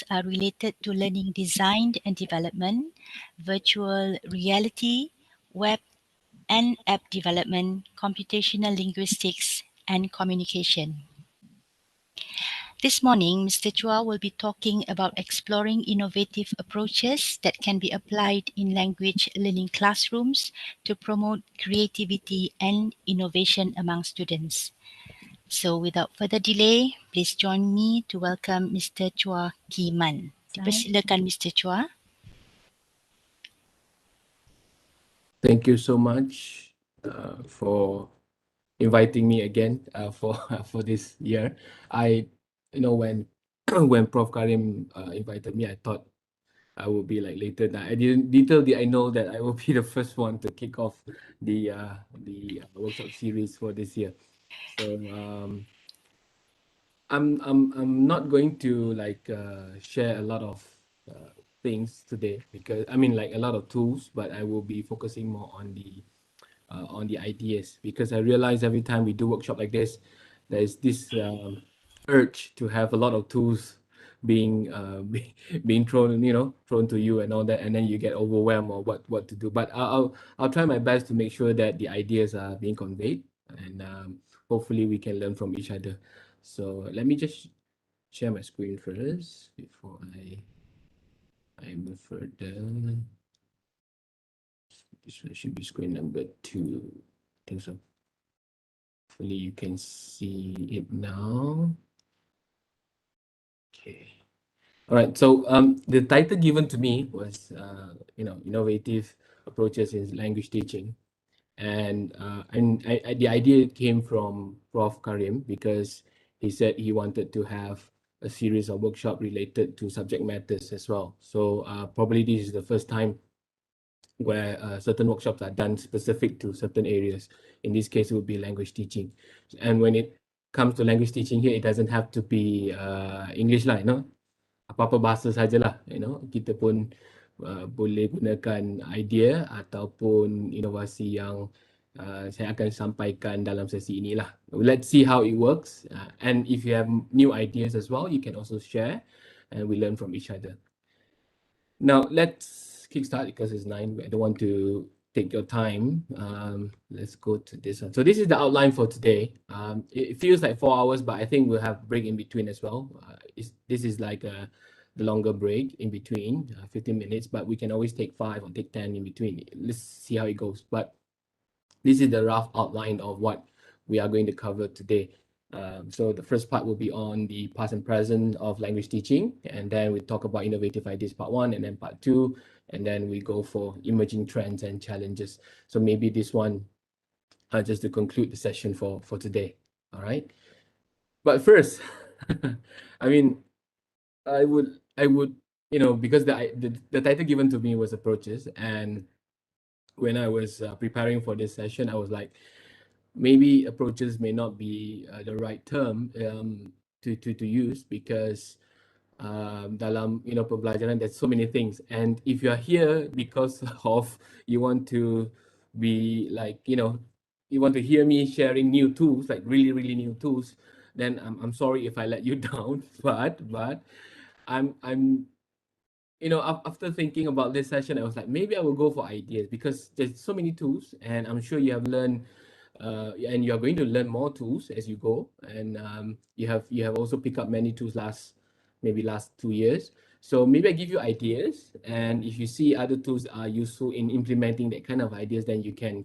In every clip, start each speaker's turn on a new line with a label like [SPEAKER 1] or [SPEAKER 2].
[SPEAKER 1] are related to learning design and development, virtual reality, web and app development, computational linguistics, and communication. This morning, Mr. Chua will be talking about exploring innovative approaches that can be applied in language learning classrooms to promote creativity and innovation among students. So without further delay, please join me to welcome Mr. Chua Kiman. Dipersilakan Mr. Chua.
[SPEAKER 2] Thank you so much for inviting me again for for this year. When when Prof Karim invited me, I thought I would be like later. I didn't little did I know that I will be the first one to kick off the workshop series for this year. So I'm not going to share a lot of things today, because I mean like a lot of tools, but I will be focusing more on the ideas, because I realize every time we do workshop like this, there's this urge to have a lot of tools being being thrown to you and all that, and then you get overwhelmed or what to do. But I'll try my best to make sure that the ideas are being conveyed, and hopefully we can learn from each other. So let me just share my screen first before I move further. This one should be screen number 2. I think so. Hopefully you can see it now. Okay. All right. So the title given to me was innovative approaches in language teaching, and the idea came from Prof Karim, because he said he wanted to have a series of workshop related to subject matters as well. So probably this is the first time where certain workshops are done specific to certain areas. In this case, it would be language teaching. And when it comes to language teaching here, it doesn't have to be English lah, apa-apa bahasa sajalah, kita pun boleh gunakan idea ataupun inovasi yang saya akan sampaikan dalam sesi inilah. Let's see how it works. And if you have new ideas as well, you can also share, and we learn from each other. Now, let's kickstart, because it's 9. I don't want to take your time. Let's go to this one. So this is the outline for today. It feels like 4 hours, but I think we'll have break in between as well. This is like the longer break in between, 15 minutes, but we can always take 5 or take 10 in between. Let's see how it goes. But this is the rough outline of what we are going to cover today. So the first part will be on the past and present of language teaching, and then we talk about innovative ideas part 1, and then part 2, and then we go for emerging trends and challenges. So maybe this one just to conclude the session for today. All right. But first, I mean, I would because the title given to me was approaches, and when I was preparing for this session, I was like, maybe approaches may not be the right term to use, because dalam pembelajaran there's so many things, and if you are here because of you want to be like you want to hear me sharing new tools, like really new tools, then I'm sorry if I let you down. But I'm after thinking about this session, I was like, maybe I will go for ideas, because there's so many tools, and I'm sure you have learned and you are going to learn more tools as you go, and you have also picked up many tools last 2 years. So maybe I give you ideas, and if you see other tools are useful in implementing that kind of ideas, then you can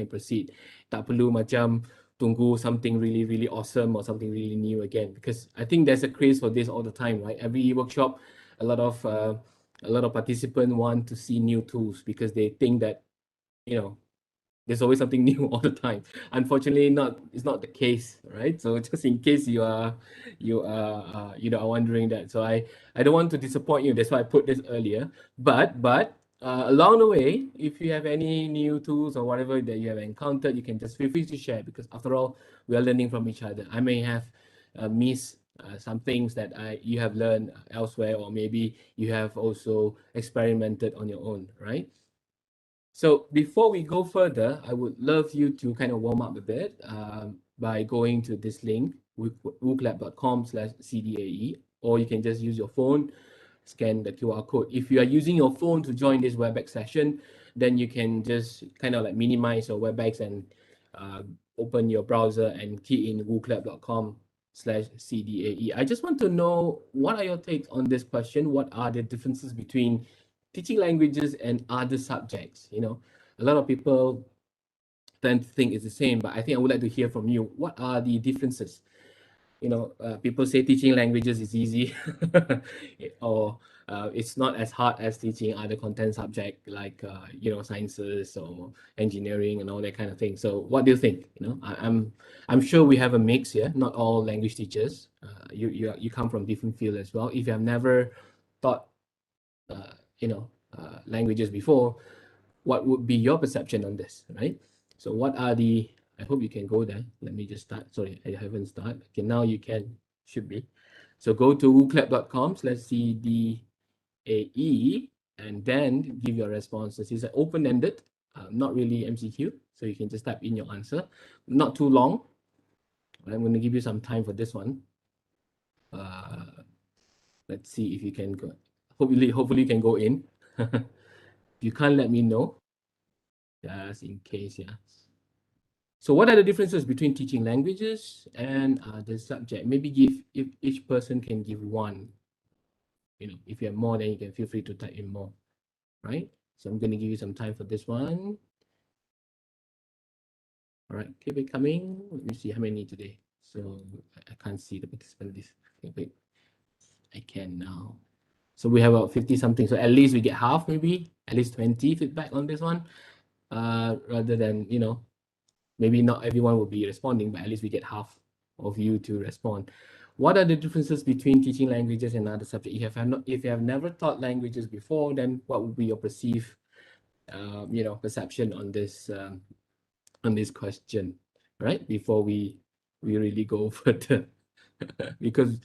[SPEAKER 2] proceed. Tak perlu macam tunggu something really awesome or something really new again, because I think there's a craze for this all the time, right? Every workshop, a lot of participants want to see new tools, because they think that there's always something new all the time. Unfortunately, it's not the case, right? So just in case you are wondering that, so I don't want to disappoint you. That's why I put this earlier. But along the way, if you have any new tools or whatever that you have encountered, you can just feel free to share, because after all, we are learning from each other. I may have missed some things that you have learned elsewhere, or maybe you have also experimented on your own, right? So before we go further, I would love you to kind of warm up a bit by going to this link, wooklab.com/CDAE. or you can just use your phone, scan the QR code. If you are using your phone to join this WebEx session, then you can just kind of like minimize your WebEx and uh, open your browser and key in wooclap.com/CDAE. I just want to know, what are your takes on this question? What are the differences between teaching languages and other subjects? You know, a lot of people tend to think it's the same, but I think I would like to hear from you. What are the differences? You know, people say teaching languages is easy, or it's not as hard as teaching other content subject like you know, sciences or engineering and all that kind of thing. So what do you think? You know, I'm sure we have a mix here. Not all language teachers. You come from different field as well. If you have never taught you know, languages before, what would be your perception on this, right? So what are the, I hope you can go there. Let me just start. Sorry, I haven't started. Okay, now you can, should be. So go to wooclap.com/CDAE and then give your responses. It's open-ended, not really MCQ. So you can just type in your answer. Not too long. I'm going to give you some time for this one. Let's see if you can go. Hopefully you can go in. If you can't, let me know. Just in case, yeah. So what are the differences between teaching languages and the subject? Maybe if each person can give one. You know, if you have more, then you can feel free to type in more, right? So I'm going to give you some time for this one. All right, keep it coming. Let me see how many today. So I can't see the participant list. Okay, wait, I can now. So we have about 50 something. So at least we get half, maybe at least 20 feedback on this one. Rather than, you know, maybe not everyone will be responding, but at least we get half of you to respond. What are the differences between teaching languages and other subjects? If you have never taught languages before, then what would be your perceived, you know, perception on this question, right? Before we really go further, because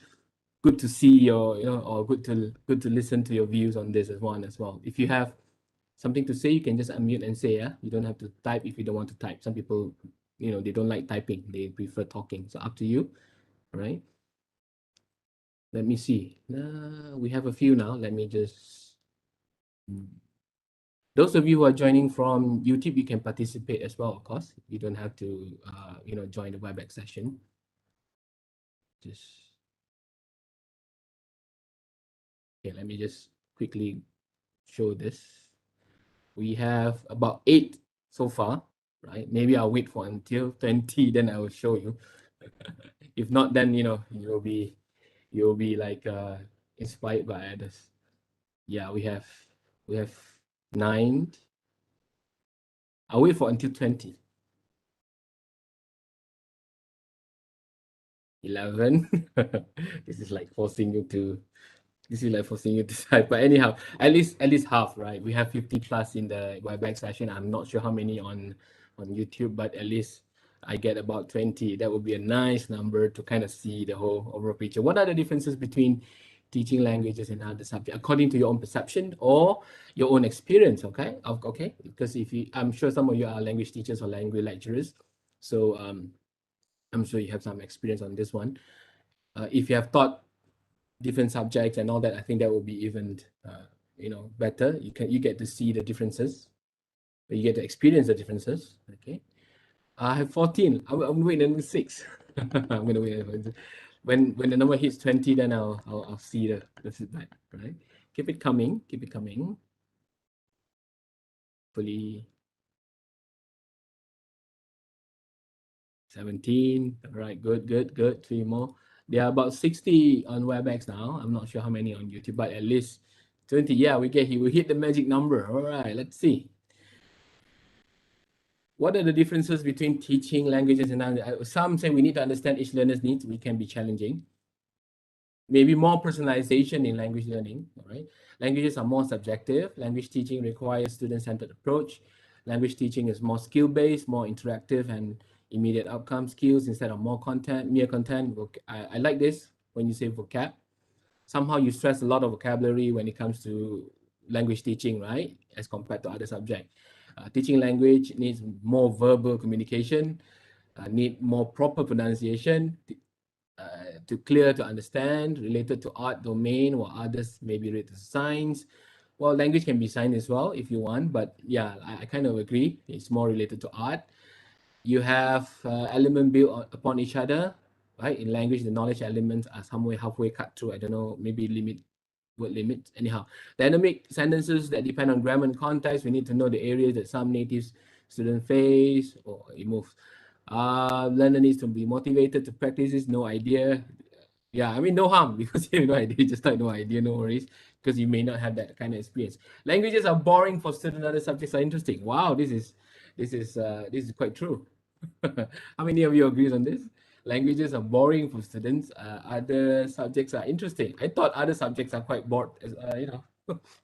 [SPEAKER 2] good to see your, you know, or good to listen to your views on this as well. If you have something to say, you can just unmute and say, yeah. You don't have to type if you don't want to type. Some people, you know, they don't like typing, they prefer talking. So up to you, right? Let me see. We have a few now. Let me just. Those of you who are joining from YouTube, you can participate as well, of course. You don't have to, you know, join the WebEx session. Just. Okay, let me just quickly show this. We have about 8 so far, right? Maybe I'll wait for until 20, then I will show you. If not, then, you know, you'll be like inspired by others. Yeah, we have 9. I'll wait for until 20. 11. This is like forcing you to decide. But anyhow, at least half, right? We have 50 plus in the WebEx session. I'm not sure how many on YouTube, but at least I get about 20. That would be a nice number to kind of see the whole overall picture. What are the differences between teaching languages and other subjects, according to your own perception or your own experience? Okay, okay. Because I'm sure some of you are language teachers or language lecturers, so I'm sure you have some experience on this one. If you have taught different subjects and all that, I think that will be even you know, better. You get to see the differences, you get to experience the differences. Okay, I have 14. I'm waiting on 6. I'm gonna wait when the number hits 20, then I'll see the feedback. Right, keep it coming, hopefully 17. All right, good. 3 more. There are about 60 on WebEx now. I'm not sure how many on YouTube, but at least 20. Yeah, we hit the magic number. All right, let's see. What are the differences between teaching languages and other? Some say we need to understand each learner's needs. We can be challenging. Maybe more personalization in language learning. All right, languages are more subjective. Language teaching requires student-centered approach. Language teaching is more skill-based, more interactive, and immediate outcome skills instead of more content, mere content. I like this when you say vocab. Somehow you stress a lot of vocabulary when it comes to language teaching, right? As compared to other subjects. Teaching language needs more verbal communication, need more proper pronunciation. to clear to understand, related to art domain, while others may be related to science. Well, language can be science as well if you want, but yeah, I kind of agree. It's more related to art. You have element built upon each other, right? In language, the knowledge elements are somewhere halfway cut through. I don't know, maybe limit word limit. Anyhow, dynamic sentences that depend on grammar and context. We need to know the areas that some native students face or remove. Learner needs to be motivated to practice this. No idea. Yeah, I mean, no harm because you have no idea. Just like no idea, no worries, because you may not have that kind of experience. Languages are boring for students. Other subjects are interesting. Wow, this is quite true. How many of you agrees on this? Languages are boring for students. Other subjects are interesting. I thought other subjects are quite bored,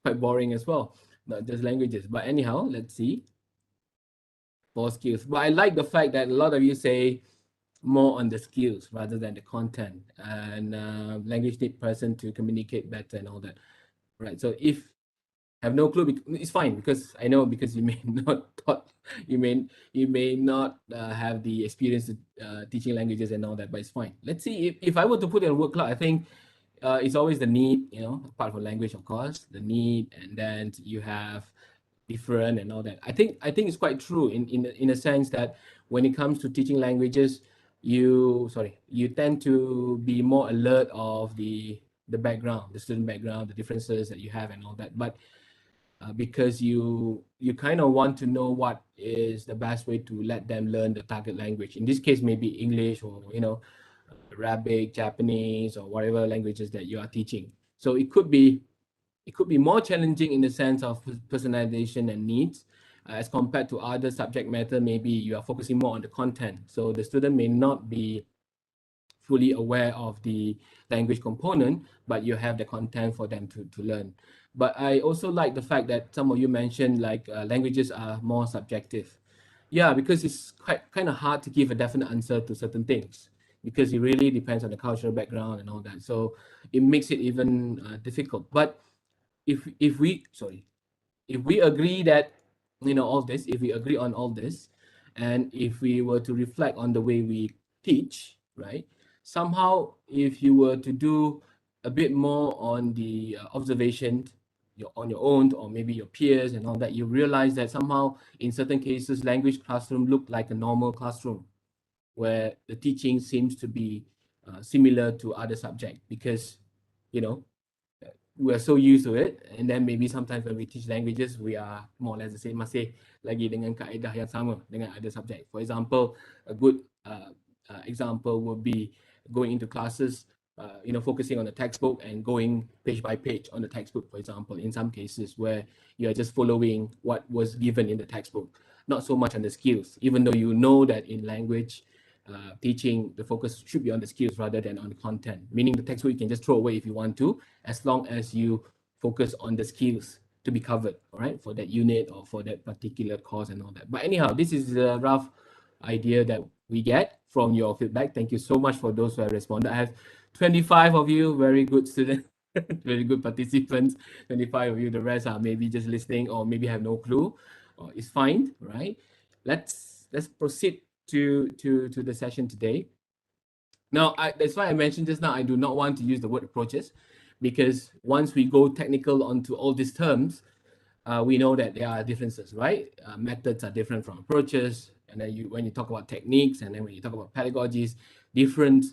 [SPEAKER 2] quite boring as well. Not just languages. But anyhow, let's see for skills. But I like the fact that a lot of you say more on the skills rather than the content. And language need person to communicate better and all that. Right. So if have no clue, it's fine because I know because you may not thought you may not have the experience teaching languages and all that, but it's fine. Let's see if I were to put it on word cloud, I think it's always the need, apart from language, of course, the need, and then you have different and all that. I think it's quite true in a sense that when it comes to teaching languages, you tend to be more alert of the background, the student background, the differences that you have and all that. But because you kind of want to know what is the best way to let them learn the target language. In this case, maybe English or Arabic, Japanese, or whatever languages that you are teaching. So it could be more challenging in the sense of personalization and needs as compared to other subject matter. Maybe you are focusing more on the content, so the student may not be fully aware of the language component, but you have the content for them to learn. But I also like the fact that some of you mentioned like languages are more subjective. Yeah, because it's quite kind of hard to give a definite answer to certain things because it really depends on the cultural background and all that. So it makes it even difficult. But if we sorry if we agree that all this, if we agree on all this, and if we were to reflect on the way we teach, right, somehow if you were to do a bit more on the observation on your own or maybe your peers and all that, you realize that somehow in certain cases language classroom look like a normal classroom where the teaching seems to be similar to other subject because you know we're so used to it, and then maybe sometimes when we teach languages we are more or less the same, masih lagi dengan kaedah yang sama dengan other subject. For example, a good example would be going into classes, focusing on the textbook and going page by page on the textbook, for example, in some cases where you are just following what was given in the textbook, not so much on the skills, even though you know that in language teaching, the focus should be on the skills rather than on the content. Meaning the textbook you can just throw away if you want to, as long as you focus on the skills to be covered, all right, for that unit or for that particular course and all that. But anyhow, this is a rough idea that we get from your feedback. Thank you so much for those who have responded. I have 25 of you, very good students, very good participants. 25 of you, the rest are maybe just listening or maybe have no clue. It's fine, right? Let's proceed to the session today. Now, that's why I mentioned just now, I do not want to use the word approaches because once we go technical onto all these terms, we know that there are differences, right? Methods are different from approaches. And then when you talk about techniques, and then when you talk about pedagogies, different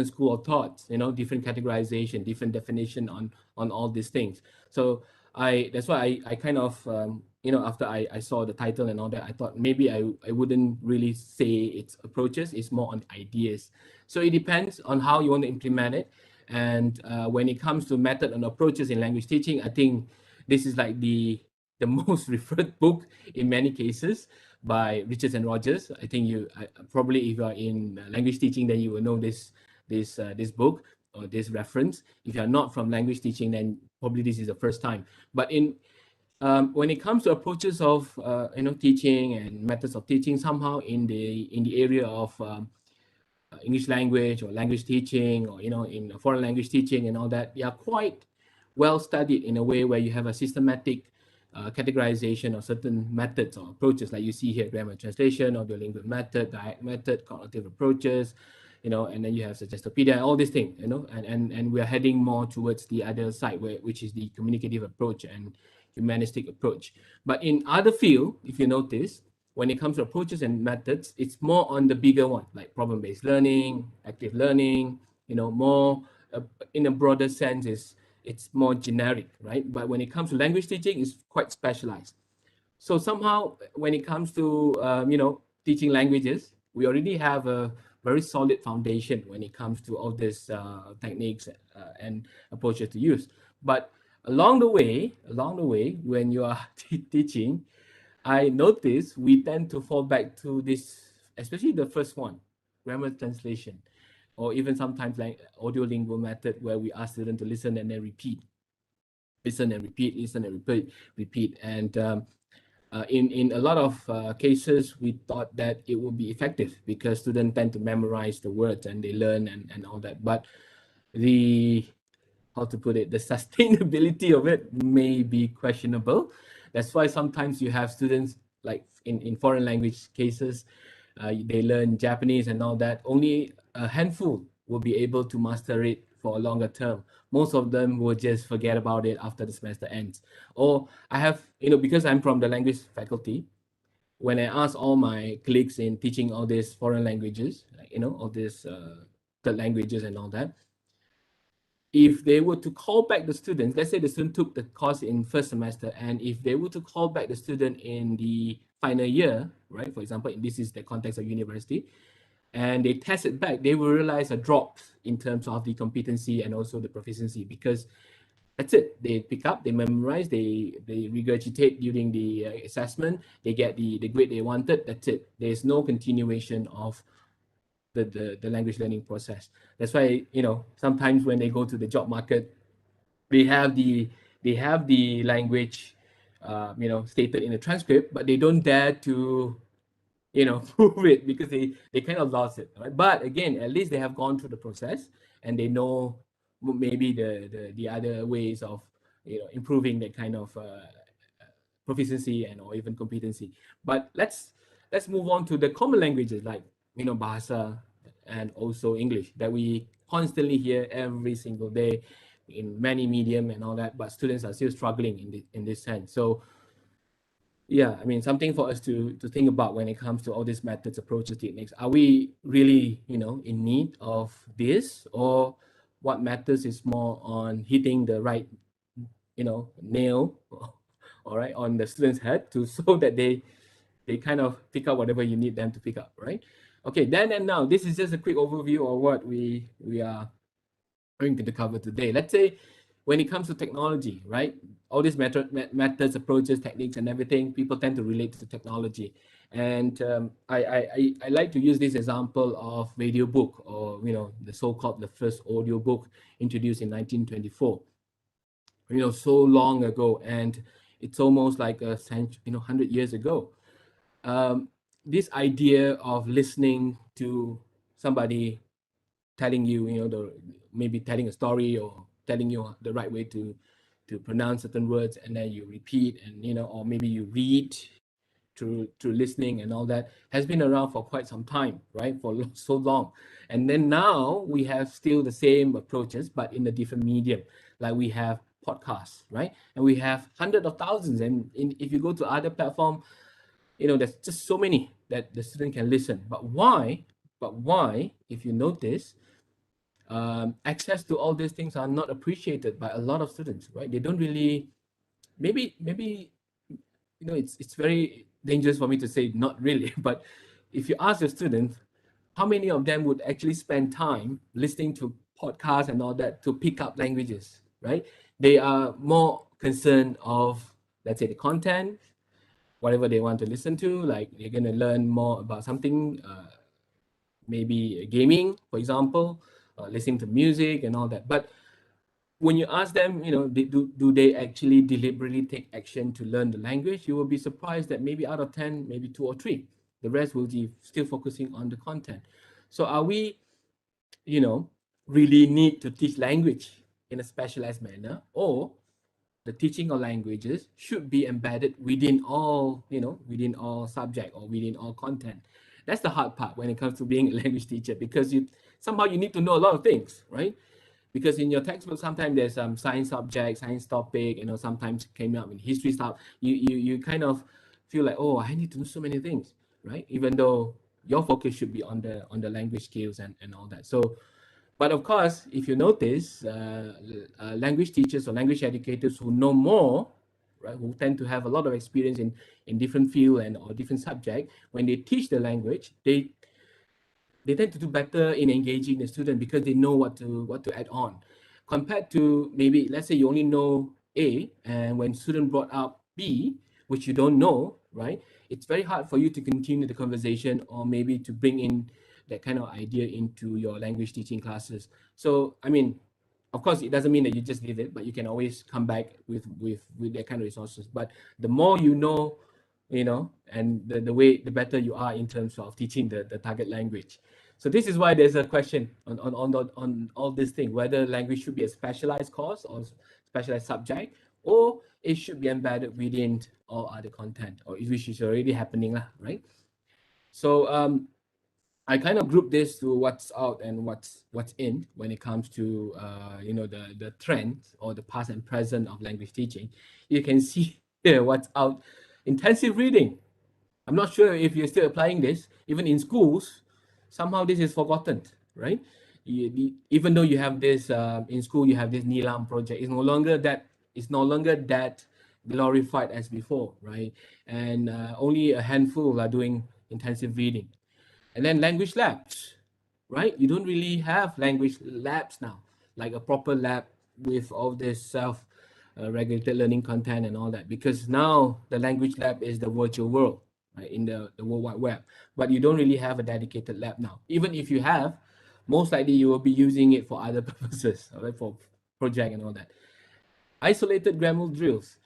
[SPEAKER 2] school of thoughts, different categorization, different definition on all these things. So that's why I kind of after I saw the title and all that, I thought maybe I wouldn't really say it's approaches, it's more on ideas. So it depends on how you want to implement it. And when it comes to method and approaches in language teaching, I think this is like the most referred book in many cases by Richards and Rogers. I think probably if you are in language teaching, then you will know this book or this reference. If you are not from language teaching, then probably this is the first time. But when it comes to approaches of teaching and methods of teaching, somehow in the area of English language or language teaching, or in foreign language teaching and all that, they are quite well studied in a way where you have a systematic categorization of certain methods or approaches, like you see here: grammar translation, or the lingual method, diact method, cognitive approaches, and then you have Suggestopedia, all these things, and we are heading more towards the other side, which is the communicative approach and humanistic approach. But in other field, if you notice, when it comes to approaches and methods, it's more on the bigger one, like problem-based learning, active learning, more in a broader sense, is it's more generic, right? But when it comes to language teaching, it's quite specialized. So somehow, when it comes to teaching languages, we already have a very solid foundation when it comes to all these techniques and approaches to use. But along the way, when you are teaching, I notice we tend to fall back to this, especially the first one, grammar translation, or even sometimes like audio lingual method, where we ask students to listen and then repeat, listen and repeat, listen and repeat. And in a lot of cases, we thought that it would be effective because students tend to memorize the words and they learn and all that. But the how to put it, the sustainability of it may be questionable. That's why sometimes you have students, like in foreign language cases, they learn Japanese and all that. Only a handful will be able to master it for a longer term. Most of them will just forget about it after the semester ends. Or I have, because I'm from the language faculty, when I ask all my colleagues in teaching all these foreign languages, like, all these third languages and all that, if they were to call back the students, let's say the student took the course in first semester, and if they were to call back the student in the final year, right? For example, this is the context of university, and they test it back, they will realize a drop in terms of the competency and also the proficiency, because that's it. They pick up, they memorize, they regurgitate during the assessment, they get the grade they wanted. That's it. There's no continuation of the language learning process. That's why, sometimes when they go to the job market, they have the language stated in the transcript, but they don't dare to prove it, because they kind of lost it, right? But again, at least they have gone through the process, and they know maybe the other ways of improving that kind of proficiency and or even competency. But let's move on to the common languages, like Bahasa and also English, that we constantly hear every single day in many medium and all that, but students are still struggling in this sense. So yeah, I mean, something for us to think about when it comes to all these methods, approaches, techniques. Are we really, in need of this, or what matters is more on hitting the right, nail, all right, on the student's head, to so that they kind of pick up whatever you need them to pick up, right? Okay, then and now, this is just a quick overview of what we are going to cover today. Let's say when it comes to technology, right? All these methods, approaches, techniques, and everything, people tend to relate to technology. And I like to use this example of radio book, or the so-called the first audio book introduced in 1924. So long ago, and it's almost like a century, 100 years ago. This idea of listening to somebody telling you, maybe telling a story, or telling you the right way to pronounce certain words, and then you repeat, and or maybe you read through listening and all that, has been around for quite some time, right? For so long. And then now we have still the same approaches, but in a different medium. Like we have podcasts, right? And we have hundreds of thousands. And if you go to other platform, there's just so many that the student can listen. But why? If you notice, access to all these things are not appreciated by a lot of students, right? They don't really, maybe it's very dangerous for me to say not really, but if you ask your students, how many of them would actually spend time listening to podcasts and all that to pick up languages, right? They are more concerned of, let's say, the content, whatever they want to listen to, like they're going to learn more about something, maybe gaming, for example, listening to music and all that. But when you ask them, do they actually deliberately take action to learn the language, you will be surprised that maybe out of 10, maybe 2 or 3, the rest will be still focusing on the content. So are we, really need to teach language in a specialized manner, or the teaching of languages should be embedded within all subject or within all content? That's the hard part when it comes to being a language teacher, because somehow you need to know a lot of things, right? Because in your textbook sometimes there's some science subject, science topic, sometimes came up in history stuff. You kind of feel like, oh, I need to know so many things, right? Even though your focus should be on the language skills and all that. So, but of course, if you notice, language teachers or language educators who know more, right, who tend to have a lot of experience in different field and or different subject, when they teach the language, they tend to do better in engaging the student because they know what to add on, compared to maybe, let's say, you only know A, and when student brought up B, which you don't know, right, it's very hard for you to continue the conversation or maybe to bring in that kind of idea into your language teaching classes. So I mean, of course it doesn't mean that you just leave it, but you can always come back with that kind of resources. But the more you know, and the better you are in terms of teaching the target language. So this is why there's a question on all this thing, whether language should be a specialized course or specialized subject, or it should be embedded within all other content, or which is already happening lah, right? So I kind of group this to what's out and what's in when it comes to the trends or the past and present of language teaching. You can see here what's out. Intensive reading. I'm not sure if you're still applying this. Even in schools, somehow this is forgotten, right? Even though you have this in school, you have this Nilam project. It's no longer that glorified as before, right? And only a handful are doing intensive reading. And then language labs, right? You don't really have language labs now, like a proper lab with all this self regulated learning content and all that, because now the language lab is the virtual world, right, in the World Wide Web. But you don't really have a dedicated lab now. Even if you have, most likely you will be using it for other purposes, right, for project and all that. Isolated grammar drills.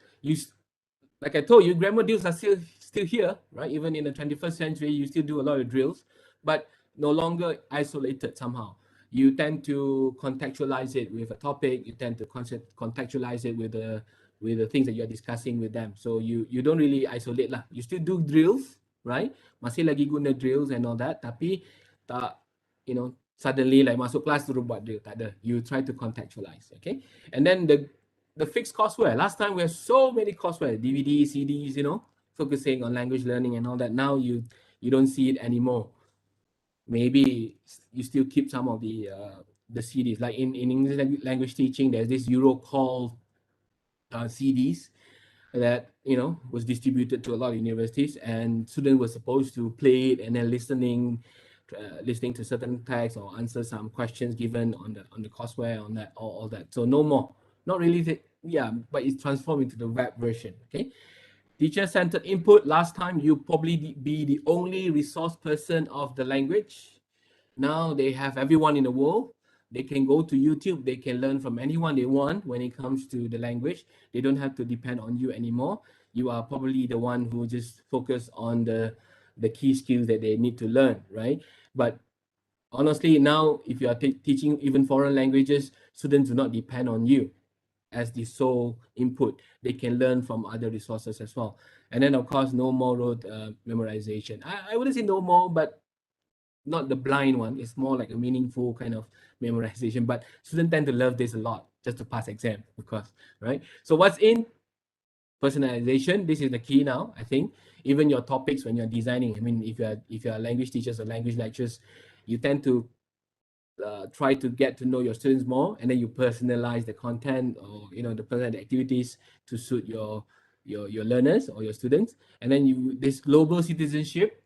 [SPEAKER 2] Like I told you, grammar drills are still here, right? Even in the 21st century, you still do a lot of drills, but no longer isolated somehow. You tend to contextualize it with a topic. You tend to contextualize it with the things that you're discussing with them. So you don't really isolate lah. You still do drills, right? Masih lagi guna drills and all that, tapi tak, suddenly like masuk kelas terus buat drill, tak ada. You try to contextualize, okay? And then the fixed courseware. Last time we had so many courseware, DVDs, CDs, focusing on language learning and all that. Now you don't see it anymore. Maybe you still keep some of the CDs. Like in English language teaching, there's this Eurocall CDs that was distributed to a lot of universities, and students were supposed to play it and then listening to certain texts or answer some questions given on the courseware on that, all that. So no more, not really. Yeah, but it's transformed into the web version. Okay, teacher-centered input. Last time you probably be the only resource person of the language. Now they have everyone in the world. They can go to YouTube. They can learn from anyone they want when it comes to the language. They don't have to depend on you anymore. You are probably the one who just focus on the key skills that they need to learn, right? But honestly, now if you are teaching even foreign languages, students do not depend on you as the sole input. They can learn from other resources as well. And then of course, no more rote memorization. I wouldn't say no more, but not the blind one. It's more like a meaningful kind of memorization. But students tend to love this a lot just to pass exam, of course, right? So what's in personalization? This is the key now, I think. Even your topics when you're designing. I mean, if you're language teachers or language lecturers, you tend to try to get to know your students more, and then you personalize the content or the personal activities to suit your learners or your students. And then this global citizenship,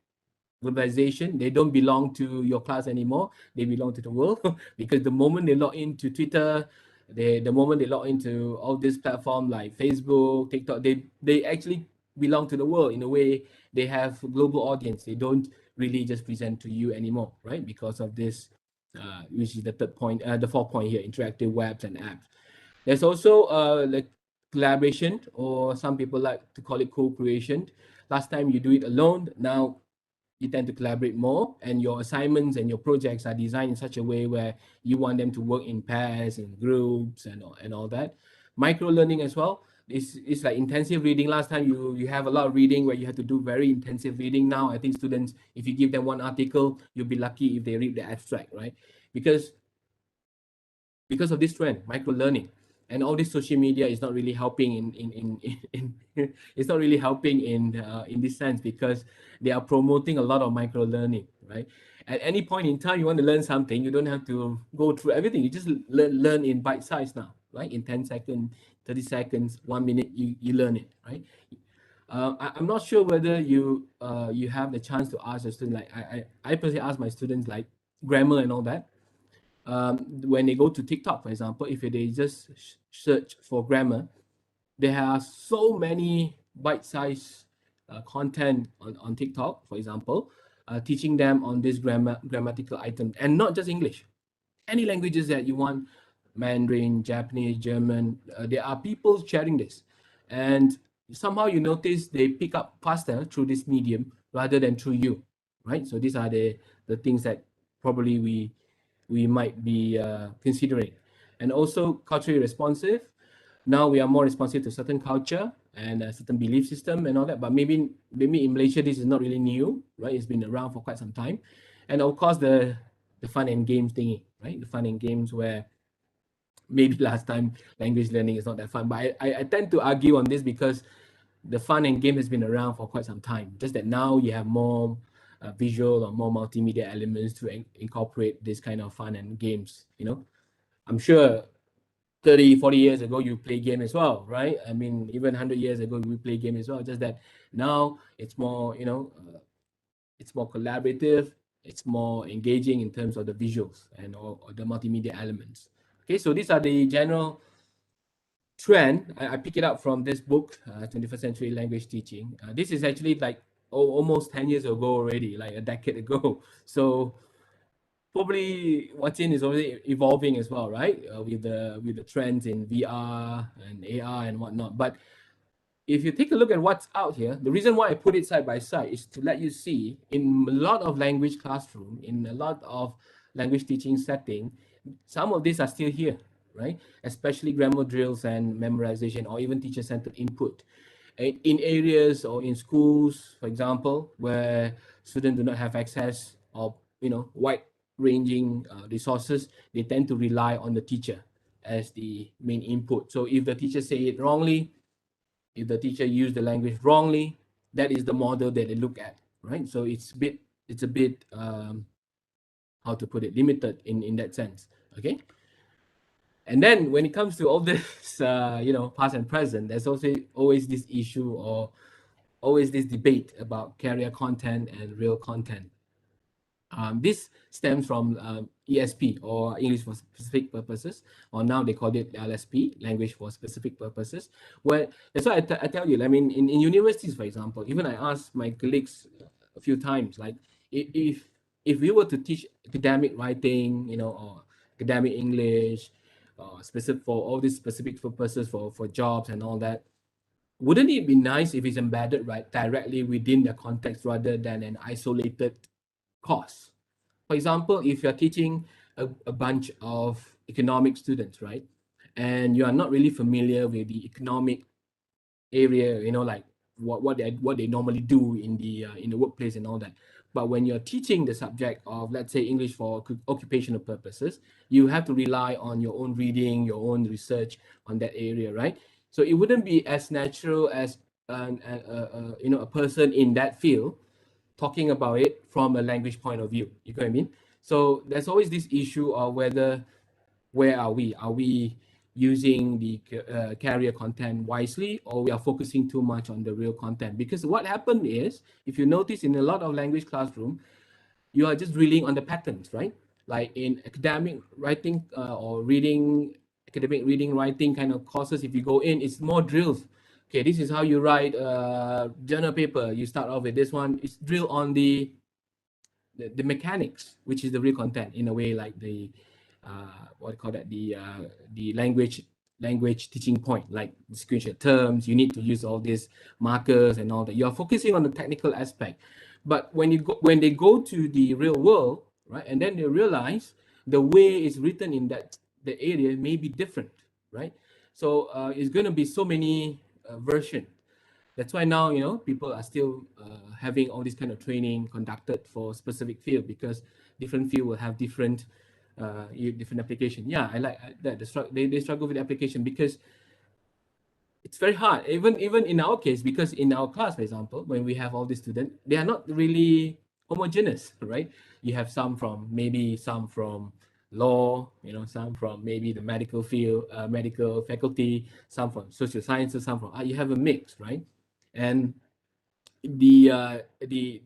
[SPEAKER 2] globalization, they don't belong to your class anymore. They belong to the world because the moment they log into Twitter, the moment they log into all this platform like Facebook, TikTok, they actually belong to the world in a way. They have global audience. They don't really just present to you anymore, right? Because of this, which is the third point, the fourth point here: interactive webs and apps. There's also like collaboration, or some people like to call it co-creation. Last time you do it alone. Now you tend to collaborate more, and your assignments and your projects are designed in such a way where you want them to work in pairs, in groups, and all that. Micro learning as well. It's like intensive reading. Last time you have a lot of reading where you have to do very intensive reading. Now I think students, if you give them one article, you'll be lucky if they read the abstract, right? because of this trend, micro learning, and all this social media is not really helping in it's not really helping in this sense, because they are promoting a lot of micro learning, right? At any point in time you want to learn something, you don't have to go through everything. You just learn in bite size now, right? In 10 seconds, 30 seconds, 1 minute, you learn it, right? I'm not sure whether you have the chance to ask a student, like I personally ask my students like grammar and all that. When they go to TikTok, for example, if they just search for grammar, there are so many bite-sized content on TikTok, for example, teaching them on this grammatical item, and not just English, any languages that you want, Mandarin, Japanese, German. There are people sharing this, and somehow you notice they pick up faster through this medium rather than through you, right? So these are the things that probably we might be considering. And also culturally responsive. Now we are more responsive to certain culture and a certain belief system and all that. But maybe in Malaysia this is not really new, right? It's been around for quite some time. And of course the fun and games thingy, right? The fun and games where maybe last time language learning is not that fun. But I tend to argue on this because the fun and game has been around for quite some time. Just that now you have more visual or more multimedia elements to incorporate this kind of fun and games. I'm sure 30, 40 years ago you play game as well, right? I mean, even 100 years ago we play game as well. Just that now it's more, it's more collaborative, it's more engaging in terms of the visuals and or the multimedia elements. Okay, so these are the general trend. I pick it up from this book, 21st Century Language Teaching. This is actually like almost 10 years ago already, like a decade ago. So probably what's in is already evolving as well, right? With the trends in VR and AR and whatnot. But if you take a look at what's out here, the reason why I put it side by side is to let you see in a lot of language classroom, in a lot of language teaching setting, some of these are still here, right? Especially grammar drills and memorization, or even teacher-centered input. In areas or in schools, for example, where students do not have access or wide-ranging resources, they tend to rely on the teacher as the main input. So if the teacher say it wrongly, if the teacher used the language wrongly, that is the model that they look at, right? So it's a bit how to put it, limited in that sense. Okay. And then when it comes to all this past and present, there's also always this issue, or always this debate about carrier content and real content. This stems from ESP, or English for Specific Purposes, or now they call it LSP, Language for Specific Purposes. Where that's why I tell you, I mean, in universities, for example, even I asked my colleagues a few times, like if we were to teach academic writing, or academic English, specific for all these specific purposes for jobs and all that, wouldn't it be nice if it's embedded right directly within the context rather than an isolated course? For example, if you're teaching a bunch of economic students, right, and you are not really familiar with the economic area, like what they normally do in the workplace and all that. But when you're teaching the subject of, let's say, English for occupational purposes, you have to rely on your own reading, your own research on that area, right? So it wouldn't be as natural as a person in that field talking about it from a language point of view. You know what I mean? So there's always this issue of where are we? Are we using the carrier content wisely, or we are focusing too much on the real content? Because what happened is, if you notice in a lot of language classroom, you are just drilling on the patterns, right? Like in academic writing or academic reading, writing kind of courses, if you go in, it's more drills. Okay, this is how you write a journal paper. You start off with this one. It's drill on the mechanics, which is the real content in a way, like the what do you call that, the language teaching point, like sequential terms. You need to use all these markers and all that. You're focusing on the technical aspect, but when they go to the real world, right, and then they realize the way it's written in the area may be different, right? So it's going to be so many version. That's why now people are still having all this kind of training conducted for specific field, because different field will have different different application. Yeah, I like that. They struggle with the application because it's very hard. Even in our case, because in our class, for example, when we have all these students, they are not really homogeneous, right? You have some from law, some from maybe the medical field, medical faculty, some from social sciences, some from you have a mix, right? And the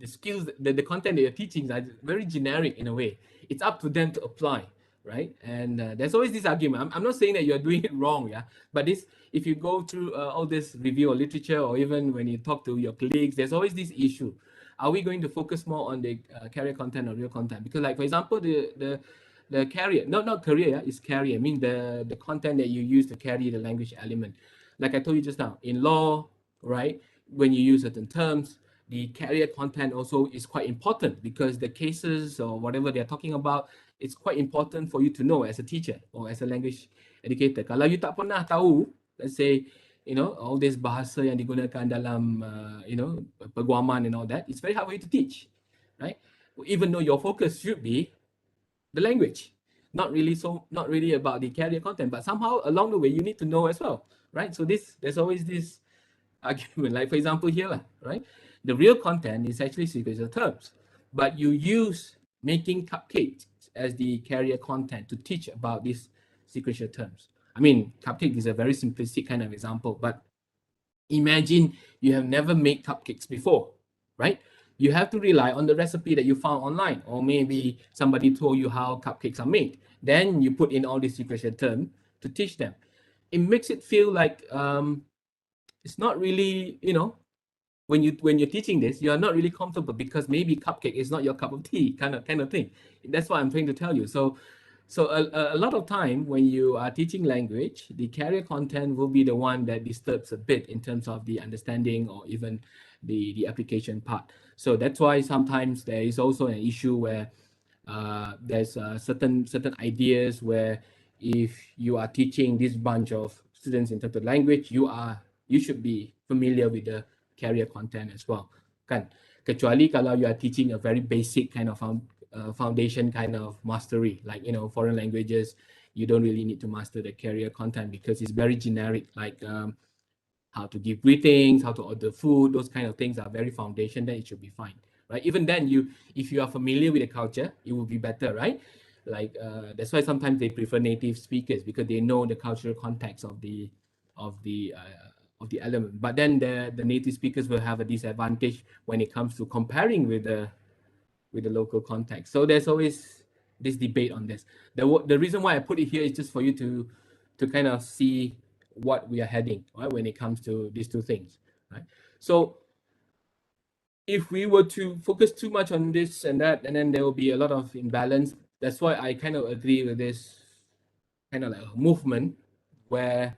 [SPEAKER 2] skills, the content that you're teaching are very generic in a way. It's up to them to apply, right? And there's always this argument. I'm not saying that you're doing it wrong, yeah, but this, if you go through all this review or literature, or even when you talk to your colleagues, there's always this issue: are we going to focus more on the carrier content or real content? Because, like, for example, the carrier, not career, yeah, it's carrier. I mean the content that you use to carry the language element. Like I told you just now, in law, right? When you use certain terms, the carrier content also is quite important, because the cases or whatever they're talking about, it's quite important for you to know as a teacher or as a language educator. Kalau you tak pernah tahu, let's say, all this bahasa yang digunakan dalam, perguaman and all that, it's very hard for you to teach, right? Even though your focus should be the language, not really about the carrier content, but somehow along the way you need to know as well, right? So there's always this argument, like for example here, right? The real content is actually sequential terms, but you use making cupcakes as the carrier content to teach about these sequential terms. I mean, cupcake is a very simplistic kind of example, but imagine you have never made cupcakes before, right? You have to rely on the recipe that you found online, or maybe somebody told you how cupcakes are made. Then you put in all these sequential terms to teach them. It makes it feel like it's not really, when you're teaching this, you are not really comfortable, because maybe cupcake is not your cup of tea, kind of thing. That's what I'm trying to tell you. So a lot of time when you are teaching language, the carrier content will be the one that disturbs a bit in terms of the understanding, or even the application part. So that's why sometimes there is also an issue where there's certain ideas where, if you are teaching this bunch of students in terms of language, you should be familiar with the carrier content as well, kan? Kecuali kalau you are teaching a very basic kind of foundation kind of mastery, like foreign languages, you don't really need to master the carrier content because it's very generic, like how to give greetings, how to order food, those kind of things are very foundation, then it should be fine, right? Even then, if you are familiar with the culture, it will be better, right? Like that's why sometimes they prefer native speakers, because they know the cultural context of the element. But then the native speakers will have a disadvantage when it comes to comparing with the local context. So there's always this debate on this. The reason why I put it here is just for you to kind of see what we are heading, right, when it comes to these two things, right? So if we were to focus too much on this and that, and then there will be a lot of imbalance. That's why I kind of agree with this kind of like a movement where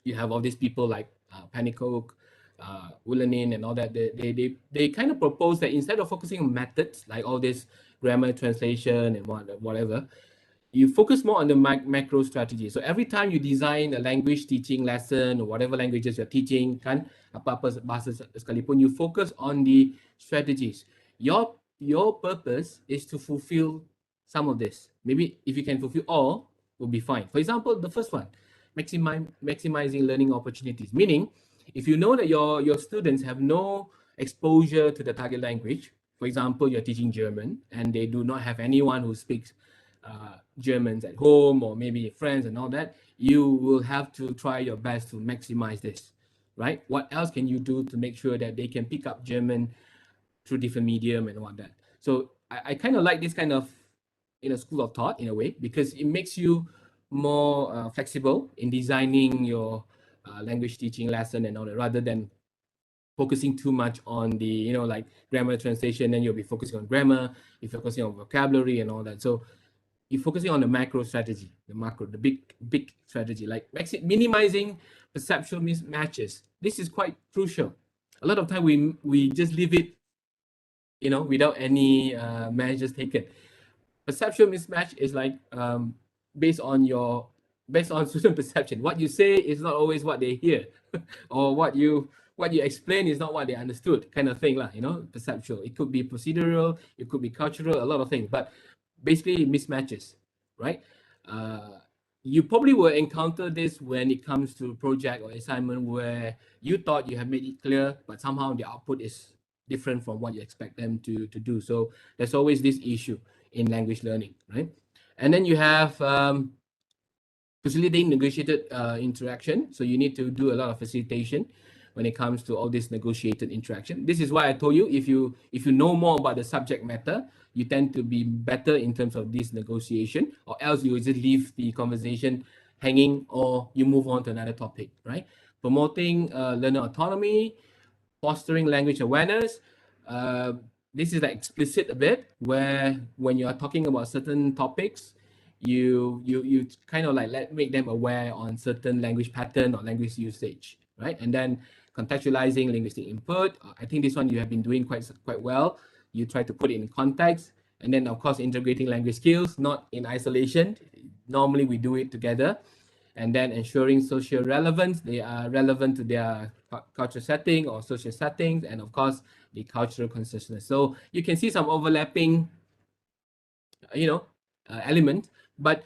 [SPEAKER 2] you have all these people like Panicoke, Ulanin, and all that. They kind of propose that instead of focusing on methods like all this grammar translation and whatever, you focus more on the macro strategy. So every time you design a language teaching lesson, or whatever languages you're teaching, kan, apa-apa bahasa sekalipun, you focus on the strategies. Your purpose is to fulfill some of this. Maybe if you can fulfill all, will be fine. For example, the first one, maximizing learning opportunities. Meaning, if you know that your students have no exposure to the target language, for example, you're teaching German and they do not have anyone who speaks Germans at home, or maybe friends and all that, you will have to try your best to maximize this, right? What else can you do to make sure that they can pick up German through different medium and all that? So I kind of like this kind of school of thought in a way, because it makes you more flexible in designing your language teaching lesson and all that, rather than focusing too much on the like grammar translation. Then you'll be focusing on grammar, you're focusing on vocabulary and all that. So you're focusing on the macro strategy, the big strategy, like minimizing perceptual mismatches. This is quite crucial. A lot of time we just leave it, without any measures taken. Perceptual mismatch is like based on student perception. What you say is not always what they hear, or what you explain is not what they understood, kind of thing, lah. Perceptual. It could be procedural, it could be cultural, a lot of things, but basically mismatches. right? Uh, you probably will encounter this when it comes to project or assignment where you thought you have made it clear, but somehow the output is different from what you expect them to do. So there's always this issue in language learning, right? And then you have facilitating negotiated interaction. So you need to do a lot of facilitation when it comes to all this negotiated interaction. This is why I told you, if you know more about the subject matter, you tend to be better in terms of this negotiation, or else you will just leave the conversation hanging or you move on to another topic, right? Promoting learner autonomy, fostering language awareness. Uh, this is like explicit a bit, where when you are talking about certain topics, you kind of like make them aware on certain language pattern or language usage, right? And then contextualizing linguistic input. I think this one you have been doing quite well. You try to put it in context, and then of course integrating language skills, not in isolation. Normally we do it together, and then ensuring social relevance. They are relevant to their cultural setting or social settings, and of course the cultural consciousness. So you can see some overlapping, you know, element, but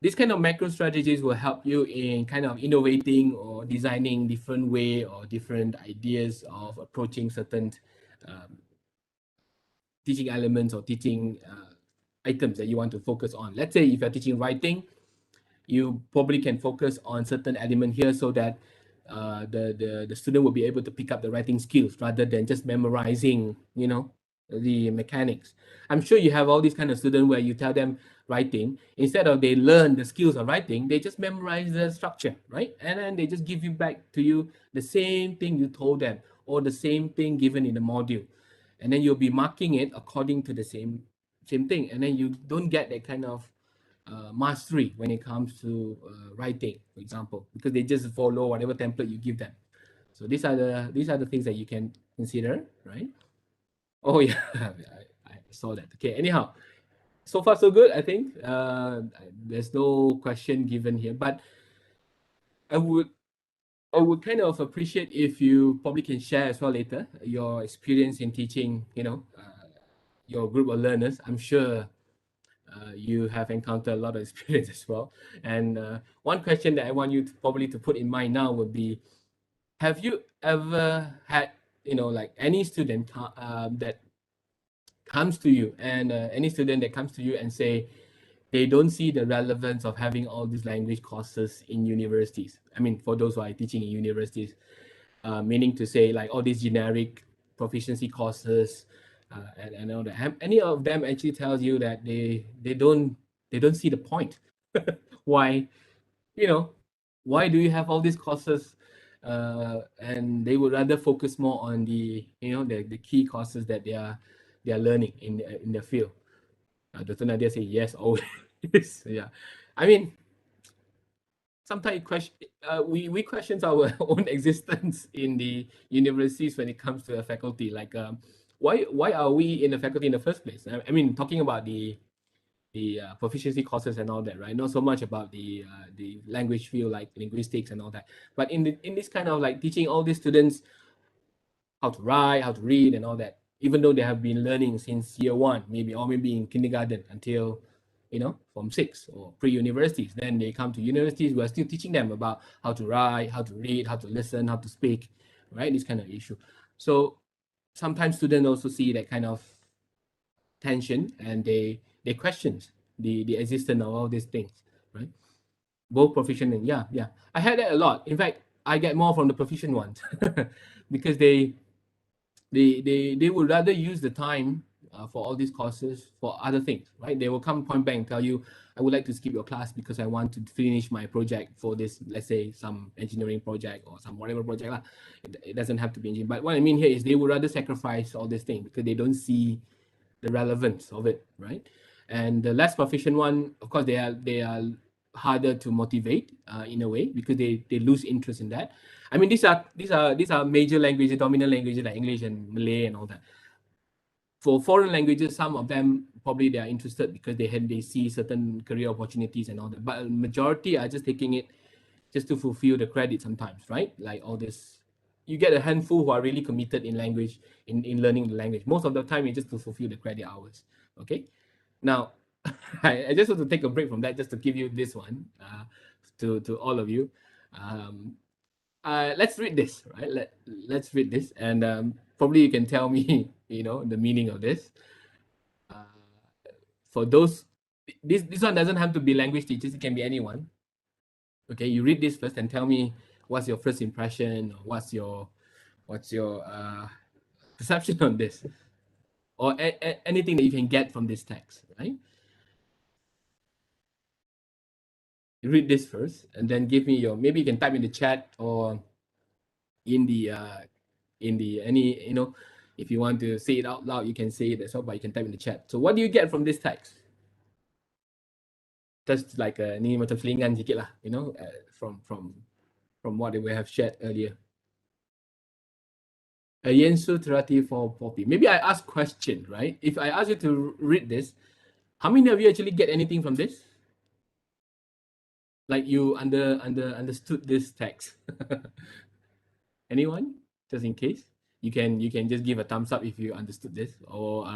[SPEAKER 2] these kind of macro strategies will help you in kind of innovating or designing different way or different ideas of approaching certain um, teaching elements or teaching items that you want to focus on. Let's say if you're teaching writing, you probably can focus on certain element here so that the student will be able to pick up the writing skills rather than just memorizing, you know, the mechanics. I'm sure you have all these kind of students where you tell them writing, instead of they learn the skills of writing, they just memorize the structure, right? And then they just give you back to you the same thing you told them or the same thing given in the module, and then you'll be marking it according to the same thing, and then you don't get that kind of mastery when it comes to writing, for example, because they just follow whatever template you give them. So these are the things that you can consider, right? Oh yeah, I saw that. Okay, anyhow, so far so good. I think there's no question given here, but I would I would kind of appreciate if you probably can share as well later your experience in teaching. Your group of learners. I'm sure you have encountered a lot of experience as well. And one question that I want you to probably to put in mind now would be: have you ever had, like any student that comes to you, and any student that comes to you and say they don't see the relevance of having all these language courses in universities? I mean, for those who are teaching in universities, meaning to say like all these generic proficiency courses, and all that. Have any of them actually tells you that they don't see the point? Why, you know, why do you have all these courses? And they would rather focus more on the key courses that they are learning in the field. Dr. Nadia say yes, always. Yeah, I mean, sometimes we questions our own existence in the universities when it comes to a faculty. Like, why are we in the faculty in the first place? I mean, talking about the proficiency courses and all that, right? Not so much about the language field like linguistics and all that, but in this kind of like teaching all these students how to write, how to read, and all that. Even though they have been learning since year one, maybe, or maybe in kindergarten until, from six or pre-universities. Then they come to universities. We're still teaching them about how to write, how to read, how to listen, how to speak, right? This kind of issue. So sometimes students also see that kind of tension, and they question the existence of all these things, right? Both proficient and yeah. I had that a lot. In fact, I get more from the proficient ones because they would rather use the time for all these courses for other things, right? They will come point blank and tell you, I would like to skip your class because I want to finish my project for this, let's say some engineering project or some whatever project lah. It doesn't have to be engineering, but what I mean here is they would rather sacrifice all these things because they don't see the relevance of it, right? And the less proficient one, of course, they are harder to motivate in a way because they lose interest in that. I mean, these are major languages, dominant languages like English and Malay and all that. For foreign languages, some of them probably they are interested because they see certain career opportunities and all that. But a majority are just taking it just to fulfill the credit sometimes, right? Like all this, you get a handful who are really committed in language, in learning the language. Most of the time, it's just to fulfill the credit hours. Okay, now I just want to take a break from that just to give you this one to all of you. Um, let's read this, right? Let's read this, and probably you can tell me, the meaning of this. Uh, for those, this one doesn't have to be language teachers; it can be anyone. Okay, you read this first and tell me what's your first impression, or what's your perception on this, or anything that you can get from this text, right? You read this first, and then give me your. Maybe you can type in the chat or in the any if you want to say it out loud, you can say it as well, but you can type in the chat. So what do you get from this text? Just like ni macam selingan sikit lah, from what we have shared earlier. A Yensu Terati for Poppy. Maybe I ask question, right? If I ask you to read this, how many of you actually get anything from this? Like you understood this text? Anyone? Just in case, you can just give a thumbs up if you understood this, or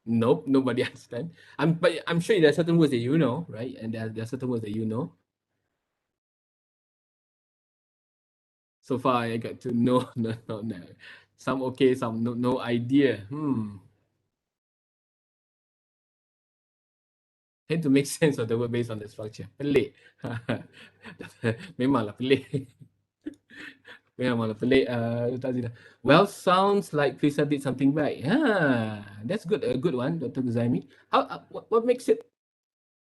[SPEAKER 2] nope, nobody understand. But I'm sure there are certain words that you know, right? And there are certain words that you know. So far, I got to know, no. Some okay, some no idea. Tend to make sense of the word based on the structure. Pelik. Memanglah pelik. Memanglah pelik. Well, sounds like Krisa did something right. That's good. A good one, Dr. Guzaimi. What makes it?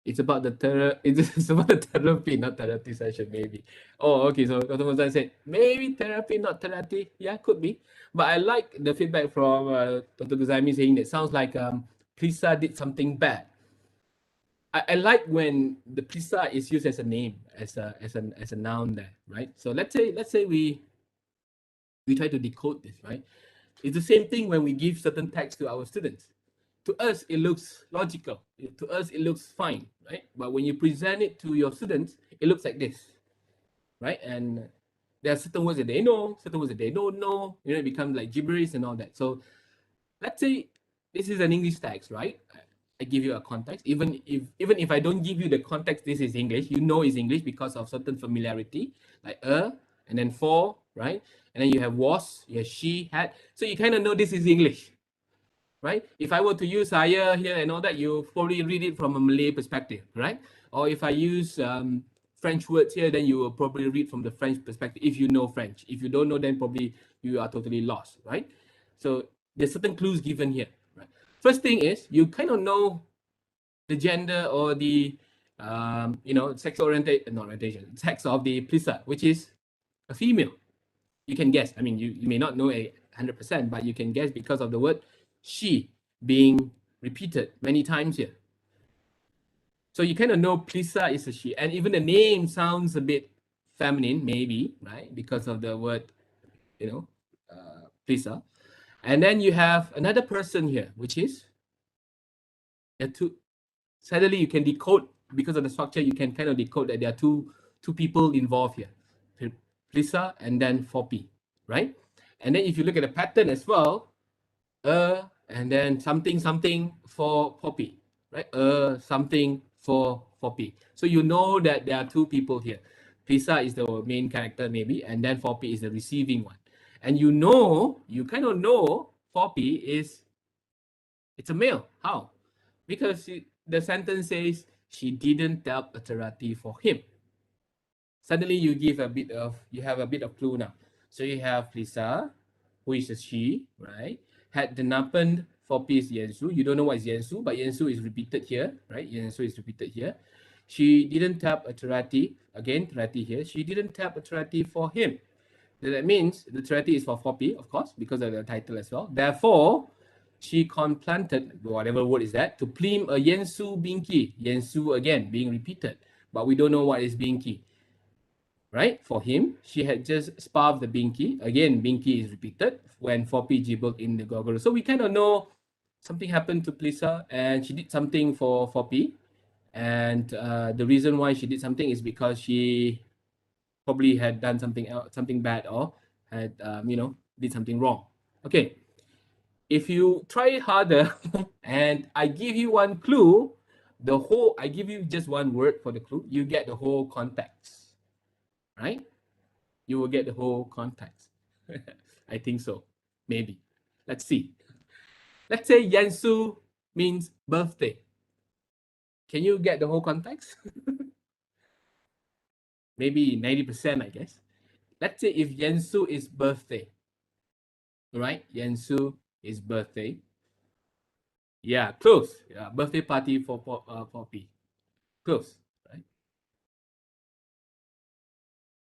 [SPEAKER 2] It's about the it's about the therapy, not therapy session, maybe. Oh, okay. So Dr. Muzan said, maybe therapy, not therapy. Yeah, could be. But I like the feedback from Dr. Guzaimi saying that sounds like Krisa did something bad. I like when the Krisa is used as a name, as a noun there, right? So let's say we try to decode this, right? It's the same thing when we give certain text to our students. To us, it looks logical. To us, it looks fine, right? But when you present it to your students, it looks like this, right? And there are certain words that they know, certain words that they don't know. It becomes like gibberish and all that. So let's say this is an English text, right? I give you a context. Even if I don't give you the context, this is English. You know it's English because of certain familiarity, like and then for, right? And then you have was, you have she, had. So you kind of know this is English, right? If I were to use saya here and all that, you probably read it from a Malay perspective, right? Or if I use French words here, then you will probably read from the French perspective if you know French. If you don't know, then probably you are totally lost, right? So there's certain clues given here, right? First thing is you kind of know the gender or the sexual orientation, sex of the plisa, which is a female. You can guess. I mean, you may not know 100%, but you can guess because of the word she being repeated many times here. So you kind of know plisa is a she, and even the name sounds a bit feminine, maybe, right? Because of the word, plisa. And then you have another person here, which is there are two. Suddenly you can decode, because of the structure, you can kind of decode that there are two people involved here, plisa and then 4p, right? And then if you look at the pattern as well, and then something for poppy, right? Something for poppy. So you know that there are two people here. Plisa is the main character maybe, and then 4p is the receiving one. And you kind of know 4p it's a male. How? Because the sentence says she didn't tap a terati for him. Suddenly you have a bit of clue now. So you have Lisa, who is a she, right? Had the napen for piece Yensu. You don't know what is Yensu, but Yensu is repeated here, right? Yensu is repeated here. She didn't tap a terati. Again, terati here. She didn't tap a terati for him. So that means the terati is for 4p, of course, because of the title as well. Therefore, she complanted, whatever word is that, to pleam a Yensu binki. Yensu again being repeated, but we don't know what is binki. Right? For him, she had just sparved the binki. Again, binki is repeated when 4p gibbled in the goggle. So we kind of know something happened to Plisa and she did something for 4p. And the reason why she did something is because she probably had done something else, something bad, or had did something wrong. Okay. If you try harder and I give you one clue, the whole, I give you just one word for the clue, you get the whole context, right? You will get the whole context. I think so. Maybe. Let's see. Let's say Yansu means birthday. Can you get the whole context? Maybe 90%, I guess. Let's say if Yansu is birthday, right? Yansu is birthday. Yeah, close. Yeah, birthday party for Poppy. Close, right?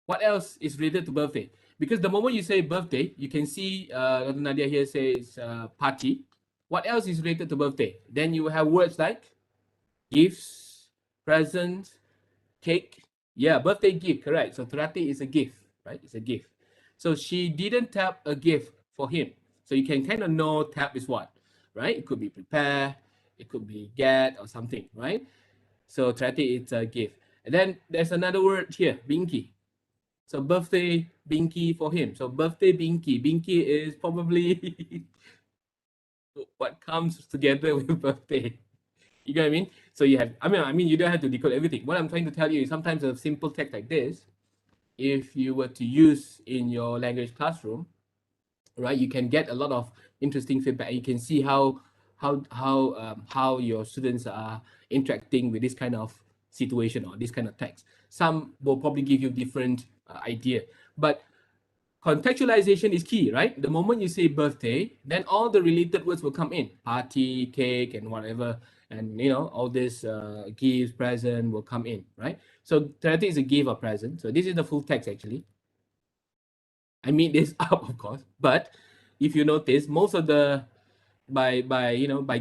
[SPEAKER 2] What else is related to birthday? Because the moment you say birthday, you can see Nadia here says party. What else is related to birthday? Then you have words like gifts, presents, cake. Yeah, birthday gift, correct. So Turati is a gift, right? It's a gift. So she didn't tap a gift for him. So you can kind of know tap is what, right? It could be prepare, it could be get or something, right? So Turati is a gift. And then there's another word here, binky. So birthday binky for him. So birthday binky. Binky is probably what comes together with birthday. You get what I mean? So you have, I mean, you don't have to decode everything. What I'm trying to tell you is sometimes a simple text like this, if you were to use in your language classroom, right, you can get a lot of interesting feedback. You can see how your students are interacting with this kind of situation or this kind of text. Some will probably give you different idea, but contextualization is key, right? The moment you say birthday, then all the related words will come in. Party, cake, and whatever. And, all this gifts, present will come in, right? So therapy is a gift or present. So this is the full text, actually. I made this up, of course. But if you notice, most of the, by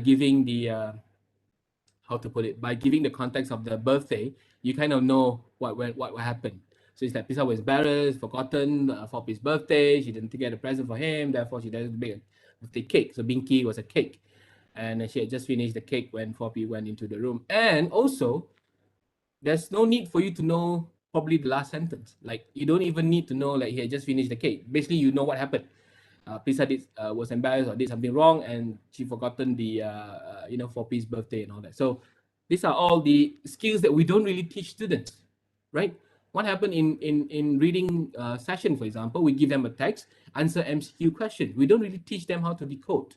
[SPEAKER 2] giving the, how to put it, by giving the context of the birthday, you kind of know what happened. So it's like Pisa was embarrassed, forgotten for his birthday. She didn't get a present for him, therefore she doesn't make a birthday cake. So Binky was a cake, and she had just finished the cake when Poppy went into the room. And also, there's no need for you to know probably the last sentence. Like you don't even need to know like he had just finished the cake. Basically, you know what happened. Pisa was embarrassed or did something wrong, and she forgotten the for P's birthday and all that. So these are all the skills that we don't really teach students, right? What happened in reading session, for example, we give them a text, answer MCQ question. We don't really teach them how to decode.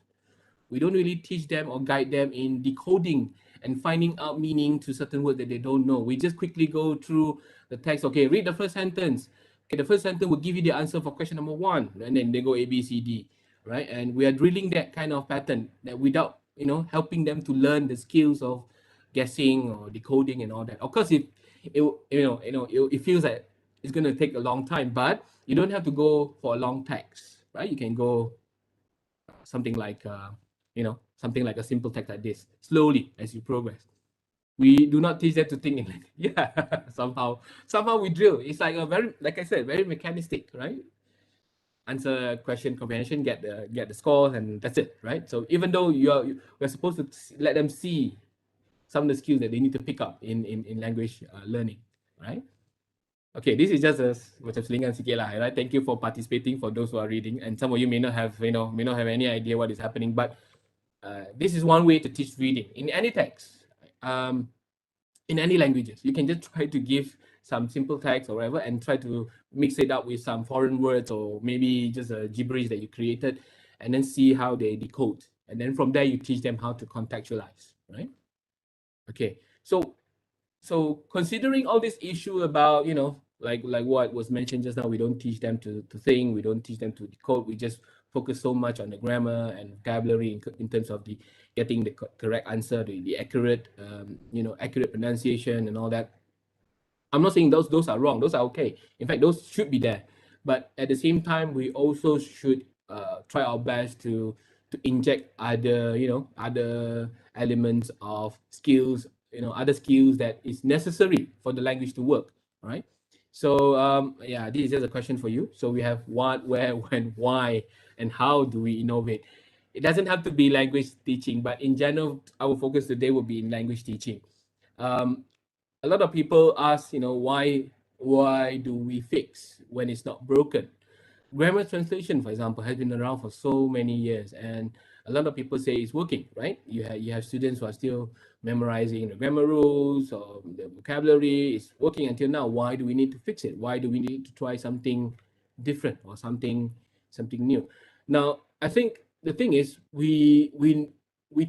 [SPEAKER 2] We don't really teach them or guide them in decoding and finding out meaning to certain words that they don't know. We just quickly go through the text. Okay, read the first sentence. Okay, the first sentence will give you the answer for question number 1, and then they go A, B, C, D, right? And we are drilling that kind of pattern that without helping them to learn the skills of guessing or decoding and all that. Of course, if it feels like it's going to take a long time, but you don't have to go for a long text, right? You can go something like something like a simple text like this slowly as you progress. We do not teach them to think in like yeah. Somehow we drill. It's like a very, like I said, very mechanistic, right? Answer question comprehension, get the scores, and that's it, right? So even though we're supposed to let them see some of the skills that they need to pick up in language learning, right? Okay, this is just a macam selingan sikit lah, right? Thank you for participating for those who are reading, and some of you may not have any idea what is happening, but this is one way to teach reading in any text, in any languages. You can just try to give some simple text or whatever, and try to mix it up with some foreign words or maybe just a gibberish that you created, and then see how they decode, and then from there you teach them how to contextualize, right? Okay, so considering all this issue about like what was mentioned just now, we don't teach them to think, we don't teach them to decode, we just focus so much on the grammar and vocabulary in terms of the getting the correct answer, the accurate accurate pronunciation and all that. I'm not saying those are wrong, those are okay. In fact, those should be there, but at the same time we also should try our best to inject other elements of skills, other skills that is necessary for the language to work. Right? So yeah, this is just a question for you. So we have what, where, when, why, and how do we innovate. It doesn't have to be language teaching, but in general our focus today will be in language teaching. A lot of people ask, why do we fix when it's not broken? Grammar translation, for example, has been around for so many years, and a lot of people say it's working, right? You have students who are still memorizing the grammar rules or the vocabulary. It's working until now. Why do we need to fix it? Why do we need to try something different or something new? Now, I think the thing is we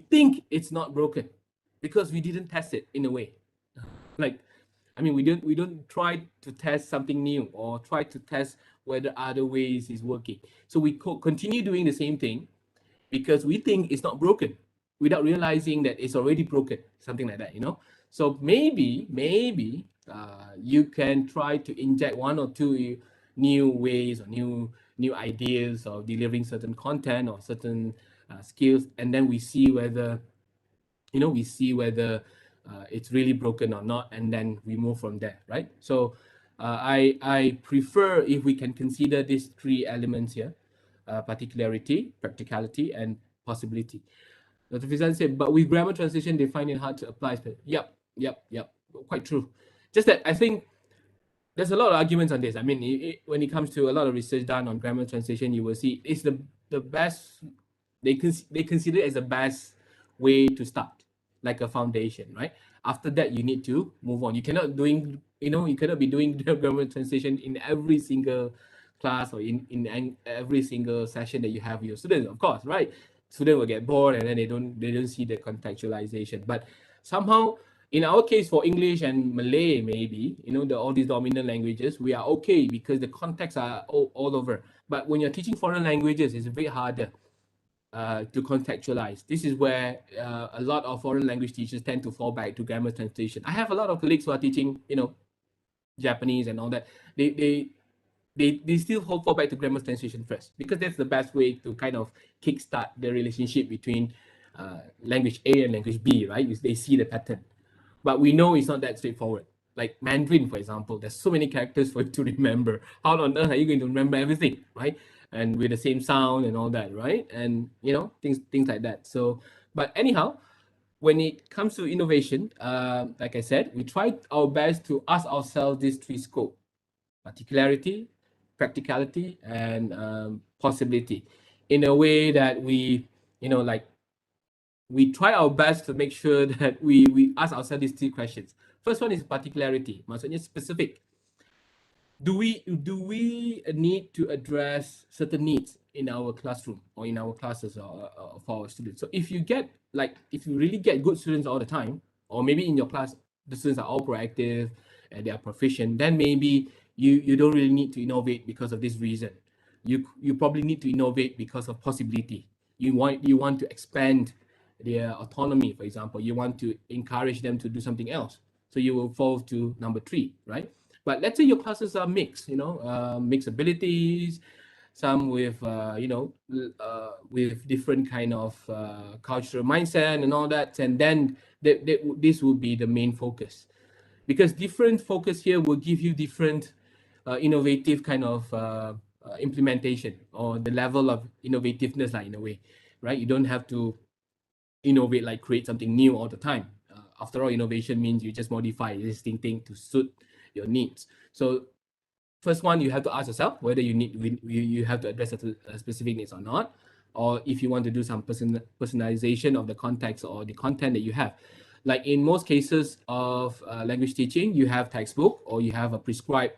[SPEAKER 2] think it's not broken because we didn't test it in a way. Like, I mean, we don't try to test something new or try to test whether other ways is working. So we continue doing the same thing because we think it's not broken without realizing that it's already broken, something like that, you know. So maybe you can try to inject one or two new ways or new ideas of delivering certain content or certain skills, and then we see whether it's really broken or not, and then we move from there, right? So I prefer if we can consider these three elements here: particularity, practicality, and possibility. Dr. Fizan said, but with grammar translation, they find it hard to apply. Yep, quite true. Just that I think there's a lot of arguments on this. I mean, when it comes to a lot of research done on grammar translation, you will see it's the best. They consider it as the best way to start, like a foundation, right? After that, you need to move on. You cannot be doing grammar translation in every single class or in every single session that you have with your students, of course, right? Student will get bored and then they don't see the contextualization. But somehow, in our case, for English and Malay, maybe, all these dominant languages, we are okay because the contexts are all over. But when you're teaching foreign languages, it's a bit harder to contextualize. This is where a lot of foreign language teachers tend to fall back to grammar translation. I have a lot of colleagues who are teaching, Japanese and all that. They still fall back to grammar translation first because that's the best way to kind of kickstart the relationship between language A and language B, right? They see the pattern. But we know it's not that straightforward. Like Mandarin, for example, there's so many characters for you to remember. How on earth are you going to remember everything, right? And with the same sound and all that, right? And things like that. So, but anyhow, when it comes to innovation, like I said, we try our best to ask ourselves these three scope: particularity, practicality, and possibility, in a way that like we try our best to make sure that we ask ourselves these three questions. First one is particularity, maksudnya specific. Do we need to address certain needs in our classroom or in our classes or for our students? So if you really get good students all the time, or maybe in your class the students are all proactive and they are proficient, then maybe you don't really need to innovate because of this reason. You probably need to innovate because of possibility. You want to expand their autonomy, for example. You want to encourage them to do something else. So you will fall to number three, right? But let's say your classes are mixed, mixed abilities, some with, with different kind of cultural mindset and all that. And then this will be the main focus, because different focus here will give you different innovative kind of implementation, or the level of innovativeness, like, in a way, right? You don't have to innovate, like create something new all the time. After all, innovation means you just modify existing thing to suit your needs. So first one, you have to ask yourself whether you have to address a specific needs or not, or if you want to do some personalization of the context or the content that you have. Like in most cases of language teaching, you have textbook or you have a prescribed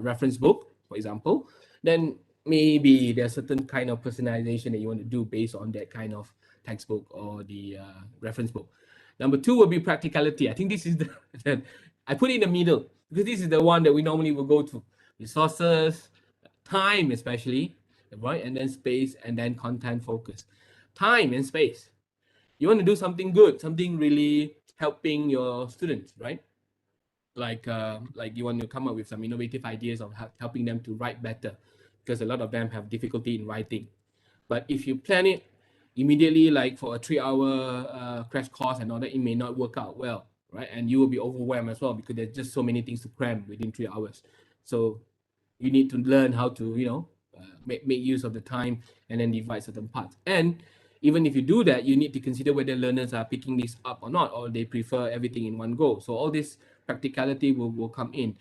[SPEAKER 2] reference book, for example. Then maybe there's certain kind of personalization that you want to do based on that kind of textbook or the reference book. Number two will be practicality. I think this is the I put it in the middle because this is the one that we normally will go to: resources, time especially, right? And then space, and then content focus. Time and space. You want to do something good, something really helping your students, right? Like you want to come up with some innovative ideas of helping them to write better, because a lot of them have difficulty in writing. But if you plan it immediately, like for a 3-hour crash course and all that, it may not work out well, right? And you will be overwhelmed as well because there's just so many things to cram within 3 hours. So you need to learn how to, make use of the time and then divide certain parts. And even if you do that, you need to consider whether learners are picking this up or not, or they prefer everything in one go. So all this practicality will come in,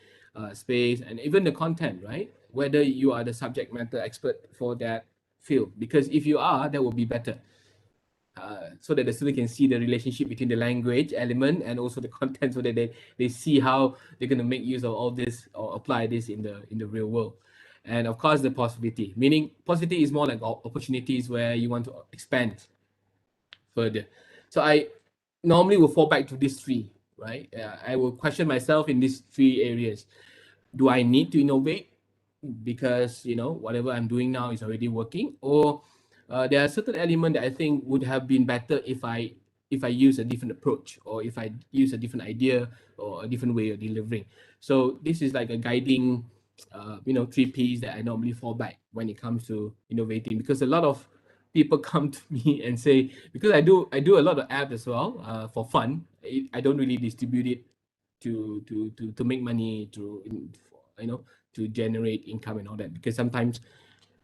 [SPEAKER 2] space, and even the content, right? Whether you are the subject matter expert for that field, because if you are, that will be better. so that the student can see the relationship between the language element and also the content, so that they see how they're going to make use of all this or apply this in the real world. And of course, the possibility, meaning possibility is more like opportunities where you want to expand further. So I normally will fall back to these three, right? I will question myself in these three areas. Do I need to innovate because whatever I'm doing now is already working, or there are certain elements that I think would have been better if I use a different approach, or if I use a different idea or a different way of delivering. So this is like a guiding, three P's that I normally fall back when it comes to innovating, because a lot of people come to me and say, because I do a lot of apps as well, for fun. I don't really distribute it to make money, you know to generate income and all that, because sometimes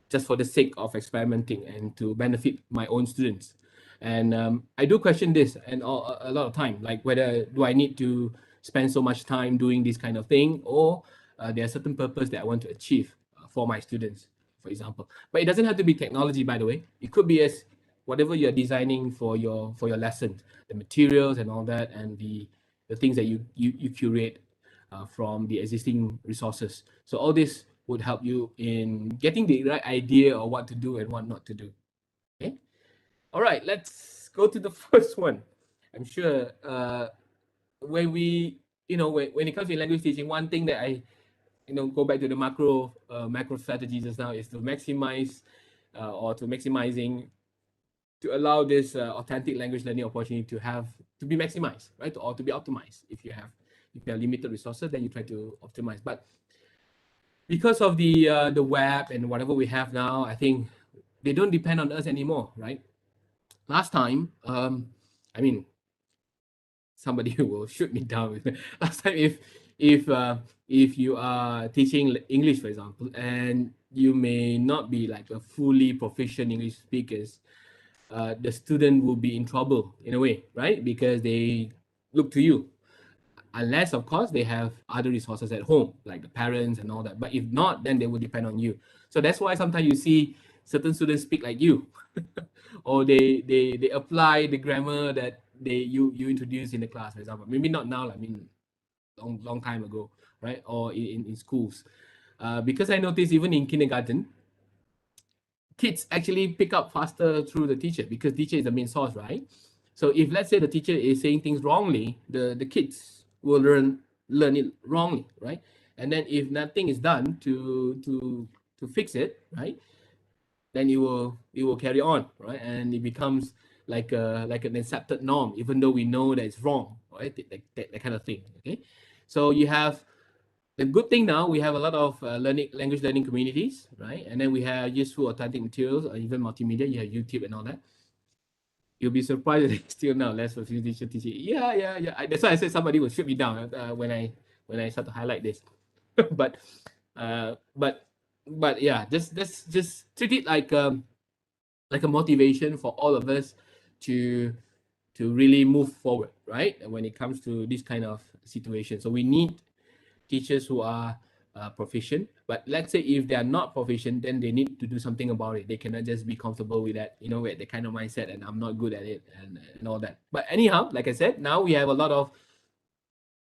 [SPEAKER 2] just for the sake of experimenting and to benefit my own students. And I do question this and a lot of time, like whether do I need to spend so much time doing this kind of thing, or there are certain purpose that I want to achieve for my students, for example. But it doesn't have to be technology, by the way. It could be as whatever you're designing for your lesson, the materials and all that, and the things that you curate from the existing resources. So all this would help you in getting the right idea of what to do and what not to do. Okay. All right. Let's go to the first one. I'm sure when we, when it comes to language teaching, one thing that I, go back to the macro strategies just now, is to maximize or to maximizing, to allow this authentic language learning opportunity to be maximized, right? Or to be optimized. If you have limited resources, then you try to optimize. But because of the web and whatever we have now, I think they don't depend on us anymore, right? Last time, I mean, somebody will shoot me down. Last time, if you are teaching English, for example, and you may not be like a fully proficient English speakers, the student will be in trouble in a way, right? Because they look to you, unless of course they have other resources at home, like the parents and all that. But if not, then they will depend on you. So that's why sometimes you see certain students speak like you, or they apply the grammar that you introduce in the class, for example. Maybe not now, I mean, long time ago, right? Or in schools, because I noticed even in kindergarten, kids actually pick up faster through the teacher, because teacher is the main source, right? So if let's say the teacher is saying things wrongly, the kids will learn it wrongly, right? And then if nothing is done to fix it, right, then it will carry on, right? And it becomes like an accepted norm, even though we know that it's wrong, right? That kind of thing. Okay, so you have the good thing now, we have a lot of language learning communities, right? And then we have useful authentic materials, or even multimedia. You have YouTube and all that. You'll be surprised that still now less for teacher teaching. Yeah. That's why I said somebody will shoot me down when I start to highlight this. but uh, but but yeah, just treat it like a motivation for all of us to really move forward, right? When it comes to this kind of situation, so we need teachers who are proficient. But let's say if they are not proficient, then they need to do something about it. They cannot just be comfortable with that, with the kind of mindset, and I'm not good at it, and all that. But anyhow, like I said, now we have a lot of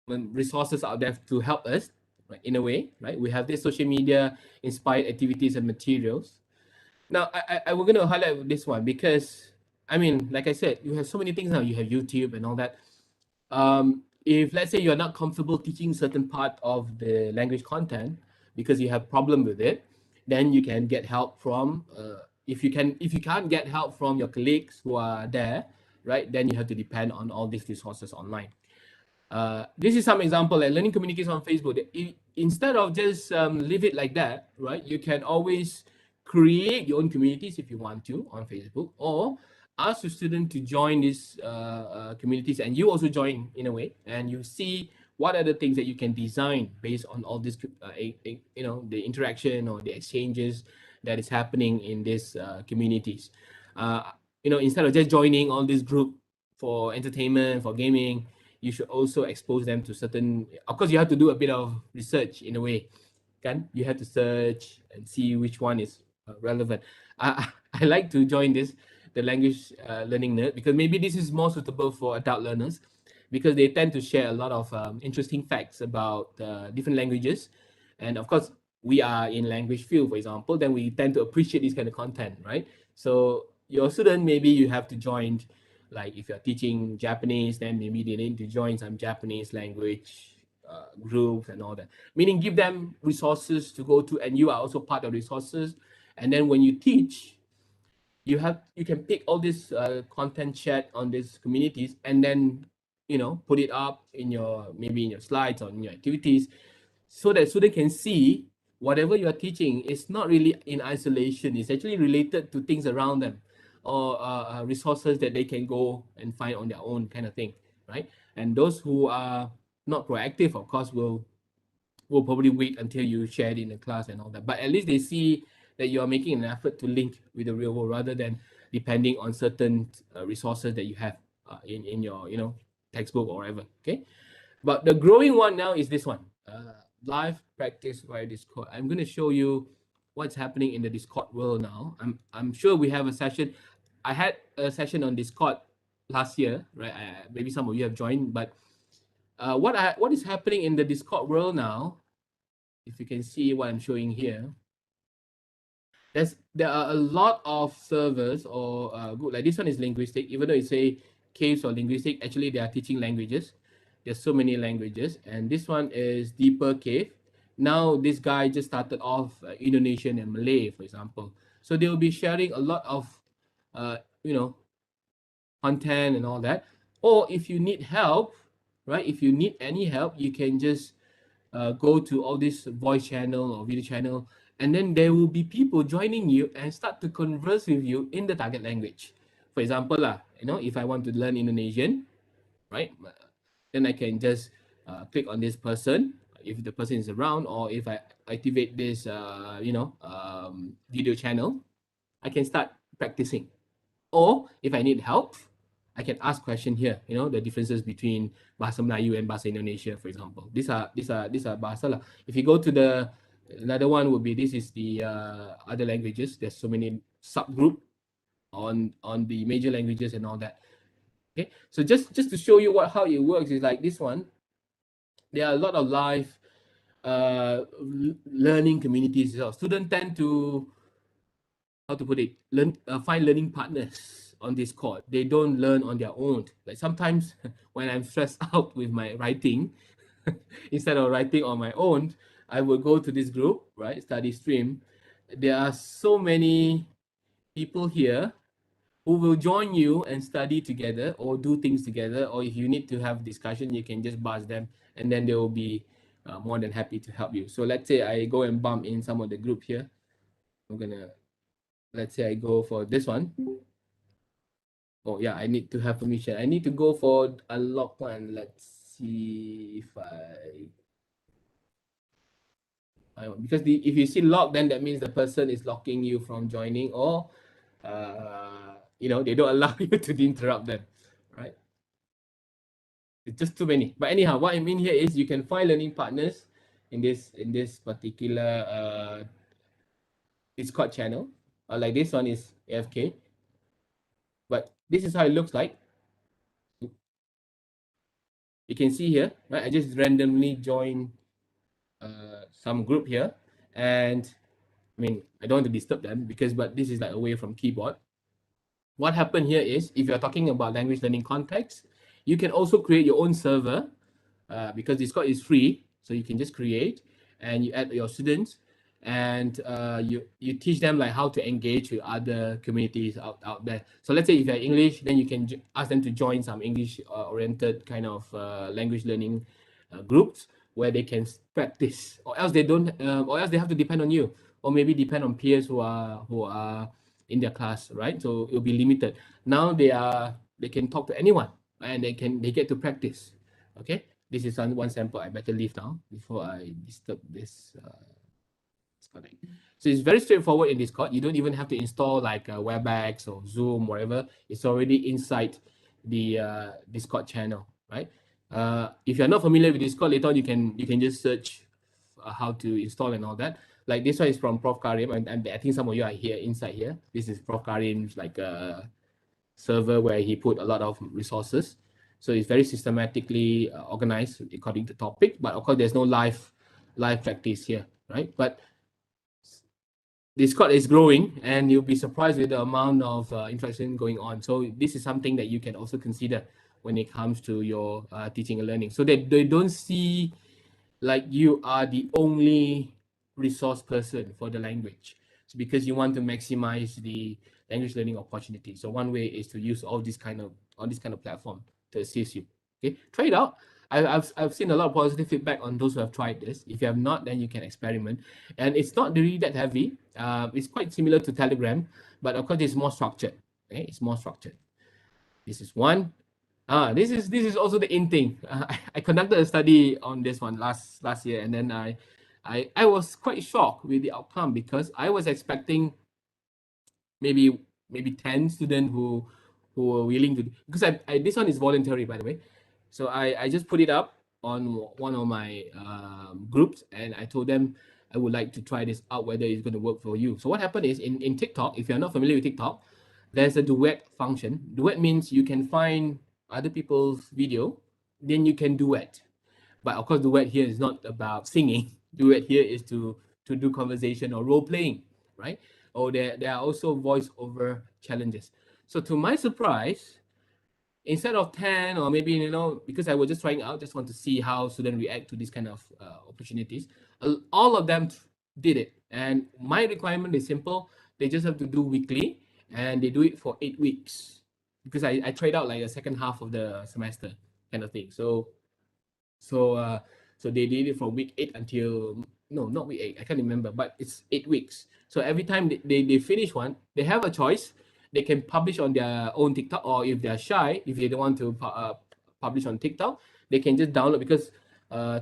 [SPEAKER 2] resources out there to help us, right, in a way, right? We have this social media inspired activities and materials. Now, I we're going to highlight this one because, I mean, like I said, you have so many things now. You have YouTube and all that. If let's say you're not comfortable teaching certain part of the language content because you have problem with it, then you can get help from if you can't get help from your colleagues who are there, right, then you have to depend on all these resources online. This is some example, like learning communities on Facebook. Instead of just leave it like that, right, you can always create your own communities if you want to on Facebook, or ask your student to join these communities, and you also join in a way, and you see what are the things that you can design based on all this, the interaction or the exchanges that is happening in these communities. Instead of just joining all this group for entertainment, for gaming, you should also expose them to certain, of course you have to do a bit of research in a way, kan? You have to search and see which one is relevant. I like to join this, the language learning nerd, because maybe this is more suitable for adult learners, because they tend to share a lot of interesting facts about different languages. And of course, we are in language field, for example, then we tend to appreciate this kind of content, right? So your student, maybe you have to join, like if you're teaching Japanese, then maybe they need to join some Japanese language groups and all that. Meaning give them resources to go to, and you are also part of resources. And then when you teach, you can pick all this content chat on these communities, and then put it up in your, maybe in your slides or in your activities, so that student can see whatever you are teaching is not really in isolation. It's actually related to things around them, or resources that they can go and find on their own, kind of thing, right? And those who are not proactive, of course, will probably wait until you share it in the class and all that. But at least they see that you are making an effort to link with the real world, rather than depending on certain resources that you have in your textbook or whatever. Okay. But the growing one now is this one, live practice via Discord. I'm going to show you what's happening in the Discord world now. I'm sure we have a session. I had a session on Discord last year, right? Maybe some of you have joined, but what is happening in the Discord world now, if you can see what I'm showing here, there are a lot of servers, or good, like this one is linguistic, even though it say caves or linguistic, actually they are teaching languages. There's so many languages. And this one is deeper cave. Now this guy just started off Indonesian and Malay, for example. So they will be sharing a lot of you know content and all that. Or if you need help, right, if you need any help, you can just go to all this voice channel or video channel, and then there will be people joining you and start to converse with you in the target language. For example, if I want to learn Indonesian, right, then I can just click on this person if the person is around, or if I activate this video channel, I can start practicing. Or if I need help, I can ask question here, the differences between Bahasa Melayu and Bahasa Indonesia, for example. These are Bahasa lah. If you go to another one would be, this is the other languages. There's so many subgroup on the major languages and all that. Okay, so just to show you how it works is like this one. There are a lot of live learning communities. Students tend to, how to put it, find learning partners on Discord. They don't learn on their own. Like sometimes when I'm stressed out with my writing, instead of writing on my own, I will go to this group, right? Study stream. There are so many people here who will join you and study together or do things together. Or if you need to have discussion, you can just buzz them, and then they will be more than happy to help you. So let's say I go and bump in some of the group here. Let's say I go for this one. Oh yeah, I need to have permission. I need to go for unlock one. Let's see if because if you see lock, then that means the person is locking you from joining, or they don't allow you to interrupt them, right? It's just too many. But anyhow, what I mean here is you can find learning partners in this particular Discord channel. Like this one is AFK, but this is how it looks like. You can see here, right? I just randomly join some group here, and I mean, I don't want to disturb them but this is like away from keyboard. What happened here is, if you're talking about language learning context, you can also create your own server because Discord is free. So you can just create, and you add your students, and you teach them like how to engage with other communities out there. So let's say if you're English, then you can ask them to join some English oriented kind of language learning groups where they can practice, or else they don't, or else they have to depend on you, or maybe depend on peers who are in their class, right? So it'll be limited. Now they can talk to anyone, and they get to practice. Okay, this is one sample. I better leave now before I disturb this. So it's very straightforward in Discord. You don't even have to install like WebEx or Zoom, whatever. It's already inside the Discord channel, right? If you're not familiar with Discord, later on you can just search how to install and all that. Like this one is from Prof Karim, and I think some of you are here inside here. This is Prof Karim's like server where he put a lot of resources. So it's very systematically organized according to topic, but of course there's no live practice here, right? But Discord is growing, and you'll be surprised with the amount of interaction going on. So this is something that you can also consider when it comes to your teaching and learning, so that they don't see like you are the only resource person for the language. It's because you want to maximize the language learning opportunity. So one way is to use all this kind of platform to assist you. Okay, try it out. I've seen a lot of positive feedback on those who have tried this. If you have not, then you can experiment. And it's not really that heavy. It's quite similar to Telegram, but of course it's more structured. Okay, it's more structured. This is one. This is also the in thing. I conducted a study on this one last year, and then I was quite shocked with the outcome, because I was expecting maybe 10 students who were willing to, because this one is voluntary, by the way. So I just put it up on one of my groups, and I told them I would like to try this out, whether it's going to work for you. So what happened is, in TikTok, if you're not familiar with TikTok, there's a duet function. Duet means you can find other people's video, then you can duet. But of course, duet here is not about singing. Duet here is to do conversation or role playing, right? Or there are also voiceover challenges. So to my surprise, instead of 10, or maybe, because I was just trying out, just want to see how students react to these kind of opportunities, all of them did it. And my requirement is simple. They just have to do weekly, and they do it for 8 weeks, because I tried out like the second half of the semester kind of thing. So they did it from week 8 until, no, not week 8, I can't remember, but it's 8 weeks. So every time they finish one, they have a choice. They can publish on their own TikTok, or if they're shy, if they don't want to publish on TikTok, they can just download, because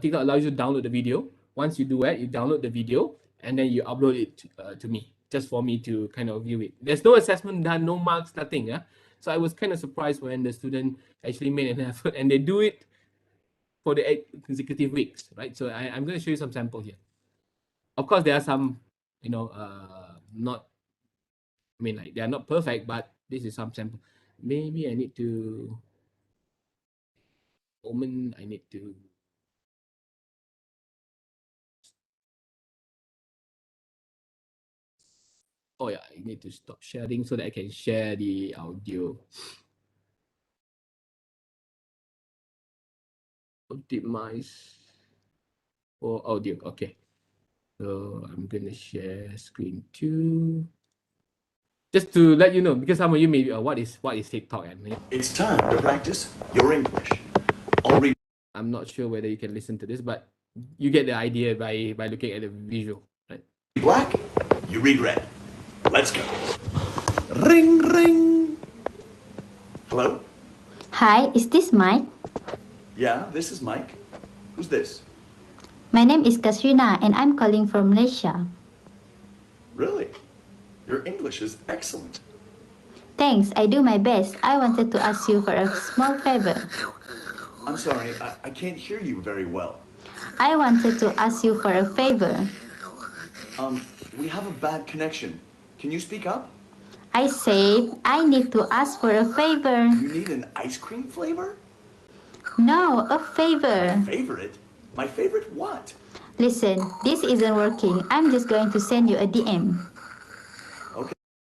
[SPEAKER 2] TikTok allows you to download the video. Once you do it, you download the video, and then you upload it to me, just for me to kind of view it. There's no assessment done, no marks, nothing. Yeah. So I was kind of surprised when the student actually made an effort, and they do it for the 8 consecutive weeks, right? So I'm going to show you some sample here. Of course, there are some, not, I mean, like, they are not perfect, but this is some sample. Maybe I need to, oh yeah, I need to stop sharing so that I can share the audio. Optimize for audio. Okay. So I'm gonna share screen too. Just to let you know, because some of you may be, what is TikTok?
[SPEAKER 3] It's time to practice your English.
[SPEAKER 2] I'm not sure whether you can listen to this, but you get the idea by looking at the visual, right?
[SPEAKER 3] Black, you read red. Let's go. Ring, ring. Hello?
[SPEAKER 4] Hi, is this Mike?
[SPEAKER 3] Yeah, this is Mike. Who's this?
[SPEAKER 4] My name is Katrina and I'm calling from Malaysia.
[SPEAKER 3] Really? Your English is excellent.
[SPEAKER 4] Thanks, I do my best. I wanted to ask you for a small favor.
[SPEAKER 3] I'm sorry, I can't hear you very well.
[SPEAKER 4] I wanted to ask you for a favor.
[SPEAKER 3] We have a bad connection. Can you speak up?
[SPEAKER 4] I said I need to ask for a favor.
[SPEAKER 3] You need an ice cream flavor?
[SPEAKER 4] No, a favor.
[SPEAKER 3] Favorite? My favorite what?
[SPEAKER 4] Listen, this isn't working. I'm just going to send you a DM.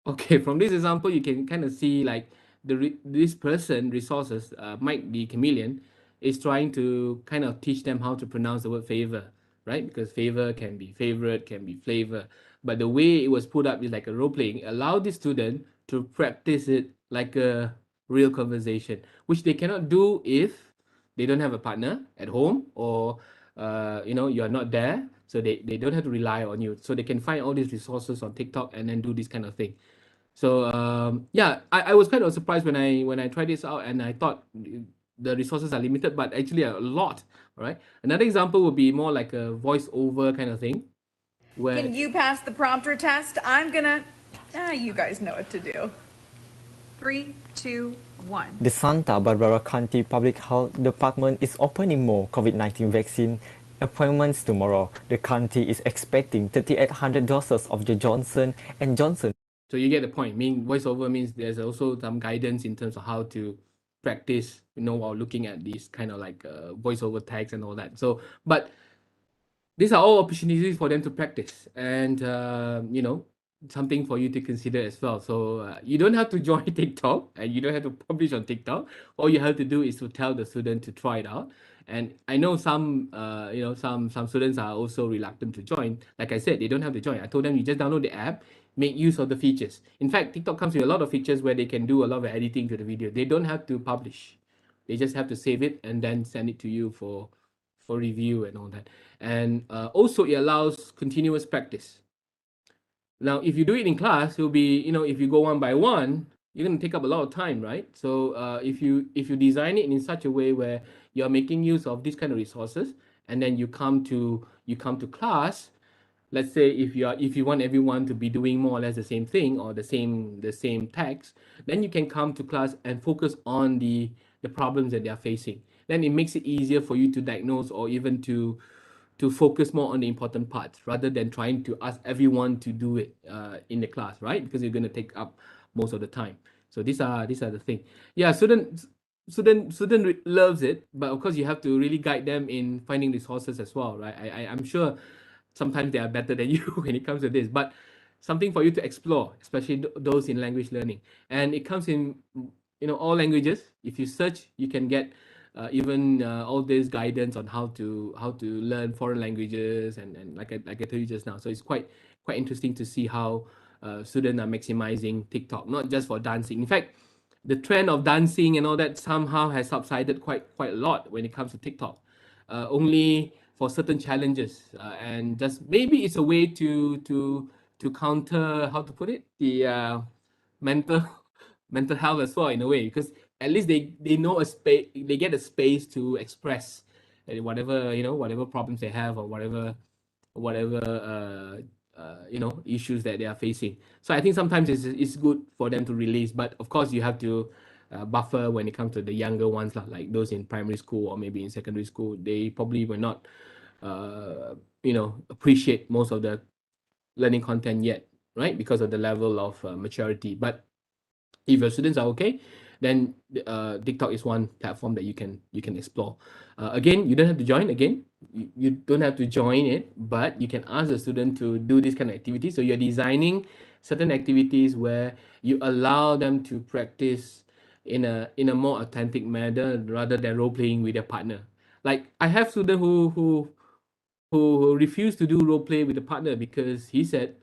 [SPEAKER 2] Okay, from this example, you can kind of see like this person, resources, Mike the chameleon, is trying to kind of teach them how to pronounce the word favor, right? Because favor can be favorite, can be flavor. But the way it was put up is like a role playing, allow the student to practice it like a real conversation, which they cannot do if they don't have a partner at home, or you're not there, so they don't have to rely on you. So they can find all these resources on TikTok and then do this kind of thing. So yeah, I was kind of surprised when I tried this out, and I thought the resources are limited, but actually a lot. All right. Another example would be more like a voiceover kind of thing. Where
[SPEAKER 5] Can you pass the prompter test? I'm gonna. You guys know what to do. 3, 2, 1.
[SPEAKER 6] The Santa Barbara County Public Health Department is opening more COVID-19 vaccine appointments tomorrow. The county is expecting 3,800 doses of the Johnson & Johnson
[SPEAKER 2] So you get the point. Mean voiceover means there's also some guidance in terms of how to practice, while looking at these kind of like voiceover tags and all that. So, but these are all opportunities for them to practice, and something for you to consider as well. So you don't have to join TikTok, and you don't have to publish on TikTok. All you have to do is to tell the student to try it out. And I know some some students are also reluctant to join. Like I said, they don't have to join. I told them, you just download the app, make use of the features. In fact, TikTok comes with a lot of features where they can do a lot of editing to the video. They don't have to publish. They just have to save it and then send it to you for review and all that. And also it allows continuous practice. Now, if you do it in class, it'll be, if you go one by one, you're going to take up a lot of time, right? So if you design it in such a way where you're making use of these kind of resources, and then you come to class, let's say if you want everyone to be doing more or less the same thing, or the same text, then you can come to class and focus on the problems that they are facing. Then it makes it easier for you to diagnose, or even to focus more on the important parts, rather than trying to ask everyone to do it in the class, right? Because you're going to take up most of the time. So these are the thing. Yeah, student loves it, but of course you have to really guide them in finding resources as well, right? I'm sure sometimes they are better than you when it comes to this, but something for you to explore, especially those in language learning. And it comes in all languages. If you search, you can get even all this guidance on how to learn foreign languages, and like I told you just now. So it's quite interesting to see how students are maximizing TikTok, not just for dancing. In fact, the trend of dancing and all that somehow has subsided quite a lot when it comes to TikTok. Only for certain challenges, and just maybe it's a way to counter, how to put it, the mental mental health as well, in a way, because at least they know a space, they get a space to express whatever, whatever problems they have, or whatever issues that they are facing. So I think sometimes it's good for them to release, but of course you have to buffer when it comes to the younger ones, like those in primary school or maybe in secondary school. They probably will not appreciate most of the learning content yet, right? Because of the level of maturity. But if your students are okay, then TikTok is one platform that you can explore. Again, you don't have to join. Again, you don't have to join it, but you can ask the student to do this kind of activity. So you're designing certain activities where you allow them to practice in a more authentic manner, rather than role playing with their partner. Like, I have students who refuse to do role play with a partner, because he said,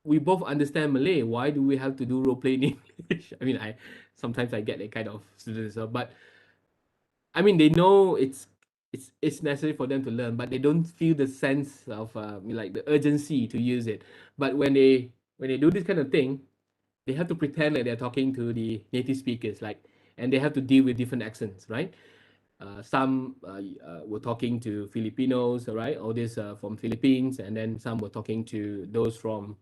[SPEAKER 2] we both understand Malay. Why do we have to do role play in English? I mean, I sometimes I get that kind of students, but I mean, they know it's necessary for them to learn, but they don't feel the sense of like the urgency to use it. But when they do this kind of thing, they have to pretend like they're talking to the native speakers, like, and they have to deal with different accents, right? Some were talking to Filipinos, right? All this from Philippines, and then some were talking to those from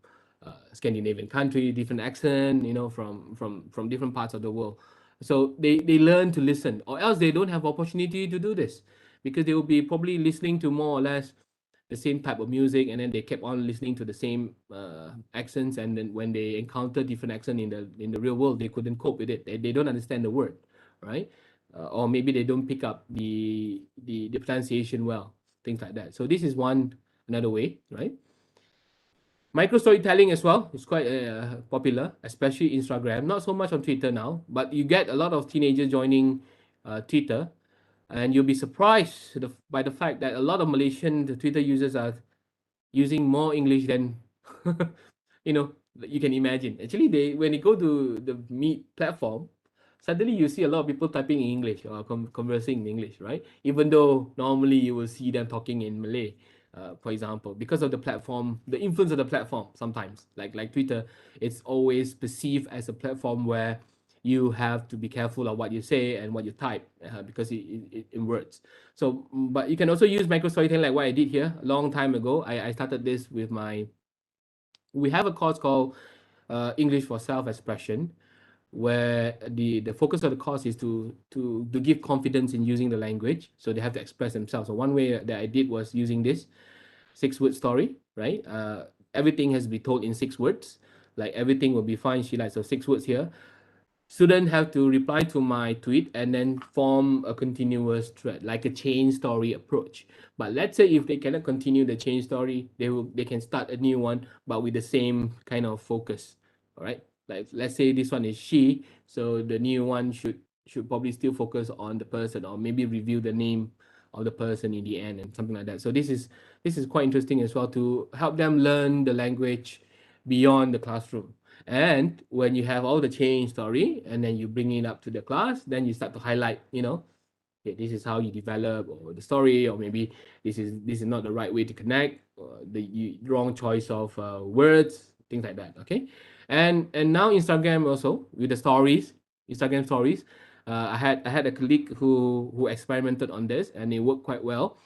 [SPEAKER 2] Scandinavian country, different accent, from different parts of the world. So they learn to listen, or else they don't have opportunity to do this, because they will be probably listening to more or less the same type of music, and then they kept on listening to the same accents, and then when they encounter different accent in the real world, they couldn't cope with it. They don't understand the word, right? Or maybe they don't pick up the pronunciation well, things like that. So this is another way, right? Micro storytelling as well is quite popular, especially Instagram. Not so much on Twitter now, but you get a lot of teenagers joining Twitter, and you'll be surprised by the fact that a lot of Malaysian Twitter users are using more English than you can imagine. Actually, when they go to the Meet platform, suddenly you see a lot of people typing in English, or conversing in English, right? Even though normally you will see them talking in Malay, for example, because of the platform, the influence of the platform. Sometimes, like Twitter, it's always perceived as a platform where you have to be careful of what you say and what you type, because it words. So, but you can also use micro storytelling, like what I did here a long time ago. I started this with we have a course called English for Self-Expression, where the focus of the course is to give confidence in using the language. So they have to express themselves. So one way that I did was using this 6-word story, right? Everything has to be told in 6 words. like everything will be fine. She likes, so 6 words here. Student have to reply to my tweet and then form a continuous thread, like a chain story approach. But let's say if they cannot continue the chain story, they can start a new one, but with the same kind of focus. All right. Like let's say this one is she, so the new one should probably still focus on the person, or maybe review the name of the person in the end and something like that. So this is quite interesting as well to help them learn the language beyond the classroom. And when you have all the change story and then you bring it up to the class, then you start to highlight, okay, this is how you develop or the story, or maybe this is not the right way to connect, or the wrong choice of words, things like that. Okay, and now Instagram also with the stories, Instagram stories. I had a colleague who experimented on this and it worked quite well,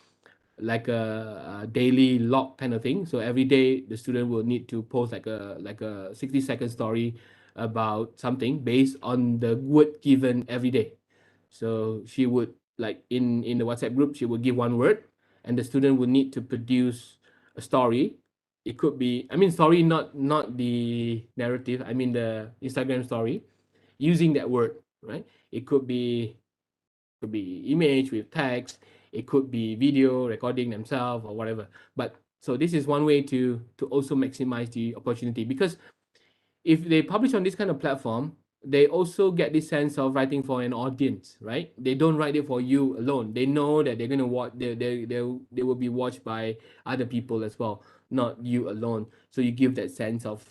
[SPEAKER 2] like a daily log kind of thing. So every day the student will need to post like a 60-second story about something based on the word given every day. So she would, like, in the WhatsApp group, she would give one word, and the student would need to produce a story. It could be, I mean, story, not the narrative. I mean the Instagram story using that word, right? It could be image with text, it could be video recording themselves or whatever. But so this is one way to also maximize the opportunity, because if they publish on this kind of platform, they also get this sense of writing for an audience, right? They don't write it for you alone. They know that they're going to watch, they will be watched by other people as well, not you alone. So you give that sense of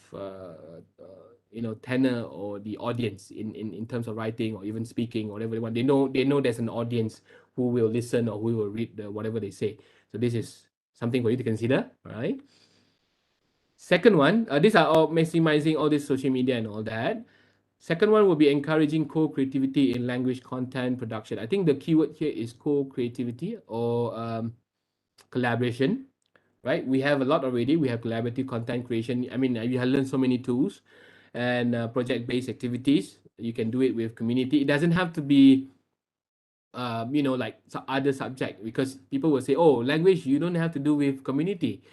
[SPEAKER 2] tenor, or the audience in terms of writing or even speaking, whatever they want. They know there's an audience who will listen or who will read whatever they say. So this is something for you to consider, right? Second one, these are all maximizing all this social media and all that. Second one will be encouraging co-creativity in language content production. I think the keyword here is co-creativity, or collaboration, right? We have a lot already. We have collaborative content creation. I mean, you have learned so many tools and project-based activities. You can do it with community. It doesn't have to be like other subject, because people will say, oh, language, you don't have to do with community.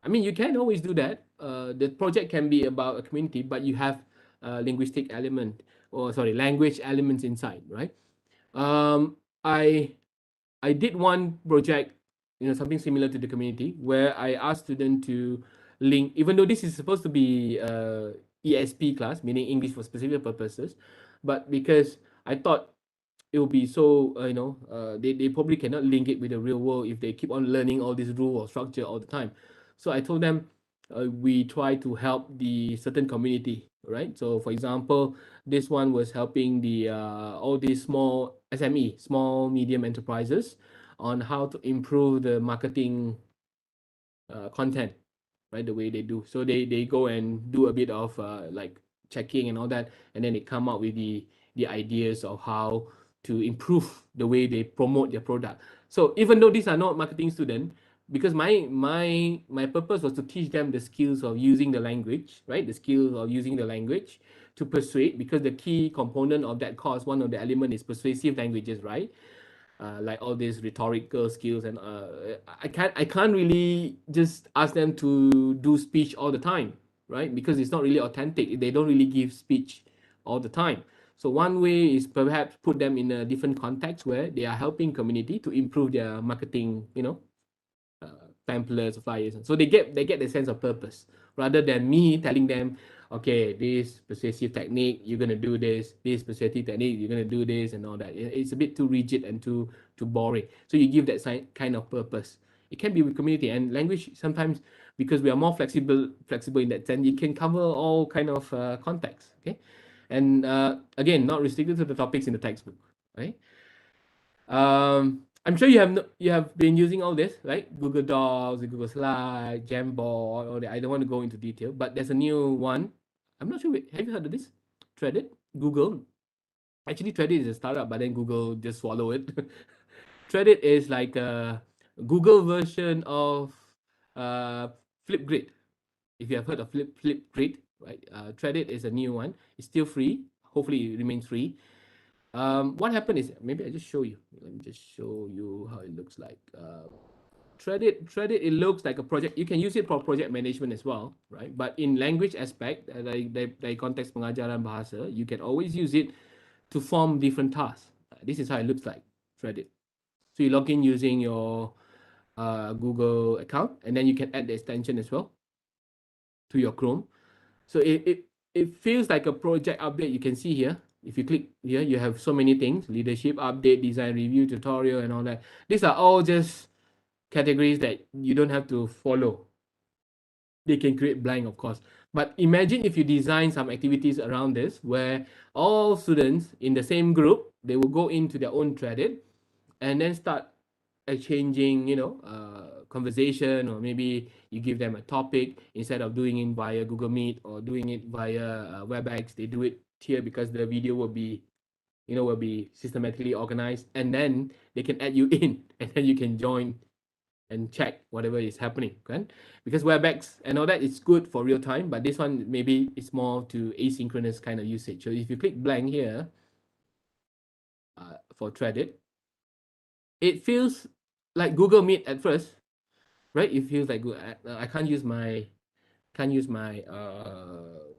[SPEAKER 2] I mean, you can always do that. The project can be about a community, but you have linguistic element, or sorry, language elements inside, right? Um, I I did one project, something similar to the community, where I asked students to link, even though this is supposed to be ESP class, meaning English for specific purposes, but because I thought it will be so, they probably cannot link it with the real world if they keep on learning all this rule or structure all the time. So I told them, we try to help the certain community, right? So for example, this one was helping the all these small SME, small medium enterprises, on how to improve the marketing content, right? The way they do. So they go and do a bit of like checking and all that, and then they come up with the ideas of how to improve the way they promote their product. So even though these are not marketing students, because my purpose was to teach them the skills of using the language, right? The skills of using the language to persuade, because the key component of that course, one of the element is persuasive languages, right? Like all these rhetorical skills, and I can't really just ask them to do speech all the time, right? Because it's not really authentic. They don't really give speech all the time. So one way is perhaps put them in a different context where they are helping community to improve their marketing, pamphlets, flyers. So they get the sense of purpose, rather than me telling them, okay, this persuasive technique, you're gonna do this persuasive technique, you're gonna do this and all that. It's a bit too rigid and too boring. So you give that kind of purpose. It can be with community and language sometimes, because we are more flexible in that sense. You can cover all kind of contexts. Okay, and again, not restricted to the topics in the textbook. Right. I'm sure you have been using all this, right? Google Docs, Google Slides, Jamboard, all that. I don't want to go into detail, but there's a new one. I'm not sure. Have you heard of this? Threaded? Google. Actually, Threaded is a startup, but then Google just swallow it. Threaded is like a Google version of uh, Flipgrid. If you have heard of Flipgrid, right? Threaded is a new one. It's still free. Hopefully, it remains free. What happened is, maybe I just show you. Let me just show you how it looks like. Threaded, it looks like a project. You can use it for project management as well, right? But in language aspect, dari konteks pengajaran bahasa, you can always use it to form different tasks. This is how it looks like, Threaded. So you log in using your Google account, and then you can add the extension as well to your Chrome. So it feels like a project update. You can see here, if you click here, you have so many things: leadership update, design review, tutorial, and all that. These are all just categories that you don't have to follow. They can create blank, of course. But imagine if you design some activities around this, where all students in the same group, they will go into their own Threaded and then start exchanging, conversation, or maybe you give them a topic instead of doing it via Google Meet or doing it via WebEx. They do it here because the video will be systematically organized, and then they can add you in, and then you can join and check whatever is happening, right? Because WebEx and all that is good for real time, but this one maybe it's more to asynchronous kind of usage. So if you click blank here for Threaded, it feels like Google Meet at first, right? It feels like I can't use my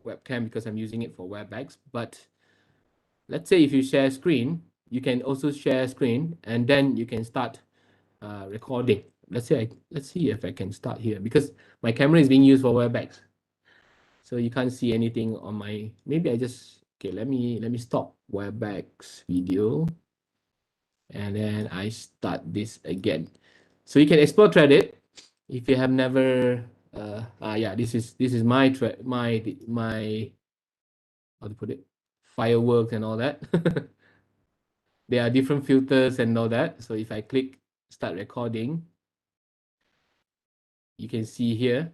[SPEAKER 2] webcam because I'm using it for WebEx. But let's say if you share screen, you can also share screen, and then you can start recording. Let's see if I can start here, because my camera is being used for WebEx, so you can't see anything on my. Maybe I just okay. Let me stop WebEx video, and then I start this again. So you can explore Threaded if you have never. Yeah, this is my how to put it, fireworks and all that. There are different filters and all that. So if I click start recording, you can see here.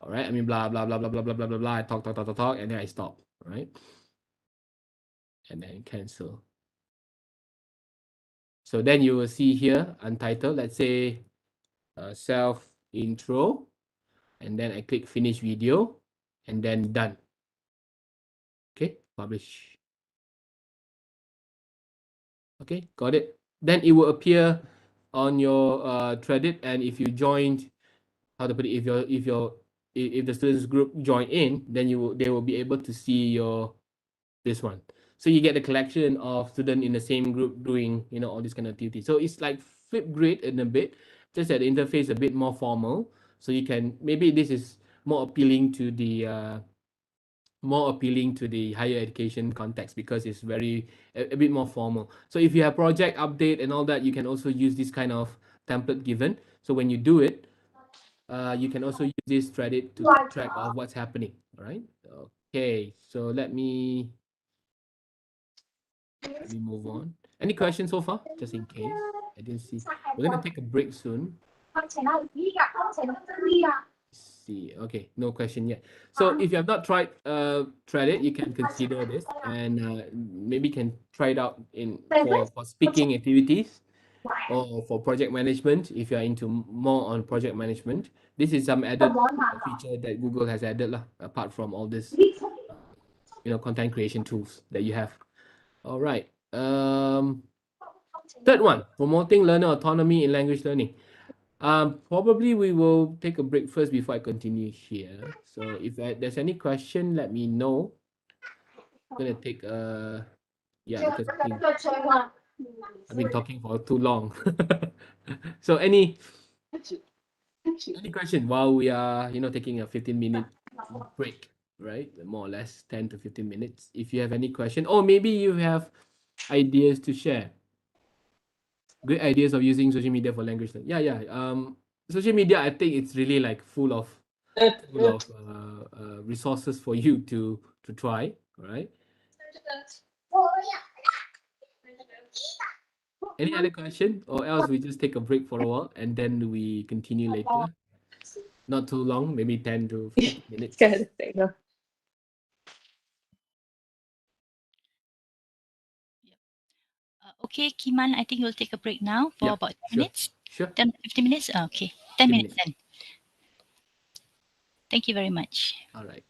[SPEAKER 2] All right, I mean, blah, blah, blah, blah, blah, blah, blah, blah, blah. I talk, and then I stop, right? And then cancel. So then you will see here, untitled, let's say self intro, and then I click finish video, and then done. Okay, publish. Okay, got it. Then it will appear on your Threaded, and if you joined, how to put it, if the students group join in, then they will be able to see this one. So you get a collection of students in the same group doing, all this kind of activity. So it's like Flipgrid in a bit, just that the interface a bit more formal. So you can, maybe this is more appealing to the higher education context, because it's a bit more formal. So if you have project update and all that, you can also use this kind of template given. So when you do it, you can also use this Threaded to keep track of what's happening. All right. Okay. So let me move on. Any questions so far? Just in case. I didn't see. We're gonna take a break soon. See. Okay, no question yet. So if you have not tried Threaded, you can consider this, and maybe can try it out for speaking activities, or for project management if you are into more on project management. This is some added feature that Google has added lah, apart from all this content creation tools that you have. All right. Third one, promoting learner autonomy in language learning. Probably we will take a break first before I continue here. So if there's any question, let me know. I'm gonna take yeah, because I think I've been talking for too long. So any question while we are taking a 15-minute break, right? More or less 10 to 15 minutes. If you have any question, or maybe you have ideas to share. Great ideas of using social media for language learning. Yeah. Social media, I think it's really like full of resources for you to try, right? Any other question, or else we just take a break for a while and then we continue later? Not too long, maybe 10 to 15 minutes.
[SPEAKER 1] Okay, Kiman, I think we'll take a break now for
[SPEAKER 2] Yeah,
[SPEAKER 1] about 10
[SPEAKER 2] sure.
[SPEAKER 1] minutes.
[SPEAKER 2] Sure.
[SPEAKER 1] 10, 15 minutes? Okay, 10 minutes
[SPEAKER 2] minutes.
[SPEAKER 1] then. Thank you very much.
[SPEAKER 2] All right.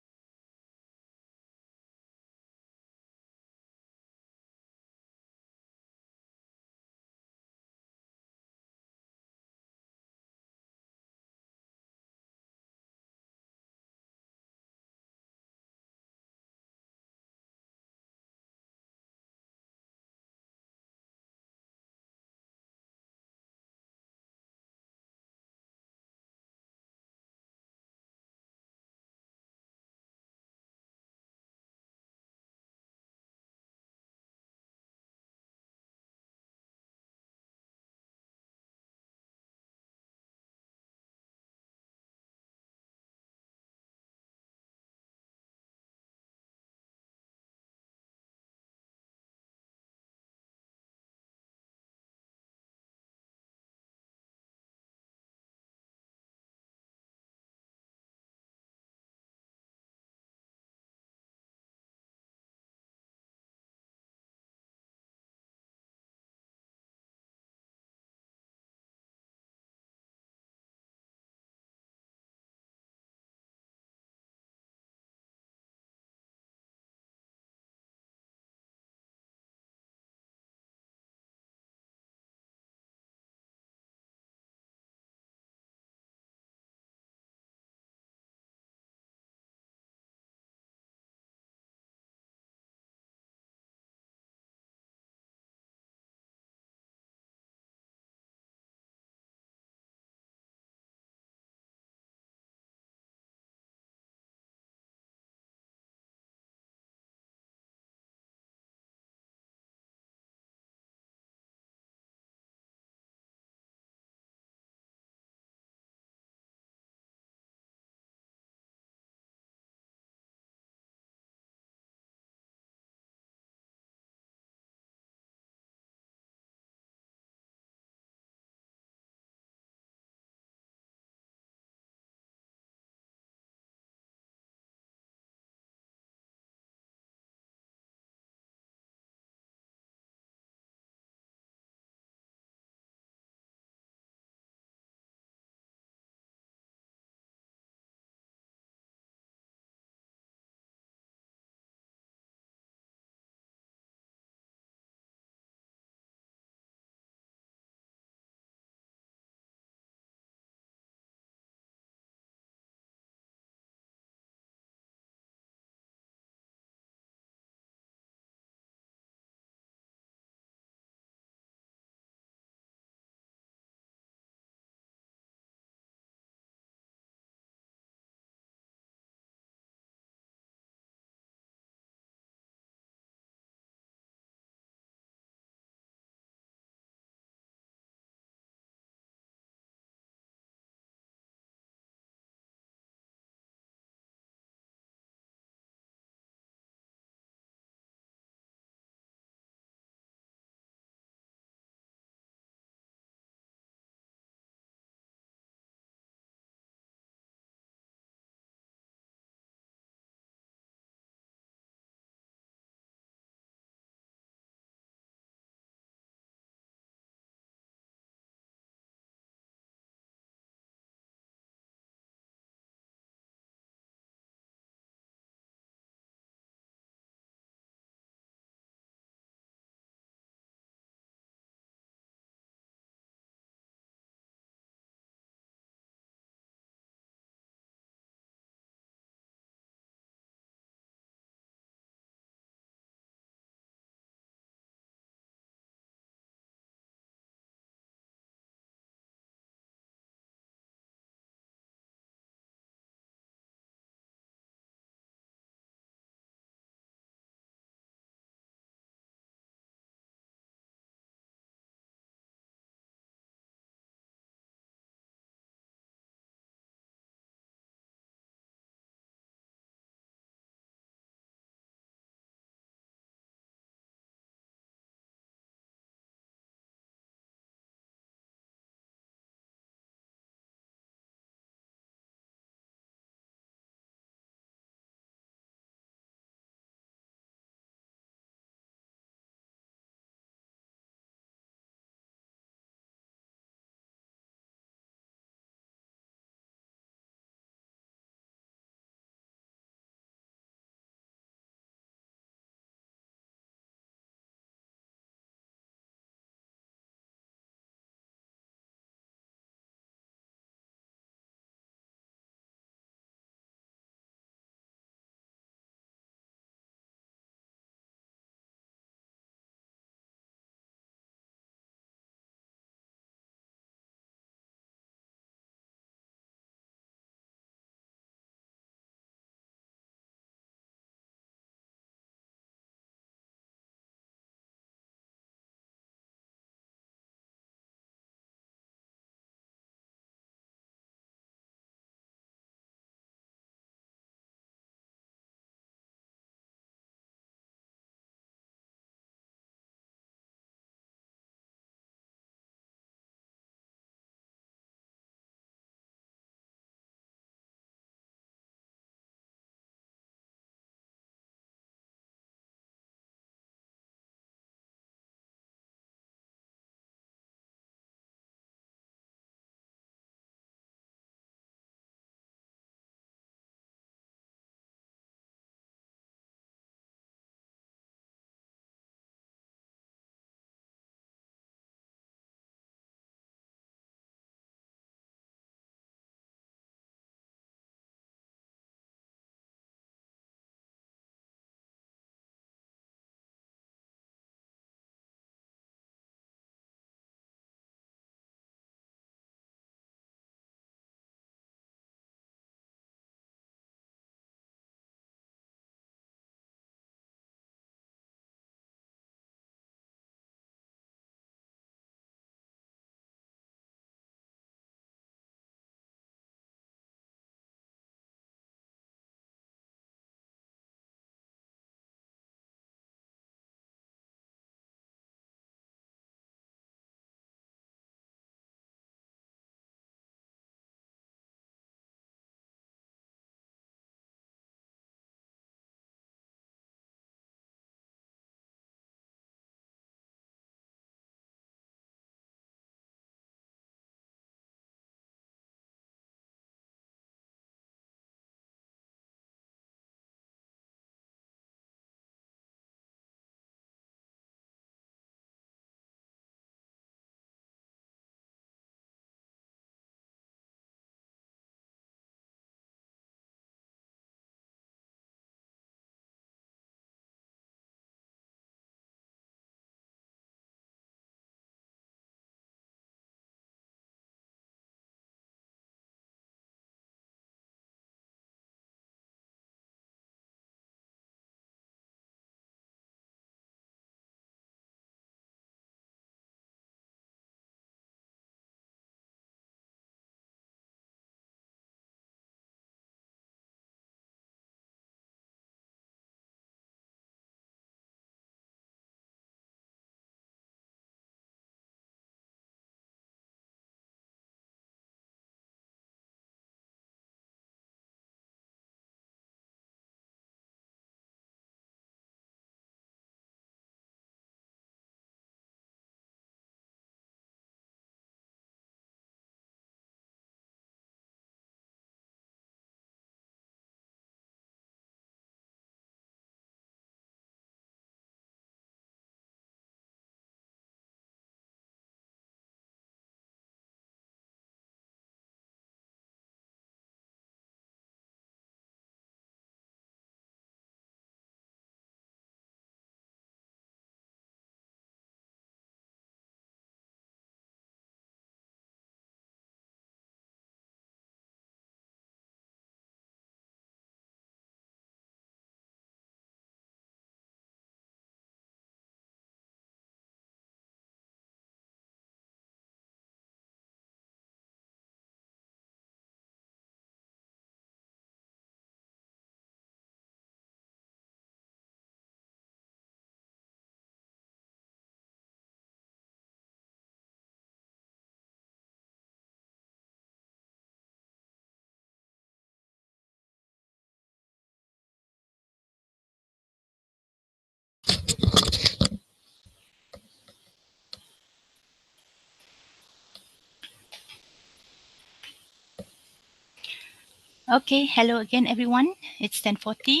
[SPEAKER 1] Okay, hello again, everyone. It's 10:40.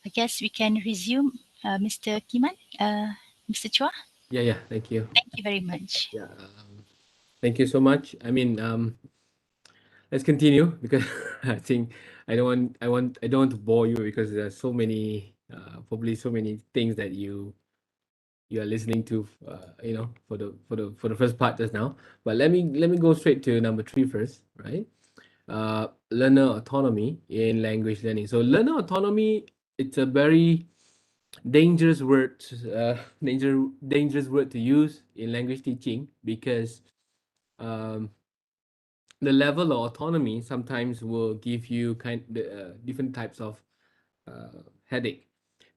[SPEAKER 1] I guess we can resume, Mr. Kiman, Mr. Chua.
[SPEAKER 2] Yeah, thank you.
[SPEAKER 1] Thank you very much.
[SPEAKER 2] Yeah, thank you so much. I mean, let's continue because I think I don't want to bore you because there's so many, probably so many things that you are listening to, for the first part just now. But let me go straight to number three first, right? Learner autonomy in language learning. So learner autonomy, it's a very dangerous word, dangerous word to use in language teaching because um, the level of autonomy sometimes will give you different types of headache.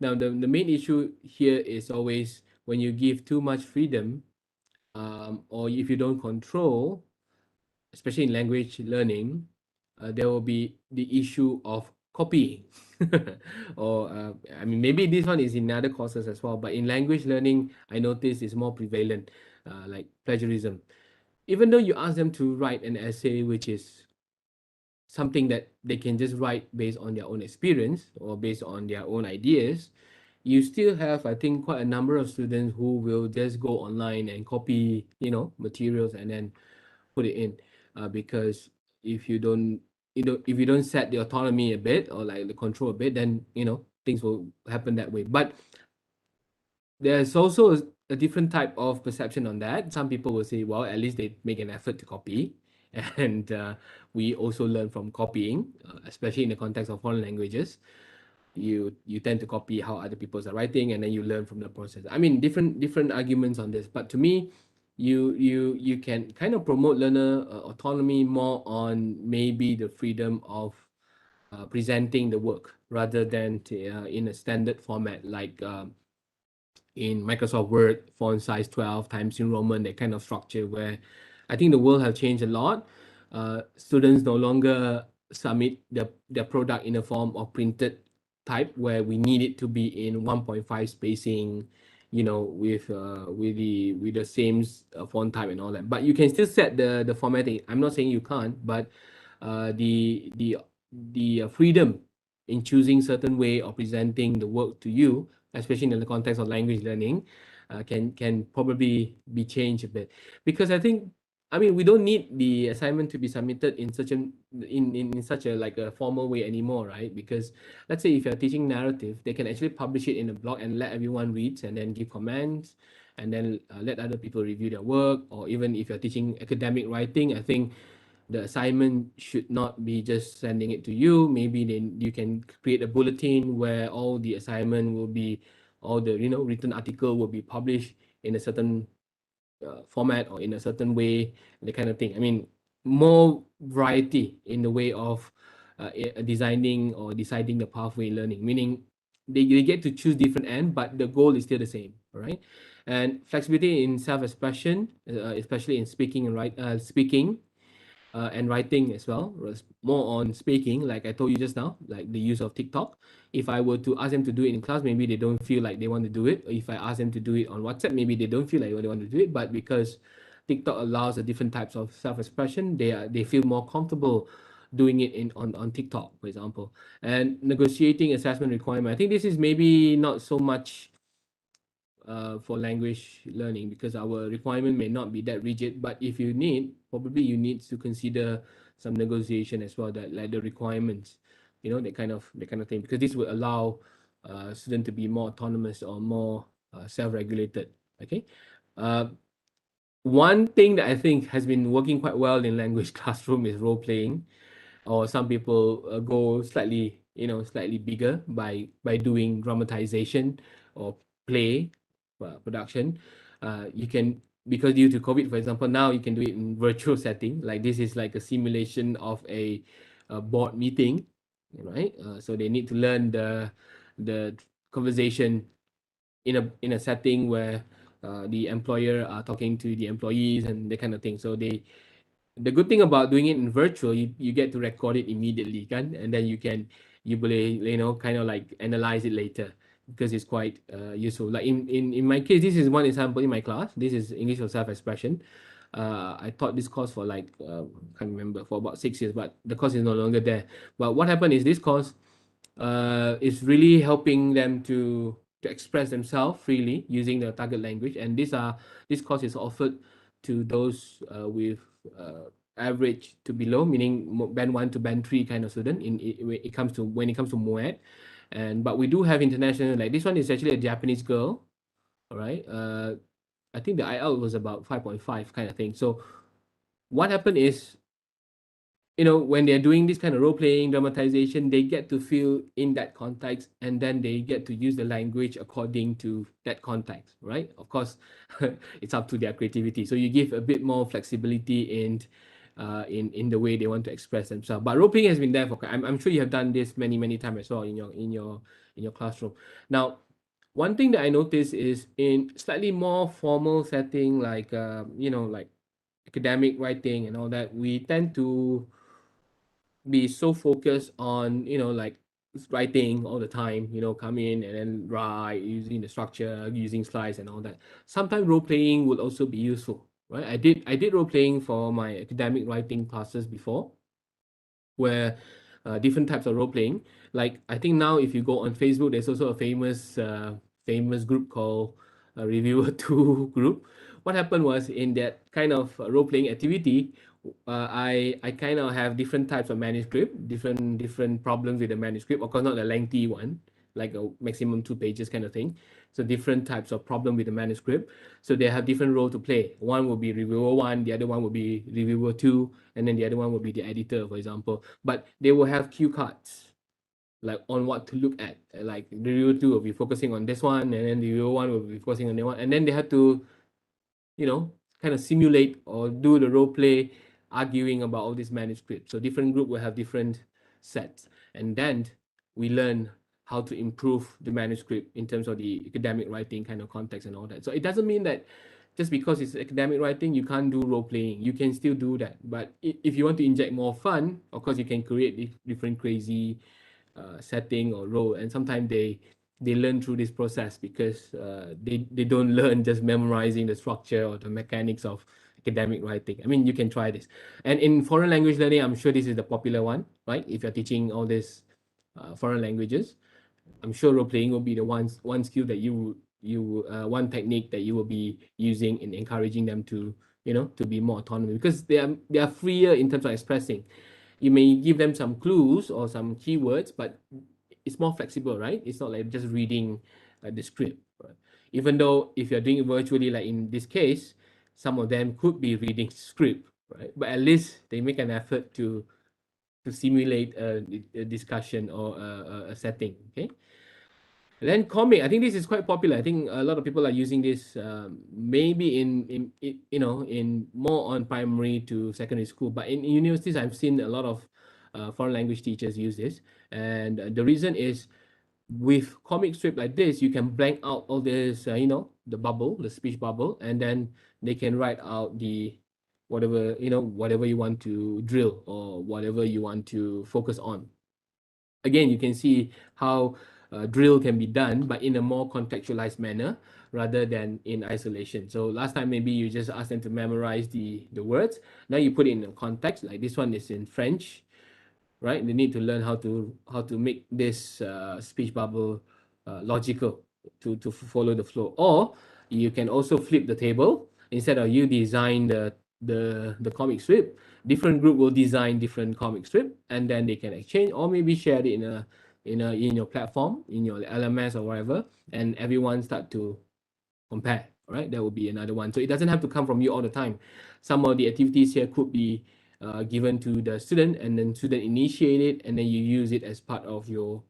[SPEAKER 2] Now, the main issue here is always when you give too much freedom, or if you don't control, especially in language learning, there will be the issue of copying. Or, I mean, maybe this one is in other courses as well, but in language learning, I notice is more prevalent, like plagiarism. Even though you ask them to write an essay, which is something that they can just write based on their own experience or based on their own ideas, you still have, I think, quite a number of students who will just go online and copy, materials and then put it in, because if you don't, if you don't set the autonomy a bit or like the control a bit, then things will happen that way. But there's also a different type of perception on that. Some people will say, well, at least they make an effort to copy. And we also learn from copying, especially in the context of foreign languages. You tend to copy how other people are writing, and then you learn from the process. I mean, different arguments on this, but to me, you can kind of promote learner autonomy more on maybe the freedom of presenting the work rather than in a standard format like in Microsoft Word, font size 12, Times New Roman, that kind of structure where I think the world have changed a lot. Students no longer submit their product in a form of printed type where we need it to be in 1.5 spacing, with the same font type and all that. But you can still set the formatting. I'm not saying you can't, but the freedom in choosing certain way of presenting the work to you, especially in the context of language learning, can probably be changed a bit. Because I mean, we don't need the assignment to be submitted in such a like a formal way anymore, right? Because let's say if you're teaching narrative, they can actually publish it in a blog and let everyone read and then give comments, and then let other people review their work. Or even if you're teaching academic writing, I think the assignment should not be just sending it to you. Maybe then you can create a bulletin where all the assignment will be, all the written article will be published in a certain format or in a certain way, the kind of thing. I mean, more variety in the way of designing or deciding the pathway learning, meaning they get to choose different end, but the goal is still the same, all right? And flexibility in self-expression, especially in speaking and writing as well, was more on speaking, like I told you just now, like the use of TikTok. If I were to ask them to do it in class, maybe they don't feel like they want to do it. Or if I ask them to do it on WhatsApp, maybe they don't feel like they want to do it. But because TikTok allows a different types of self-expression, they feel more comfortable doing it on TikTok, for example. And negotiating assessment requirement. I think this is maybe not so much for language learning because our requirement may not be that rigid. But if you need, probably you need to consider some negotiation as well, that like the requirements, that kind of thing, because this will allow student to be more autonomous or more self-regulated. Okay. One thing that I think has been working quite well in language classroom is role playing, or some people go slightly bigger by doing dramatization or play production. You can, because due to COVID, for example, now you can do it in virtual setting. Like this is like a simulation of a board meeting, right? So they need to learn the conversation in a setting where the employer are talking to the employees and that kind of thing. So the good thing about doing it in virtual, you get to record it immediately, kan? And then you boleh, kind of like analyze it later, because it's quite useful. Like in my case, this is one example in my class. This is English of self-expression. I taught this course for like can't remember, for about 6 years, but the course is no longer there. But what happened is this course is really helping them to express themselves freely using the target language, and this course is offered to those with average to below, meaning band 1 to band 3 kind of student when it comes to MOED. And but we do have international, like this one is actually a Japanese girl, all right. I think the IELTS was about 5.5 kind of thing. So what happened is, when they're doing this kind of role playing, dramatization, they get to feel in that context, and then they get to use the language according to that context, right? Of course, it's up to their creativity. So you give a bit more flexibility in the way they want to express themselves. But role playing has been there for. I'm sure you have done this many times as well in your classroom. Now, one thing that I noticed is in slightly more formal setting, like like academic writing and all that, we tend to be so focused on like writing all the time, come in and then write using the structure, using slides and all that. Sometimes role playing would also be useful, right? I did role playing for my academic writing classes before, where different types of role playing. Like I think now if you go on Facebook, there's also a famous group called Reviewer Two group. What happened was, in that kind of role playing activity, I kind of have different types of manuscript, different problems with the manuscript. Of course, not the lengthy one, like a maximum 2 pages kind of thing. So different types of problem with the manuscript. So they have different role to play. One will be reviewer 1, the other one will be reviewer 2, and then the other one will be the editor, for example. But they will have cue cards, like on what to look at. Like the reviewer 2 will be focusing on this one, and then the reviewer 1 will be focusing on that one. And then they have to, kind of simulate or do the role play, arguing about all these manuscripts. So different group will have different sets, and then we learn how to improve the manuscript in terms of the academic writing kind of context and all that. So it doesn't mean that just because it's academic writing, you can't do role playing. You can still do that. But if you want to inject more fun, of course, you can create different crazy setting or role. And sometimes they learn through this process, because they don't learn just memorizing the structure or the mechanics of academic writing. I mean, you can try this. And in foreign language learning, I'm sure this is the popular one, right? If you're teaching all these foreign languages, I'm sure role playing will be the one skill that one technique that you will be using in encouraging them to to be more autonomous, because they are freer in terms of expressing. You may give them some clues or some keywords, but it's more flexible, right? It's not like just reading the script. Right? Even though if you're doing it virtually, like in this case, some of them could be reading script, right? But at least they make an effort to simulate a discussion or a setting. Okay. And then comic, I think this is quite popular. I think a lot of people are using this, maybe in more on primary to secondary school. But in universities, I've seen a lot of foreign language teachers use this, and the reason is, with comic strip like this, you can blank out all this, the bubble, the speech bubble, and then they can write out the whatever you want to drill or whatever you want to focus on. Again, you can see how drill can be done, but in a more contextualized manner rather than in isolation. So last time, maybe you just ask them to memorize the words. Now you put it in a context, like this one is in French, right? They need to learn how to make this speech bubble logical to follow the flow. Or you can also flip the table. Instead of you design the comic strip, different group will design different comic strip, and then they can exchange, or maybe share it in your platform, in your LMS or whatever, and everyone start to compare. All right, that would be another one. So it doesn't have to come from you all the time. Some of the activities here could be given to the student, and then student initiate it, and then you use it as part of your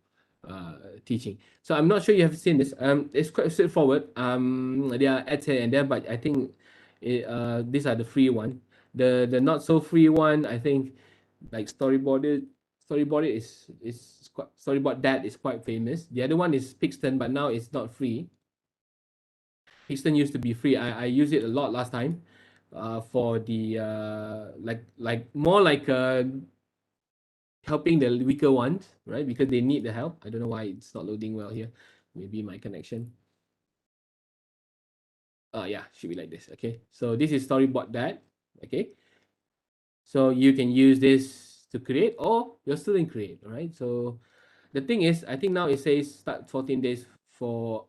[SPEAKER 2] teaching. So I'm not sure you have seen this. It's quite straightforward. There are ads here and there, but I think these are the free one. The not so free one, I think, like storyboard is quite, storyboard that is quite famous. The other one is Pixton, but now it's not free. Pixton used to be free. I used it a lot last time, for the like more like helping the weaker ones, right? Because they need the help. I don't know why it's not loading well here. Maybe my connection. Yeah, should be like this. Okay, so this is storyboard that. Okay, so you can use this to create, or your student create. All right. So the thing is, I think now it says start 14 days for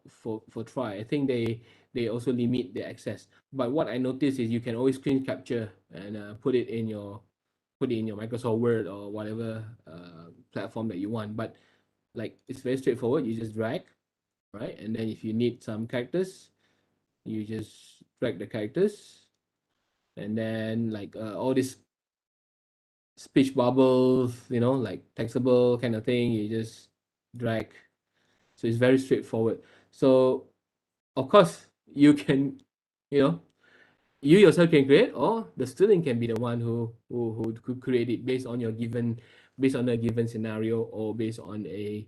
[SPEAKER 2] try. I think they also limit the access. But what I noticed is you can always screen capture and put it in your Microsoft Word or whatever platform that you want. But like it's very straightforward. You just drag, right? And then if you need some characters, you just drag the characters, and then like all these speech bubbles, like textable kind of thing, you just drag. So it's very straightforward. So of course you can, you know, you yourself can create, or the student can be the one who could create it based on a given scenario, or based on a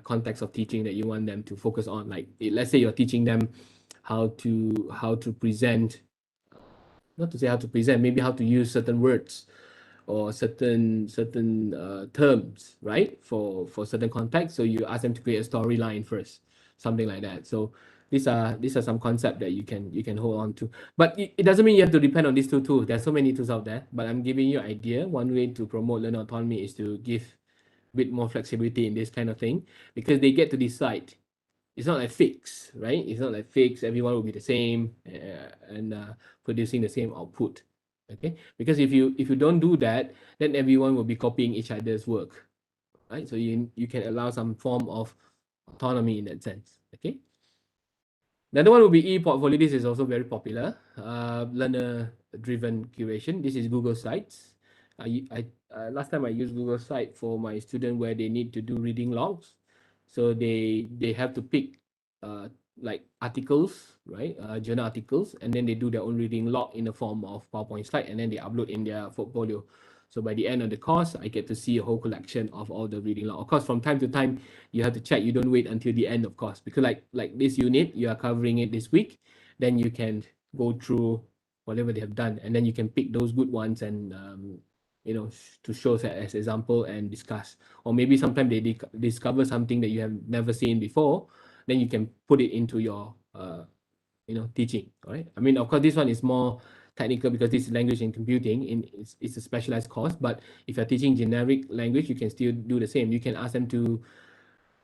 [SPEAKER 2] context of teaching that you want them to focus on. Like let's say you're teaching them how to present, not to say how to present, maybe how to use certain words or certain terms, right? For certain context. So you ask them to create a storyline first, something like that. So these are some concepts that you can hold on to. But it doesn't mean you have to depend on these two tools. There's so many tools out there. But I'm giving you an idea. One way to promote learner autonomy is to give a bit more flexibility in this kind of thing, because they get to decide. It's not like fixed, right? It's not like fixed. Everyone will be the same and producing the same output. Okay, because if you don't do that, then everyone will be copying each other's work, right? So you can allow some form of autonomy in that sense. Okay. Another one will be e-portfolio. This is also very popular. Learner-driven curation. This is Google Sites. Last time I used Google Site for my student where they need to do reading logs. So they have to pick like articles, right? Journal articles, and then they do their own reading log in the form of PowerPoint slide, and then they upload in their portfolio. So by the end of the course, I get to see a whole collection of all the reading log. Of course, from time to time, you have to check. You don't wait until the end of course, because like this unit, you are covering it this week, then you can go through whatever they have done, and then you can pick those good ones and to show as example and discuss. Or maybe sometimes they discover something that you have never seen before, then you can put it into your teaching. All right. I mean, of course, this one is more technical because this is language and computing. It's a specialized course. But if you're teaching generic language, you can still do the same. You can ask them to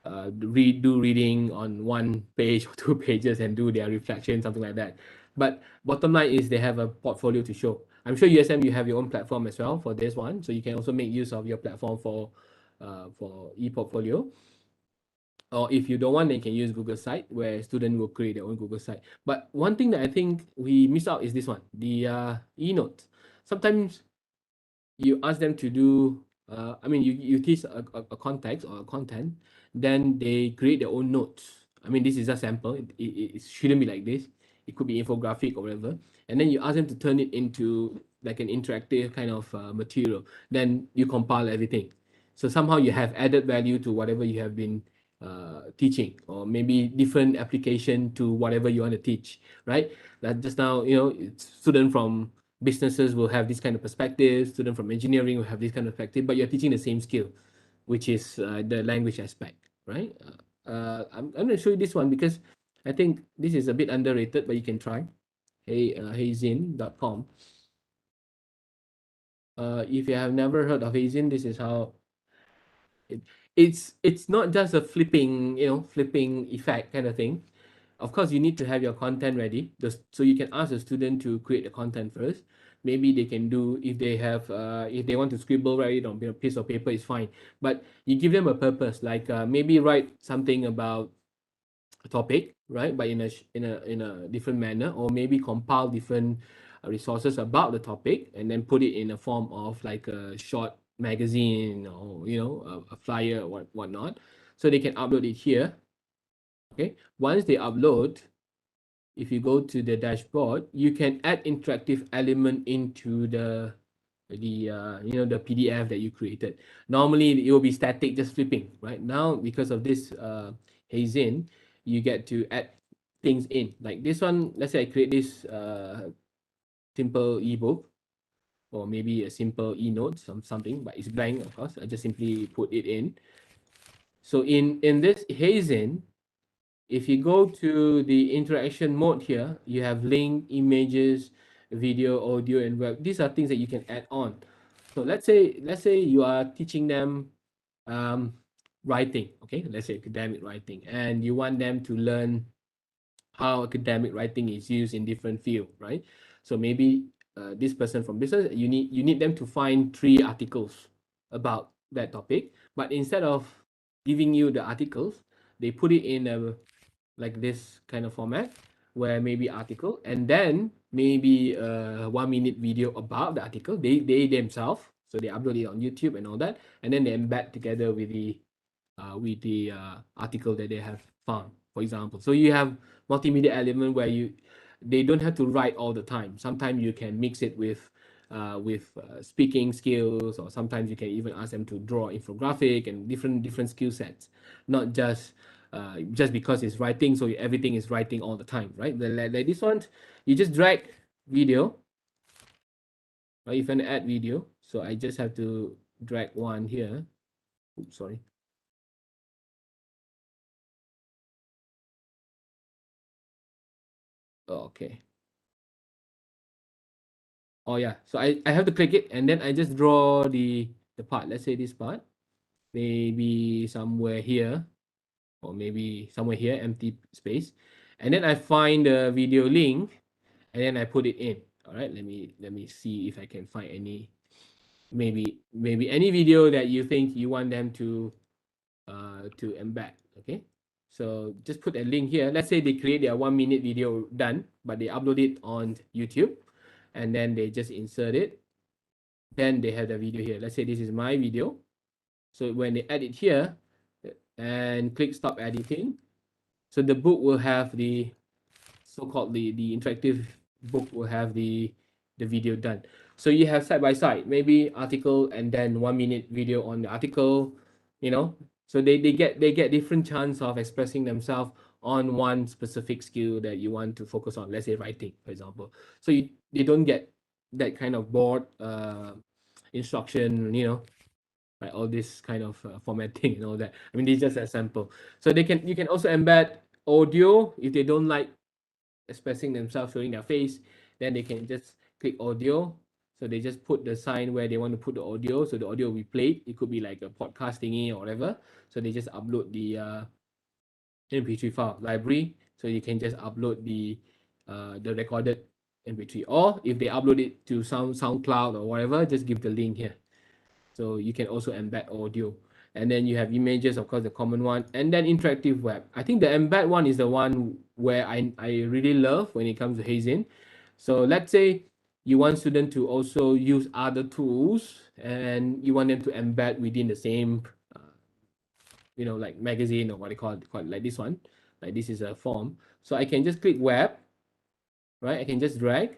[SPEAKER 2] do reading on one page or two pages and do their reflection, something like that. But bottom line is they have a portfolio to show. I'm sure USM, you have your own platform as well for this one, so you can also make use of your platform for e-portfolio. Or if you don't want, then you can use Google Site, where student will create their own Google Site. But one thing that I think we miss out is this one, the e-notes. Sometimes you ask them to do, you teach a context or a content, then they create their own notes. I mean, this is a sample. It shouldn't be like this. It could be infographic or whatever. And then you ask them to turn it into like an interactive kind of material. Then you compile everything. So somehow you have added value to whatever you have been teaching, or maybe different application to whatever you want to teach, right? Like just now, student from businesses will have this kind of perspective, student from engineering will have this kind of perspective, but you're teaching the same skill, which is the language aspect, right? I'm going to show you this one because I think this is a bit underrated, but you can try. Heyzin.com. If you have never heard of Heyzin, this is how it's not just a flipping effect kind of thing. Of course, you need to have your content ready. So you can ask the student to create the content first. Maybe they can do, if they want to scribble, write it on a piece of paper, is fine. But you give them a purpose, like maybe write something about a topic, right? But in a different manner, or maybe compile different resources about the topic and then put it in a form of like a short magazine, or a flyer or whatnot, so they can upload it here. Okay, once they upload, if you go to the dashboard, you can add interactive element into the PDF that you created. Normally it will be static, just flipping. Right now, because of this Heyzin, you get to add things in. Like this one, let's say I create this simple ebook, or maybe a simple e-note, something, but it's blank, of course. I just simply put it in. So in this Heyzin, if you go to the interaction mode here, you have link, images, video, audio, and web. These are things that you can add on. So let's say you are teaching them writing, okay? Let's say academic writing, and you want them to learn how academic writing is used in different field, right? So maybe this person from business, you need them to find 3 articles about that topic, but instead of giving you the articles, they put it in a like this kind of format where maybe article and then maybe a 1 minute video about the article. They themselves, so they upload it on YouTube and all that, and then they embed together with the article that they have found, for example. So you have multimedia element where they don't have to write all the time. Sometimes you can mix it with speaking skills, or sometimes you can even ask them to draw infographic and different skill sets, not just because it's writing, so everything is writing all the time, right? Like this one, you just drag video, right? If you want to add video, so I just have to drag one here. Oops, sorry. Oh, okay. Oh yeah, so I have to click it and then I just draw the part. Let's say this part, maybe somewhere here, or maybe somewhere here, empty space, and then I find the video link and then I put it in. All right, let me see if I can find any, maybe any video that you think you want them to embed. Okay, so just put a link here. Let's say they create their 1 minute video done, but they upload it on YouTube, and then they just insert it. Then they have the video here. Let's say this is my video. So when they add it here and click stop editing, so the book will have the so-called the interactive book will have the video done. So you have side by side, maybe article and then 1 minute video on the article, you know. So they get different chance of expressing themselves on one specific skill that you want to focus on. Let's say writing, for example. So they don't get that kind of board instruction, you know, right? All this kind of formatting and all that. I mean, this is just a sample. So you can also embed audio if they don't like expressing themselves, showing their face, then they can just click audio. So they just put the sign where they want to put the audio. So the audio will be played. It could be like a podcast thingy or whatever. So they just upload the MP3 file library. So you can just upload the recorded MP3. Or if they upload it to SoundCloud or whatever, just give the link here. So you can also embed audio. And then you have images, of course, the common one, and then interactive web. I think the embed one is the one where I really love when it comes to Hazin. So let's say you want students to also use other tools and you want them to embed within the same, you know, like magazine or what they call it, like this one. Like this is a form. So I can just click web, right? I can just drag,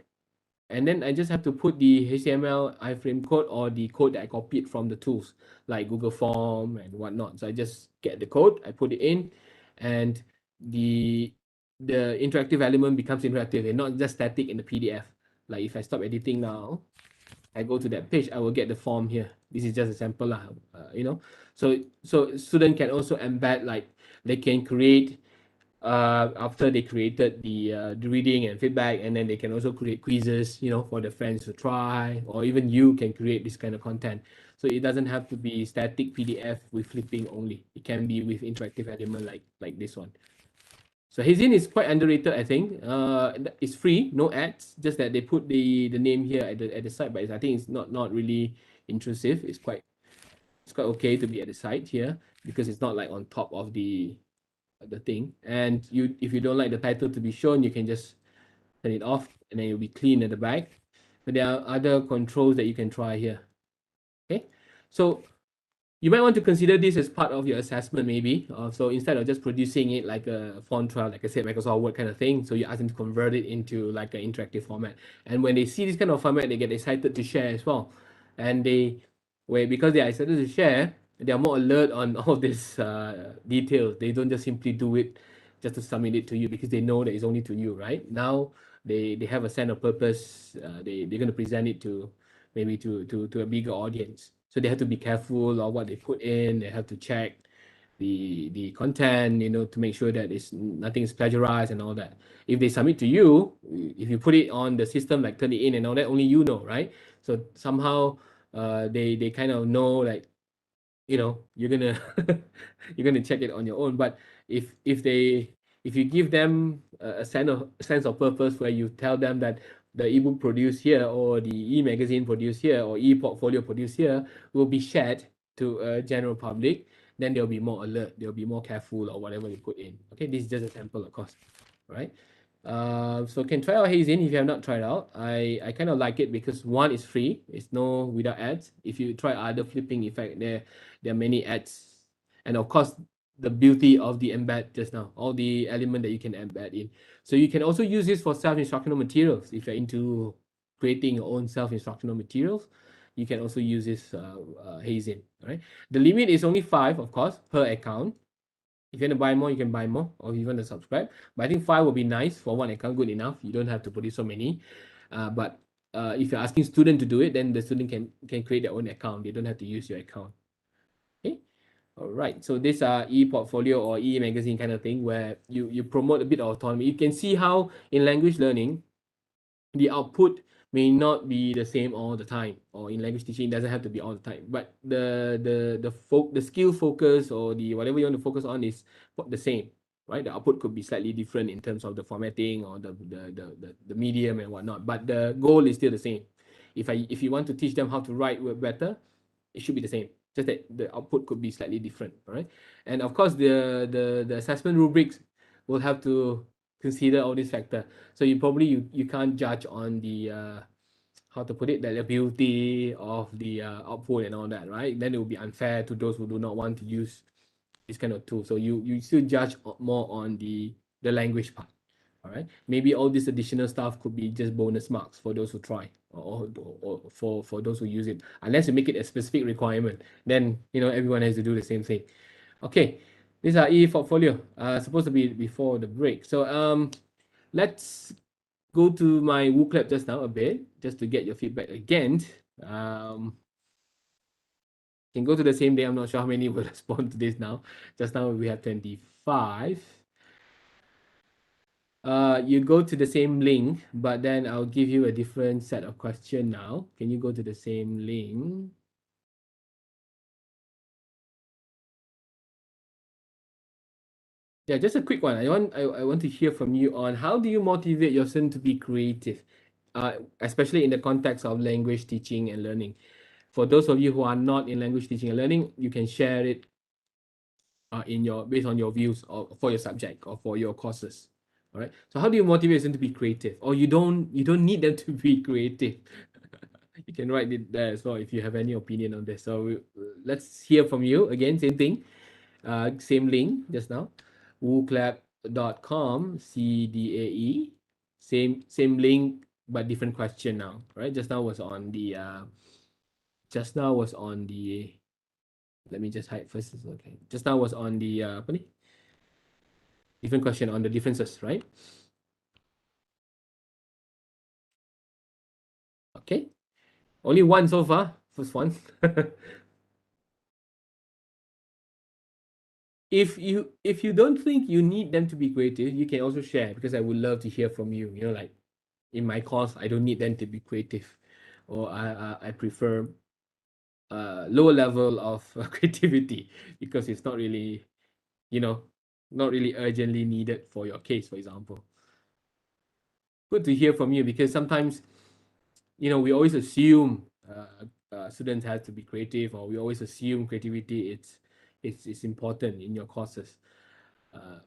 [SPEAKER 2] and then I just have to put the HTML iframe code or the code that I copied from the tools like Google Form and whatnot. So I just get the code, I put it in, and the interactive element becomes interactive and not just static in the PDF. Like if I stop editing now, I go to that page, I will get the form here. This is just a sample, you know. So student can also embed, like they can create after they created the reading and feedback, and then they can also create quizzes, you know, for the friends to try, or even you can create this kind of content. So it doesn't have to be static PDF with flipping only. It can be with interactive element like this one. So Hazin is quite underrated, I think. It's free, no ads, just that they put the name here at the side, but I think it's not really intrusive. It's quite okay to be at the side here because it's not like on top of the thing. And if you don't like the title to be shown, you can just turn it off and then it'll be clean at the back. But there are other controls that you can try here. Okay, so you might want to consider this as part of your assessment, maybe. So instead of just producing it like a font trial, like I said, Microsoft Word kind of thing, so you ask them to convert it into like an interactive format. And when they see this kind of format, they get excited to share as well. And because they are excited to share, they are more alert on all these details. They don't just simply do it just to submit it to you because they know that it's only to you, right? Now they have a sense of purpose. They're going to present it to maybe to a bigger audience. So they have to be careful of what they put in. They have to check the content, to make sure that nothing is plagiarized and all that. If they submit to you, if you put it on the system, like turn it in and all that, only you know, right? So somehow they kind of know, like, you're gonna you're gonna check it on your own. But if you give them a sense of purpose, where you tell them that the ebook produced here, or the e-magazine produced here, or e-portfolio produced here will be shared to a general public, then they'll be more alert, they'll be more careful, or whatever you put in. Okay, this is just a sample, of course, right? So can try out Hazing if you have not tried out. I kind of like it because one is free, it's no without ads. If you try other flipping effect, there are many ads, and of course the beauty of the embed just now, all the element that you can embed in. So you can also use this for self-instructional materials. If you're into creating your own self-instructional materials, you can also use this Hazing. Right, the limit is only 5, of course, per account. If you want to buy more, you can buy more, or if you want to subscribe. But I think 5 will be nice for one account, good enough. You don't have to put in so many. But if you're asking student to do it, then the student can create their own account. They don't have to use your account. Okay. All right. So these are e-portfolio or e-magazine kind of thing, where you promote a bit of autonomy. You can see how in language learning, the output may not be the same all the time, or in language teaching it doesn't have to be all the time, but the skill focus, or the whatever you want to focus on, is the same, right? The output could be slightly different in terms of the formatting, or the medium and whatnot, but the goal is still the same. If you want to teach them how to write better, it should be the same, just that the output could be slightly different. All right, and of course the assessment rubrics will have to consider all these factors. So you can't judge on the how to put it, the ability of the output and all that, right? Then it will be unfair to those who do not want to use this kind of tool. So you still judge more on the language part. All right, maybe all this additional stuff could be just bonus marks for those who try, or for those who use it, unless you make it a specific requirement, then everyone has to do the same thing. Okay, these are e-portfolio, supposed to be before the break. So let's go to my WooClap just now a bit, just to get your feedback again. Can go to the same day. I'm not sure how many will respond to this now. Just now we have 25. You go to the same link, but then I'll give you a different set of question now. Can you go to the same link? Yeah, just a quick one. I want to hear from you on how do you motivate your student to be creative, especially in the context of language teaching and learning. For those of you who are not in language teaching and learning, you can share it based on your views, or for your subject, or for your courses. All right. So how do you motivate them to be creative? Or you don't need them to be creative. You can write it there as well if you have any opinion on this. So let's hear from you again. Same thing. Same link just now. wooclap.com CDAE. Same link, but different question now. Right. Just now was on the. Let me just hide first. Okay. Just now was on the different question on the differences, right? Okay. Only one so far. First one. If you don't think you need them to be creative, you can also share, because I would love to hear from you. Like in my course, I don't need them to be creative, or I prefer lower level of creativity, because it's not really, not really urgently needed for your case, for example. Good to hear from you, because sometimes, we always assume students have to be creative, or we always assume creativity it's important in your courses.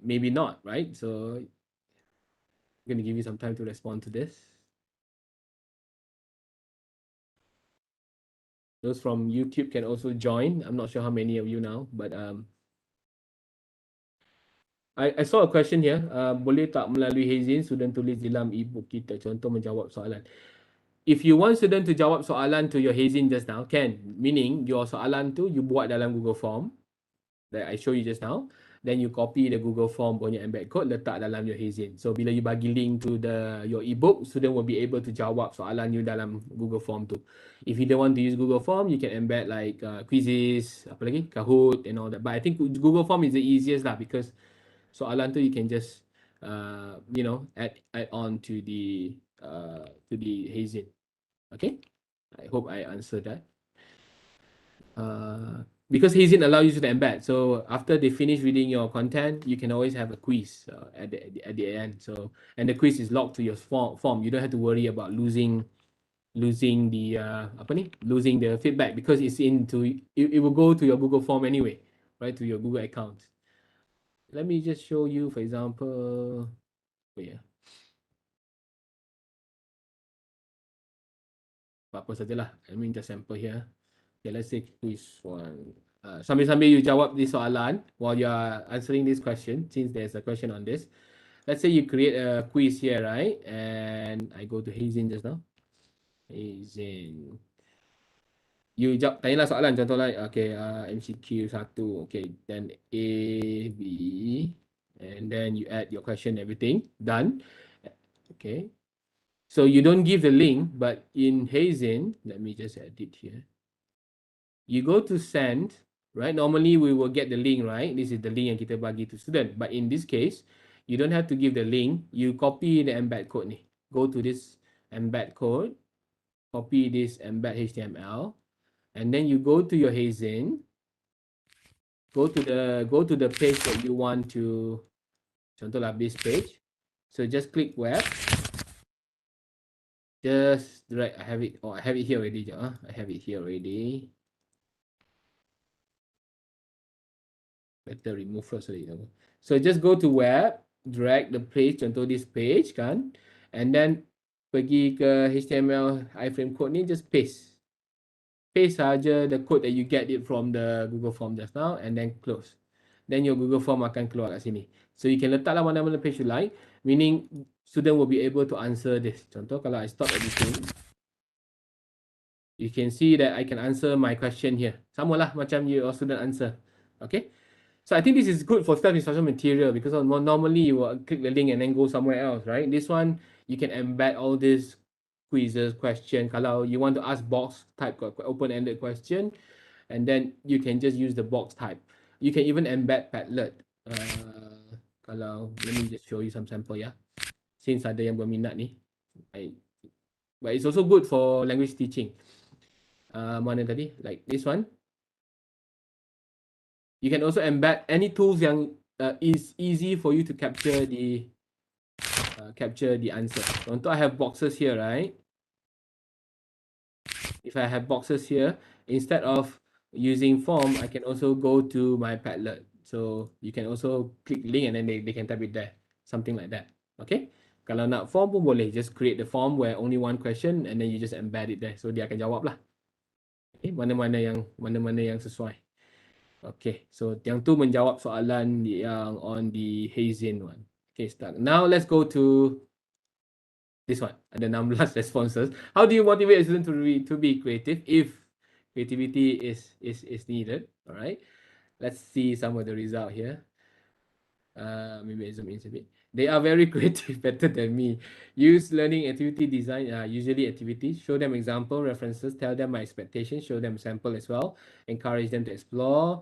[SPEAKER 2] Maybe not, right? So I'm going to give you some time to respond to this. Those from YouTube can also join. I'm not sure how many of you now, but I saw a question here. Boleh tak melalui Hazing student tulis dalam e-book kita, contoh menjawab soalan. If you want student to jawab soalan to your Hazing just now, can. Meaning your soalan tu you buat dalam Google Form that I show you just now. then you copy the Google Form punya embed code, letak dalam your Hazin. So bila you bagi link to your ebook, student will be able to jawab soalan you dalam Google Form tu. If you don't want to use Google Form, you can embed like quizzes, apa lagi, Kahoot and all that. But I think Google Form is the easiest lah, because soalan tu you can just add on to the Hazin. Okay, I hope I answered that. Because Hazin allows you to embed. So after they finish reading your content, you can always have a quiz at the end. So, and the quiz is logged to your form. You don't have to worry about losing the losing the feedback, because it's it will go to your Google Form anyway, right, to your Google account. Let me just show you, for example, apa sajalah. I mean, just sample here. Okay, let's say quiz one. Sambil-sambil you jawab this soalan while you are answering this question, since there's a question on this. Let's say you create a quiz here, right? And I go to Hazin just now. Hazin. You tanyalah soalan, contohnya, okay, MCQ 1, okay, then A, B, and then you add your question, everything, done. Okay. So you don't give the link, but in Hazin, let me just edit here. You go to send, right? Normally we will get the link, right? This is the link yang kita bagi to student. But in this case, you don't have to give the link. You copy the embed code ni. Go to this embed code, copy this embed HTML, and then you go to your Hazin. Go to the page that you want to, contohlah this page. So just click web. Just drag. I have it. Oh, I have it here already. I have it here already. Better remove first. So just go to web, drag the page, contoh this page kan, and then pergi ke HTML iframe code ni, just paste. Paste saja the code that you get it from the Google Form just now, and then close. Then your Google Form akan keluar kat sini. So you can letaklah mana-mana page you like, meaning student will be able to answer this. Contoh kalau I stop editing, you can see that I can answer my question here. Sama lah macam your student answer. Okay. So I think this is good for self-instruction material, because normally you will click the link and then go somewhere else, right? This one, you can embed all these quizzes, question. Kalau you want to ask box type open-ended question, and then you can just use the box type. You can even embed Padlet. Let me just show you some sample ya. Since ada yang berminat ni. But it's also good for language teaching. Mana tadi? Like this one. You can also embed any tools yang is easy for you to capture the answer. Contoh, I have boxes here, right? If I have boxes here, instead of using form, I can also go to my Padlet. So you can also click link and then they can type it there. Something like that. Okay? Kalau nak form pun boleh. Just create the form where only one question and then you just embed it there. So dia akan jawab lah. Okay? Mana-mana yang sesuai. Okay, so yang tu menjawab soalan yang on the Hazin one. Okay, start. Now let's go to this one. Ada 16 responses. How do you motivate a student to be creative if creativity is needed? All right. Let's see some of the result here. Maybe I zoom in a bit. They are very creative, better than me. Use learning activity design, usually activities. Show them example, references, tell them my expectations, show them sample as well. Encourage them to explore,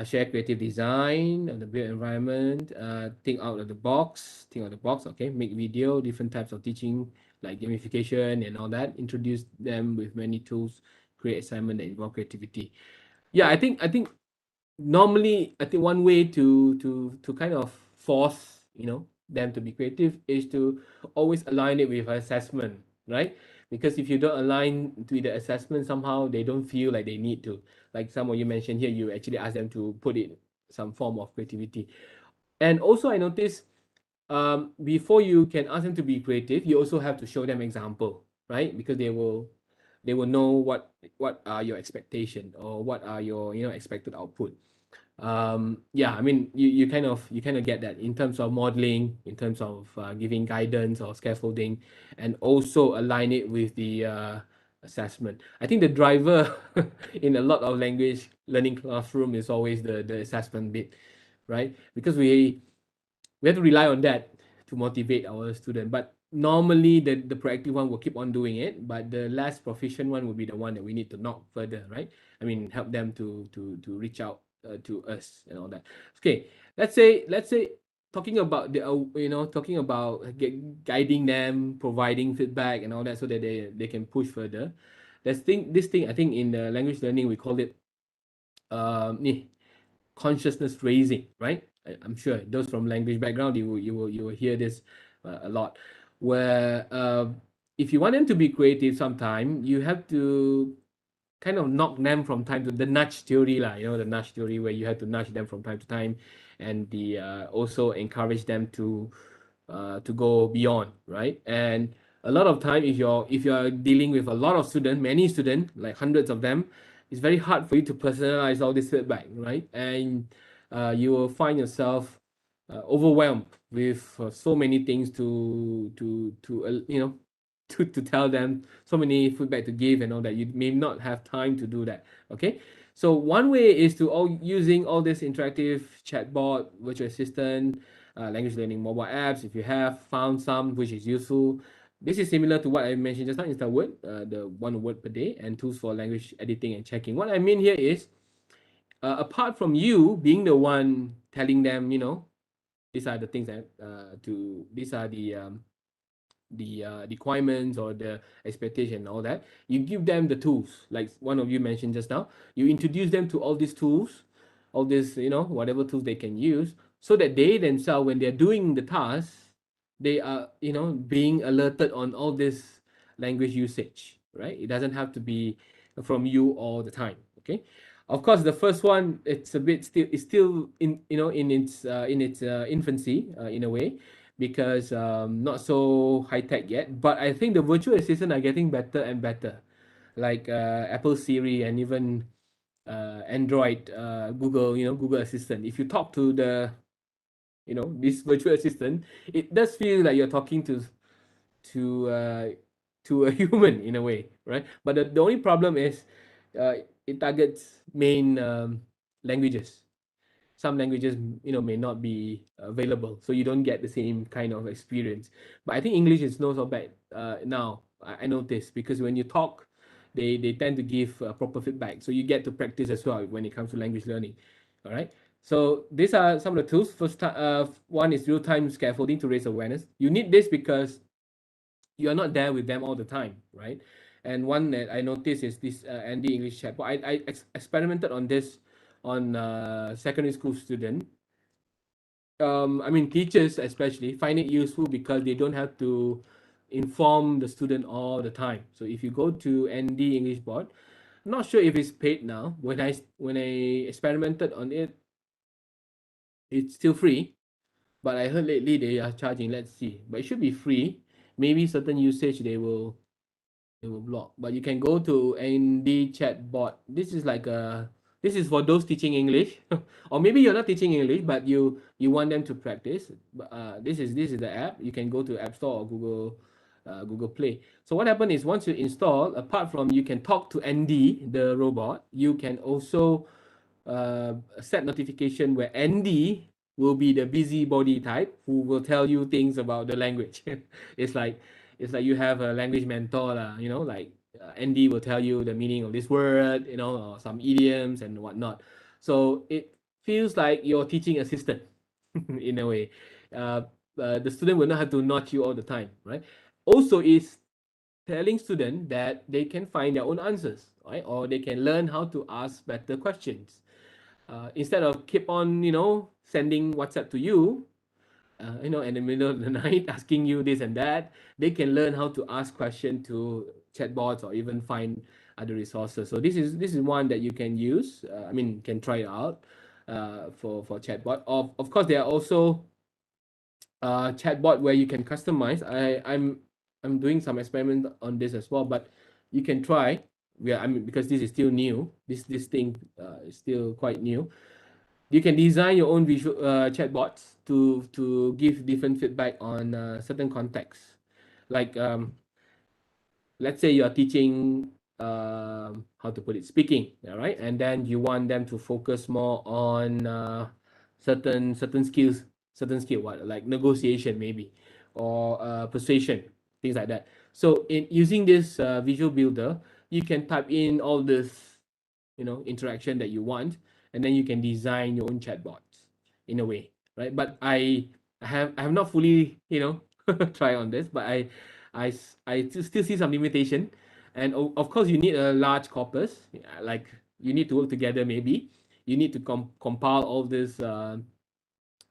[SPEAKER 2] share creative design of the built environment, think out of the box, okay, make video, different types of teaching, like gamification and all that. Introduce them with many tools, create assignment that involve creativity. Yeah, I think normally, I think one way to kind of force, them to be creative is to always align it with assessment, right? Because if you don't align to the assessment, somehow they don't feel like they need to. Like some of you mentioned here, you actually ask them to put in some form of creativity. And also I noticed, before you can ask them to be creative, you also have to show them example, right? Because they will know what are your expectation or what are your expected output. Yeah, I mean, you kind of get that in terms of modeling, in terms of giving guidance or scaffolding, and also align it with the assessment. I think the driver in a lot of language learning classroom is always the assessment bit, right? Because we have to rely on that to motivate our student. But normally the proactive one will keep on doing it, but the less proficient one will be the one that we need to knock further, right? I mean, help them to reach out to us and all that. Okay, let's say talking about the talking about guiding them, providing feedback and all that, so that they can push further. This thing I think in the language learning we call it ni consciousness raising, right? I'm sure those from language background, you will hear this a lot, where if you want them to be creative, sometime you have to kind of knock them from time to the nudge theory lah. The nudge theory where you have to nudge them from time to time, and the also encourage them to go beyond, right? And a lot of time, if you're dealing with a lot of students, many students, like hundreds of them, it's very hard for you to personalize all this feedback, right? And you will find yourself overwhelmed with so many things to tell them, so many feedback to give and all that. You may not have time to do that. Okay, so one way is to using all this interactive chatbot, virtual assistant, language learning mobile apps. If you have found some which is useful, this is similar to what I mentioned just now. Instaword, the 1 word per day, and tools for language editing and checking. What I mean here is, apart from you being the one telling them, these are the things that these are the requirements or the expectation and all that, you give them the tools, like one of you mentioned just now. You introduce them to all these tools, all this, whatever tools they can use, so that they themselves, when they're doing the task, they are, being alerted on all this language usage, right? It doesn't have to be from you all the time. Okay, of course the first one, it's still in its infancy, in a way, because not so high tech yet. But I think the virtual assistant are getting better and better, like Apple Siri, and even Android, Google Assistant. If you talk to this virtual assistant, it does feel like you're talking to uh, to a human in a way, right? But the only problem is, it targets main languages. Some languages, may not be available, so you don't get the same kind of experience. But I think English is not so bad now. I noticed, because when you talk, they tend to give proper feedback, so you get to practice as well when it comes to language learning. All right, so these are some of the tools. One is real-time scaffolding to raise awareness. You need this because you are not there with them all the time, right? And one that I noticed is this Andy English chatbot. I experimented on this on secondary school student. I mean, teachers especially find it useful because they don't have to inform the student all the time. So if you go to ND English Board, I'm not sure if it's paid now. When I experimented on it, it's still free. But I heard lately they are charging. Let's see. But it should be free. Maybe certain usage they will block. But you can go to ND chatbot. This is for those teaching English, or maybe you're not teaching English, but you want them to practice. This is the app. You can go to App Store or Google Play. So what happened is, once you install, apart from you can talk to ND, the robot, you can also set notification where Andy will be the busybody type who will tell you things about the language. it's like it's like you have a language mentor, like Andy will tell you the meaning of this word, or some idioms and whatnot. So it feels like your teaching assistant in a way. The student will not have to notch you all the time, right? Also, is telling student that they can find their own answers, right? Or they can learn how to ask better questions. Instead of keep on, sending WhatsApp to you, in the middle of the night, asking you this and that, they can learn how to ask question to chatbots, or even find other resources. So this is one that you can use. Can try it out for chatbot. Of course, there are also chatbot where you can customize. I'm doing some experiment on this as well, but you can try. Because this is still new. This thing is still quite new. You can design your own visual chatbots to give different feedback on certain contexts. Like, let's say you are teaching how to put it, speaking, all right, and then you want them to focus more on certain skills, what like negotiation maybe, or persuasion, things like that. So in using this visual builder, you can type in all this, interaction that you want, and then you can design your own chatbots in a way, right? But I have not fully, try on this, but I still see some limitation, and of course you need a large corpus, like you need to work together maybe, you need to compile all this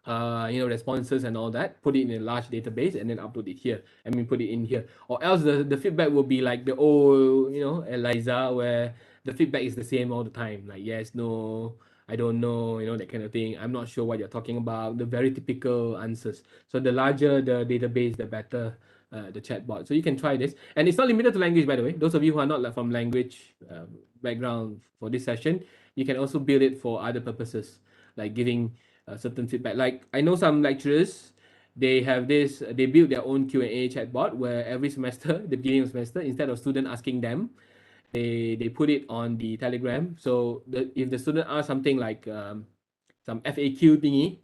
[SPEAKER 2] responses and all that, put it in a large database and then upload it here. I mean, put it in here. Or else the feedback will be like the old, Eliza, where the feedback is the same all the time. Like, yes, no, I don't know, that kind of thing. I'm not sure what you're talking about. The very typical answers. So the larger the database, the better the chatbot. So you can try this. And it's not limited to language, by the way. Those of you who are not like, from language background for this session, you can also build it for other purposes, like giving certain feedback. Like I know some lecturers, they have this, they build their own Q&A chatbot where every semester, the beginning of semester, instead of student asking them, they put it on the Telegram. So if the student asks something like some FAQ thingy,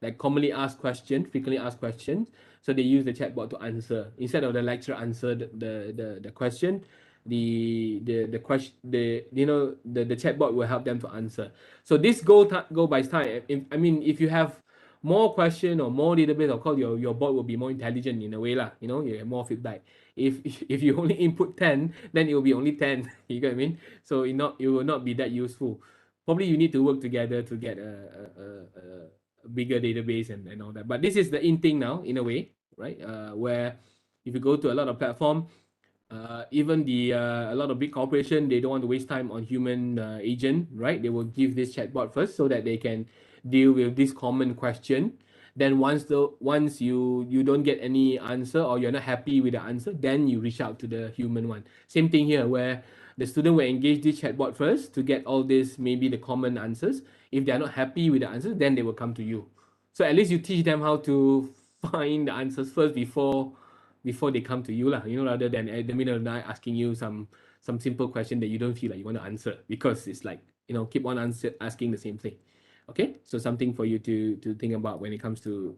[SPEAKER 2] like commonly asked question, frequently asked questions, so they use the chatbot to answer instead of the lecturer answer the question. The question, the chatbot will help them to answer. So this go by time. If you have more question or more database, of course your bot will be more intelligent in a way lah. You have more feedback. If you only input 10, then it will be only 10. You get what I mean? So it will not be that useful. Probably you need to work together to get a bigger database and all that. But this is the in thing now, in a way, right? Where if you go to a lot of platform, even a lot of big corporation, they don't want to waste time on human agent, right? They will give this chatbot first so that they can deal with this common question. Then once you don't get any answer or you're not happy with the answer, then you reach out to the human one. Same thing here, where the student will engage this chatbot first to get all this, maybe the common answers. If they're not happy with the answers, then they will come to you. So at least you teach them how to find the answers first before they come to you lah, rather than at the middle of the night asking you some simple question that you don't feel like you want to answer, because it's like, keep on asking the same thing. Okay, so something for you to think about when it comes to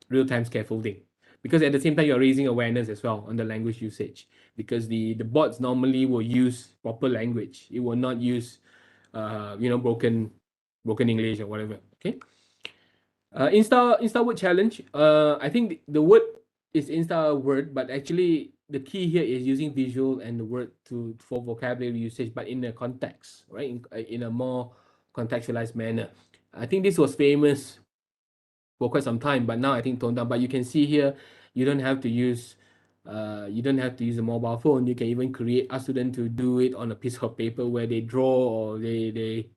[SPEAKER 2] real-time scaffolding, because at the same time you're raising awareness as well on the language usage, because the bots normally will use proper language. It will not use broken English or whatever. Okay. Insta word challenge. I think the word is Insta word, but actually the key here is using visual and the word for vocabulary usage, but in a context, right? In a more contextualized manner. I think this was famous for quite some time, but now I think toned down. But you can see here, you don't have to use a mobile phone. You can even ask students to do it on a piece of paper where they draw, or they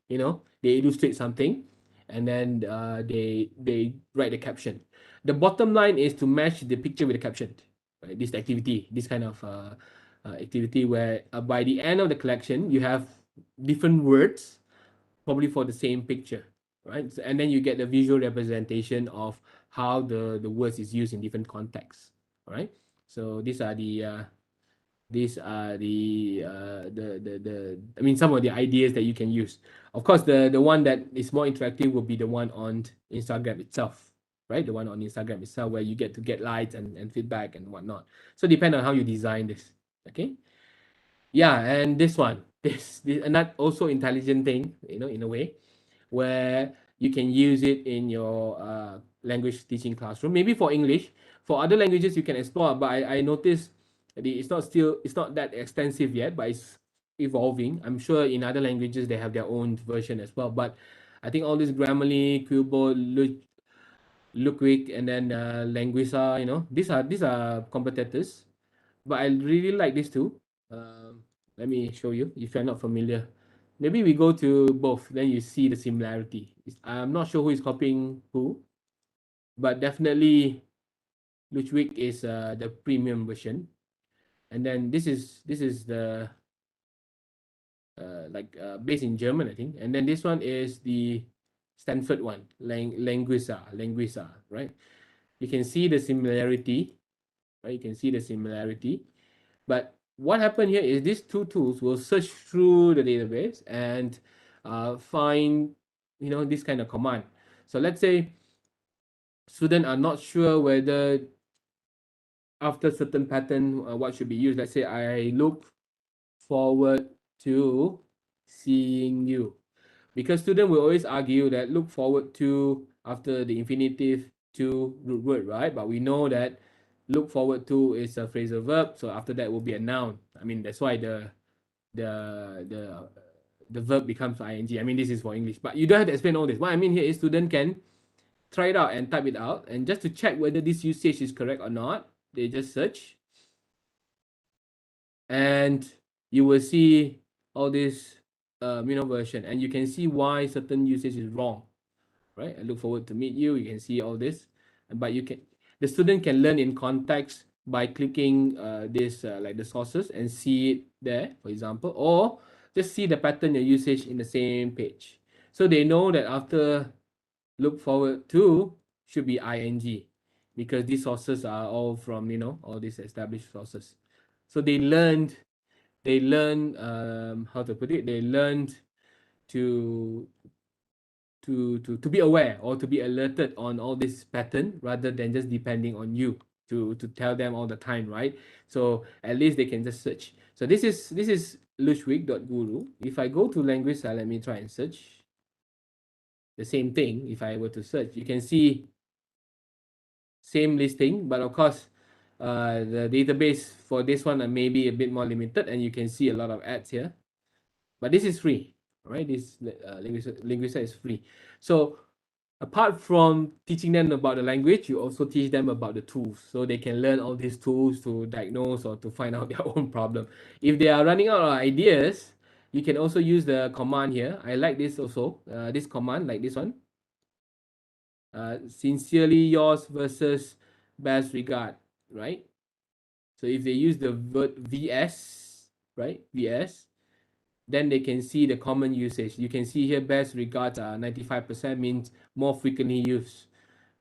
[SPEAKER 2] illustrate something, and then they write the caption. The bottom line is to match the picture with the caption. Right? This kind of activity where by the end of the collection, you have different words, probably for the same picture, right? And then you get the visual representation of how the words is used in different contexts. All right. So these are the some of the ideas that you can use. Of course, the one that is more interactive will be the one on Instagram itself, right? The one on Instagram itself, where you get to get likes and feedback and whatnot. So depend on how you design this. Okay. Yeah, and this one, and that also intelligent thing, in a way, where you can use it in your language teaching classroom. Maybe for English, for other languages you can explore. But I noticed it's not that extensive yet, but it's evolving. I'm sure in other languages they have their own version as well. But I think all this Grammarly, Quillbot, Lookwick, and then Linguisa, these are competitors. But I really like this too. Let me show you if you're not familiar. Maybe we go to both, then you see the similarity. I'm not sure who is copying who, but definitely Ludwig is the premium version, and then this is the based in German, I think, and then this one is the Stanford one, Linguisa, right? You can see the similarity, right? You can see the similarity, but what happened here is these two tools will search through the database and find this kind of command. So let's say students are not sure whether after certain pattern what should be used. Let's say I look forward to seeing you, because student will always argue that look forward to after the infinitive to root word, right? But we know that look forward to is a phrasal verb, so after that will be a noun. I mean, that's why the the the verb becomes ing. I mean, this is for English, but you don't have to explain all this. What I mean here is student can try it out and type it out, and just to check whether this usage is correct or not, they just search, and you will see all this version, and you can see why certain usage is wrong, right? I look forward to meet you. You can see all this, but the student can learn in context by clicking this like the sources and see it there, for example, or just see the pattern and usage in the same page. So they know that after look forward to should be ing, because these sources are all from all these established sources. So they learn how to put it, they learned to to be aware or to be alerted on all this pattern rather than just depending on you to tell them all the time, right? So at least they can just search. So this is Ludwig.guru. If I go to language, let me try and search the same thing. If I were to search, you can see same listing, but of course the database for this one may be a bit more limited, and you can see a lot of ads here, but this is free, right? This Linguista is free. So apart from teaching them about the language, you also teach them about the tools, so they can learn all these tools to diagnose or to find out their own problem. If they are running out of ideas, you can also use the command here. I like this also, this command, like this one. Sincerely yours versus best regard, right? So if they use the word VS, right? VS, then they can see the common usage. You can see here best regards are 95%, means more frequently used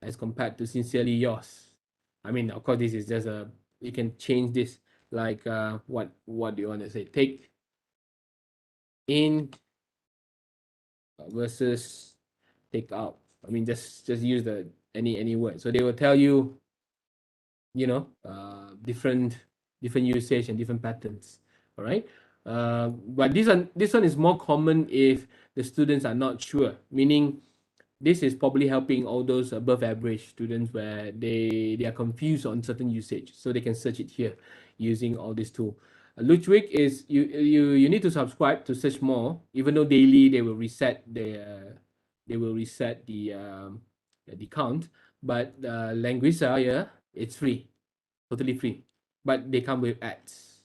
[SPEAKER 2] as compared to sincerely yours. I mean, of course, this is just you can change this, like what do you want to say? Take in versus take out. I mean, just use the any word. So they will tell you, different usage and different patterns. All right. But this one is more common if the students are not sure, meaning this is probably helping all those above average students where they are confused on certain usage, so they can search it here using all this tool. Ludwig is you need to subscribe to search more, even though daily they will reset the count. But Languisa here, it's free, totally free, but they come with ads.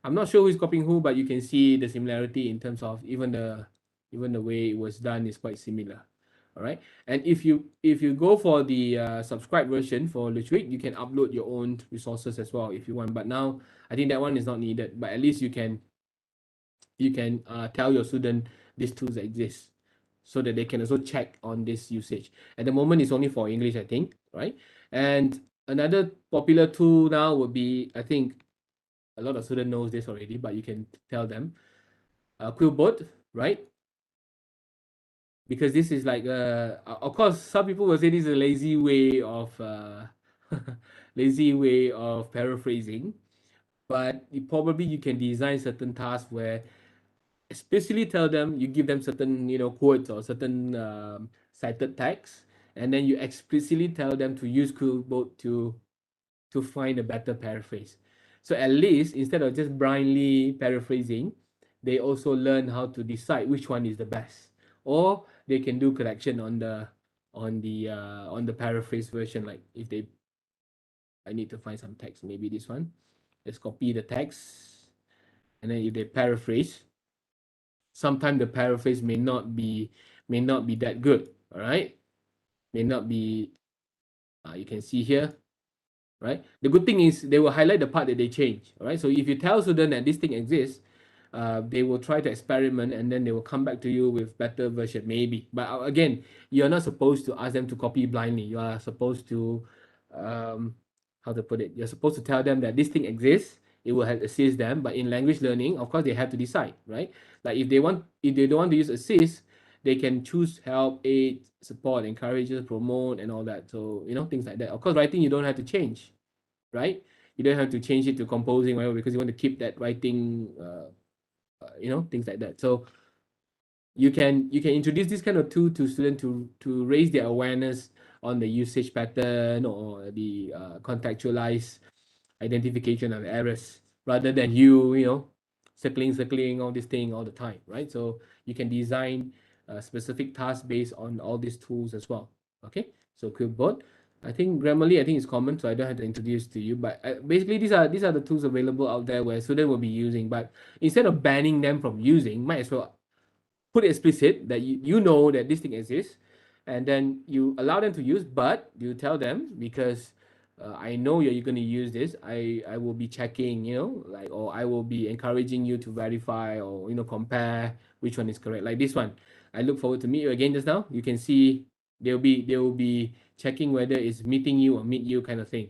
[SPEAKER 2] I'm not sure who's copying who, but you can see the similarity in terms of even the way it was done is quite similar. All right, and if you go for the subscribed version for Ludwig, you can upload your own resources as well if you want. But now I think that one is not needed. But at least you can tell your student these tools exist, so that they can also check on this usage. At the moment, it's only for English, I think, right? And another popular tool now would be, I think a lot of students knows this already, but you can tell them, Quillbot, right? Because this is like, of course, some people will say this is a lazy way of paraphrasing, but probably you can design certain tasks where especially tell them, you give them certain quotes or certain cited text, and then you explicitly tell them to use Quillbot to find a better paraphrase. So at least instead of just blindly paraphrasing, they also learn how to decide which one is the best, or they can do correction on the paraphrase version. Like if I need to find some text, maybe this one. Let's copy the text, and then if they paraphrase, sometimes the paraphrase may not be that good. All right, may not be. You can see here, right? The good thing is they will highlight the part that they change. All right. So if you tell student that this thing exists, they will try to experiment, and then they will come back to you with better version, maybe. But again, you're not supposed to ask them to copy blindly. You are supposed to, how to put it? You're supposed to tell them that this thing exists. It will help assist them. But in language learning, of course, they have to decide, right? Like if they don't want to use assist, they can choose help, aid, support, encourages, promote, and all that. So, you know, things like that. Of course, writing you don't have to change, right? You don't have to change it to composing, whatever, because you want to keep that writing, you know, things like that. So you can introduce this kind of tool to students to raise their awareness on the usage pattern or the contextualize identification of errors rather than you know circling all this thing all the time, right? So you can design a specific task based on all these tools as well. Okay, so Quillboard, I think Grammarly, I think it's common, so I don't have to introduce to you. But basically, these are the tools available out there where students will be using. But instead of banning them from using, might as well put it explicit that you know that this thing exists, and then you allow them to use, but you tell them because I know you're going to use this. I will be checking, you know, like, or I will be encouraging you to verify or compare which one is correct. Like this one, I look forward to meet you again just now. You can see they will be checking whether it's meeting you or meet you kind of thing,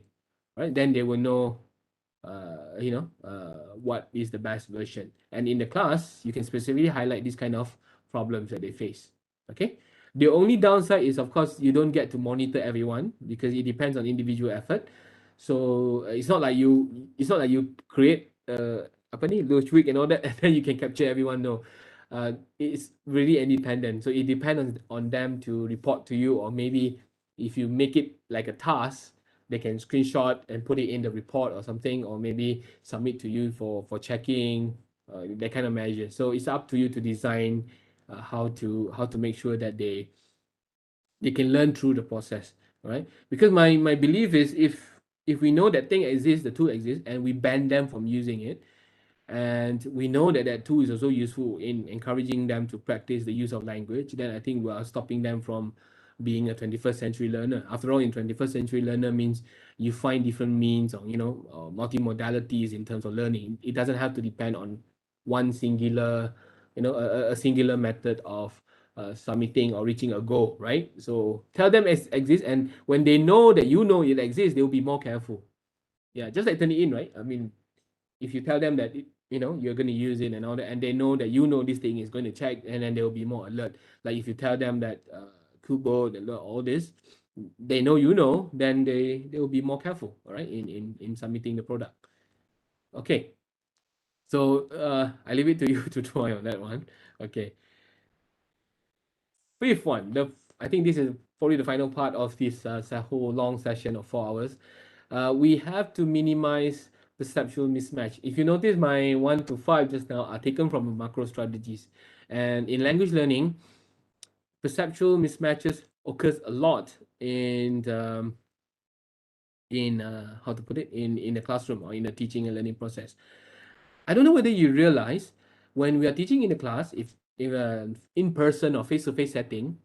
[SPEAKER 2] right? Then they will know what is the best version. And in the class, you can specifically highlight these kind of problems that they face. Okay. The only downside is, of course, you don't get to monitor everyone because it depends on individual effort. So it's not like you create apa ni Lush week and all that, and then you can capture everyone. No, it's really independent. So it depends on them to report to you, or maybe if you make it like a task, they can screenshot and put it in the report or something, or maybe submit to you for checking, that kind of measure. So it's up to you to design how to make sure that they can learn through the process, right? Because my belief is if we know that thing exists, the tool exists, and we ban them from using it, and we know that that tool is also useful in encouraging them to practice the use of language, then I think we are stopping them from being a 21st century learner. After all, in 21st century learner means you find different means of, multimodalities in terms of learning. It doesn't have to depend on one singular, a singular method of submitting or reaching a goal, right? So tell them it exists, and when they know that you know it exists, they'll be more careful. Yeah, just like turn it in, right? I mean, if you tell them that you're going to use it and all that, and they know that this thing is going to check, and then they'll be more alert. Like if you tell them that Kubo, all this, they know then they will be more careful, all right, in submitting the product. Okay, so I leave it to you to try on that one. Okay, fifth one, I think this is probably the final part of this whole long session of 4 hours. We have to minimize perceptual mismatch. If you notice, my 1 to 5 just now are taken from macro strategies. And in language learning, perceptual mismatches occurs a lot in how to put it, in the classroom or in the teaching and learning process. I don't know whether you realize when we are teaching in the class, if in person or face-to-face setting,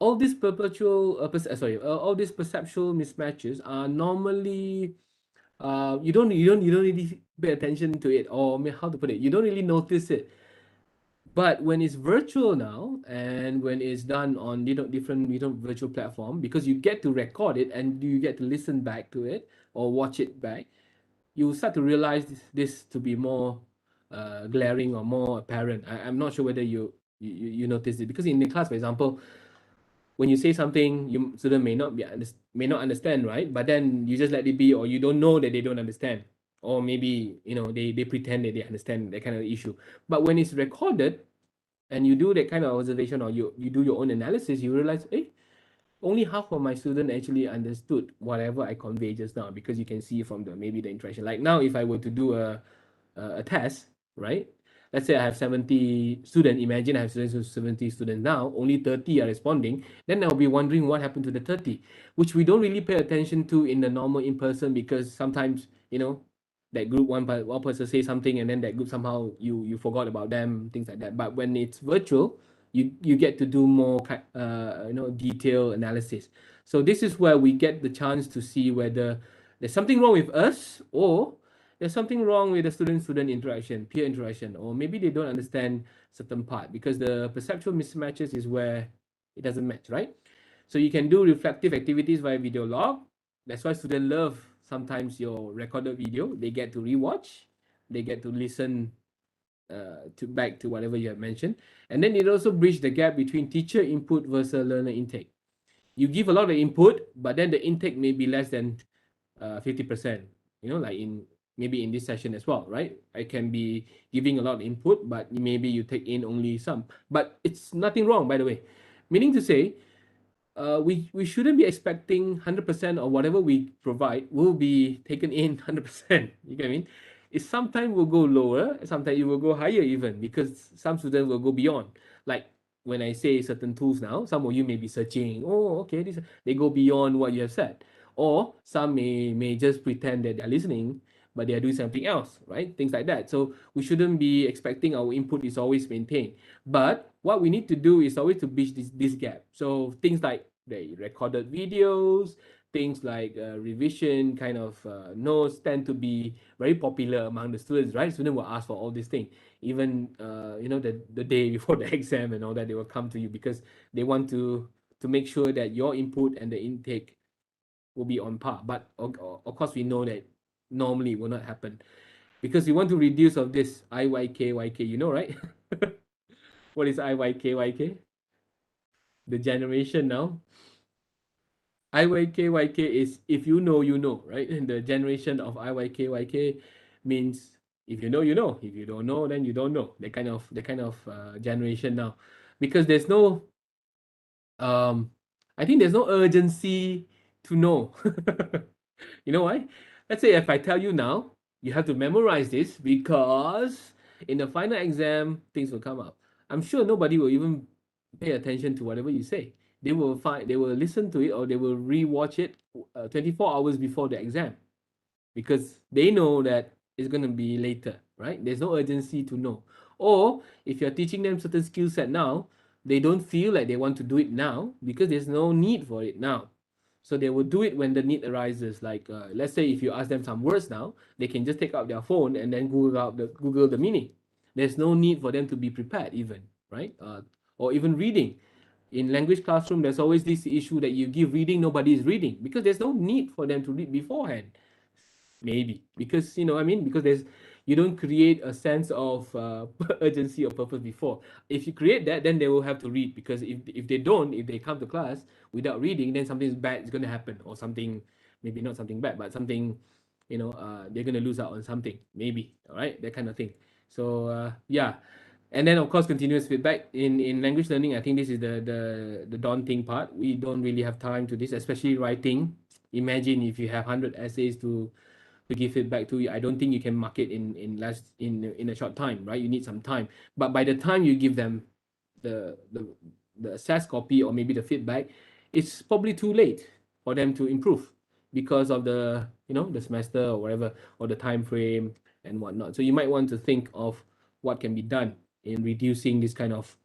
[SPEAKER 2] all these all these perceptual mismatches are normally you don't really pay attention to it, or how to put it, you don't really notice it. But when it's virtual now, and when it's done on different virtual platform, because you get to record it and you get to listen back to it or watch it back, you start to realize this to be more glaring or more apparent. I'm not sure whether you notice it, because in the class, for example, when you say something, student may not understand, right? But then you just let it be, or you don't know that they don't understand, or maybe they pretend that they understand, that kind of issue. But when it's recorded and you do that kind of observation, or you do your own analysis, you realize, only half of my student actually understood whatever I conveyed just now, because you can see from maybe the interaction. Like now, if I were to do a test, right? Let's say I have 70 students. Imagine I have 70 students now, only 30 are responding. Then I'll be wondering what happened to the 30, which we don't really pay attention to in the normal in-person, because sometimes, that group, one person say something, and then that group somehow you forgot about them, things like that. But when it's virtual, you get to do more detailed analysis. So this is where we get the chance to see whether there's something wrong with us, or there's something wrong with the student-student interaction, peer interaction, or maybe they don't understand certain part, because the perceptual mismatches is where it doesn't match, right? So you can do reflective activities via video log. That's why students love sometimes your recorded video. They get to rewatch, they get to listen back to whatever you have mentioned. And then it also bridge the gap between teacher input versus learner intake. You give a lot of input, but then the intake may be less than 50%. You know, like in maybe in this session as well, right? I can be giving a lot of input, but maybe you take in only some. But it's nothing wrong, by the way. Meaning to say, we shouldn't be expecting 100% of whatever we provide will be taken in 100%. You get what I mean? It sometimes will go lower, sometimes it will go higher even, because some students will go beyond. Like when I say certain tools now, some of you may be searching, oh, okay, this, they go beyond what you have said. Or some may just pretend that they're listening, but they are doing something else, right? Things like that. So we shouldn't be expecting our input is always maintained. But what we need to do is always to bridge this gap. So things like the recorded videos, things like revision kind of notes tend to be very popular among the students, right? Students will ask for all these things. Even you know, the day before the exam and all that, they will come to you because they want to make sure that your input and the intake will be on par. But of course, we know that normally it will not happen because we want to reduce of this IYK, you know, right? What is IYK? The generation now. IYK is if you know, you know, right? And the generation of IYK means if you know, you know. If you don't know, then you don't know. The kind of generation now, because there's no I think there's no urgency to know. You know why? Let's say if I tell you now, you have to memorize this because in the final exam, things will come up. I'm sure nobody will even pay attention to whatever you say. They will listen to it or they will rewatch it 24 hours before the exam because they know that it's going to be later, right? There's no urgency to know. Or if you're teaching them certain skill set now, they don't feel like they want to do it now because there's no need for it now. So they will do it when the need arises. Like let's say if you ask them some words now, they can just take out their phone and then Google the meaning. There's no need for them to be prepared even, right? Or even reading. In language classroom, there's always this issue that you give reading, nobody is reading because there's no need for them to read beforehand. Maybe because you know, I mean, because there's you don't create a sense of urgency or purpose before. If you create that, then they will have to read because if they don't, if they come to class without reading, then something bad is going to happen or something, maybe not something bad, but something, you know, they're going to lose out on something, maybe, all right, that kind of thing. So yeah. And then of course continuous feedback in language learning. I think this is the daunting part. We don't really have time to this, especially writing. Imagine if you have 100 essays to give feedback to you. I don't think you can mark it in a short time, right? You need some time. But by the time you give them the the the assessed copy or maybe the feedback, it's probably too late for them to improve because of the, you know, the semester or whatever, or the time frame and whatnot. So you might want to think of what can be done in reducing this kind of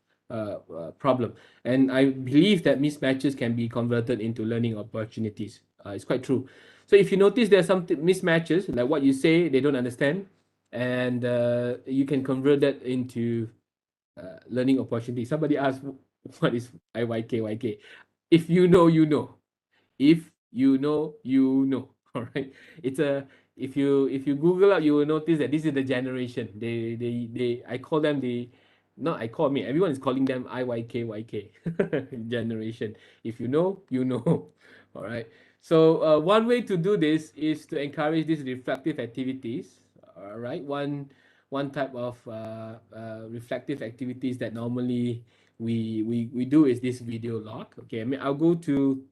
[SPEAKER 2] problem. And I believe that mismatches can be converted into learning opportunities. It's quite true. So if you notice there's some mismatches, like what you say, they don't understand, and you can convert that into learning opportunity. Somebody asked, what is IYK? If you know, you know. If you know, you know. All right. It's a if you Google up, you will notice that this is the generation. They I call them the not I call me. Everyone is calling them IYK generation. If you know, you know. All right. So one way to do this is to encourage these reflective activities. All right. One type of reflective activities that normally we do is this video log. Okay. I mean, I'll go to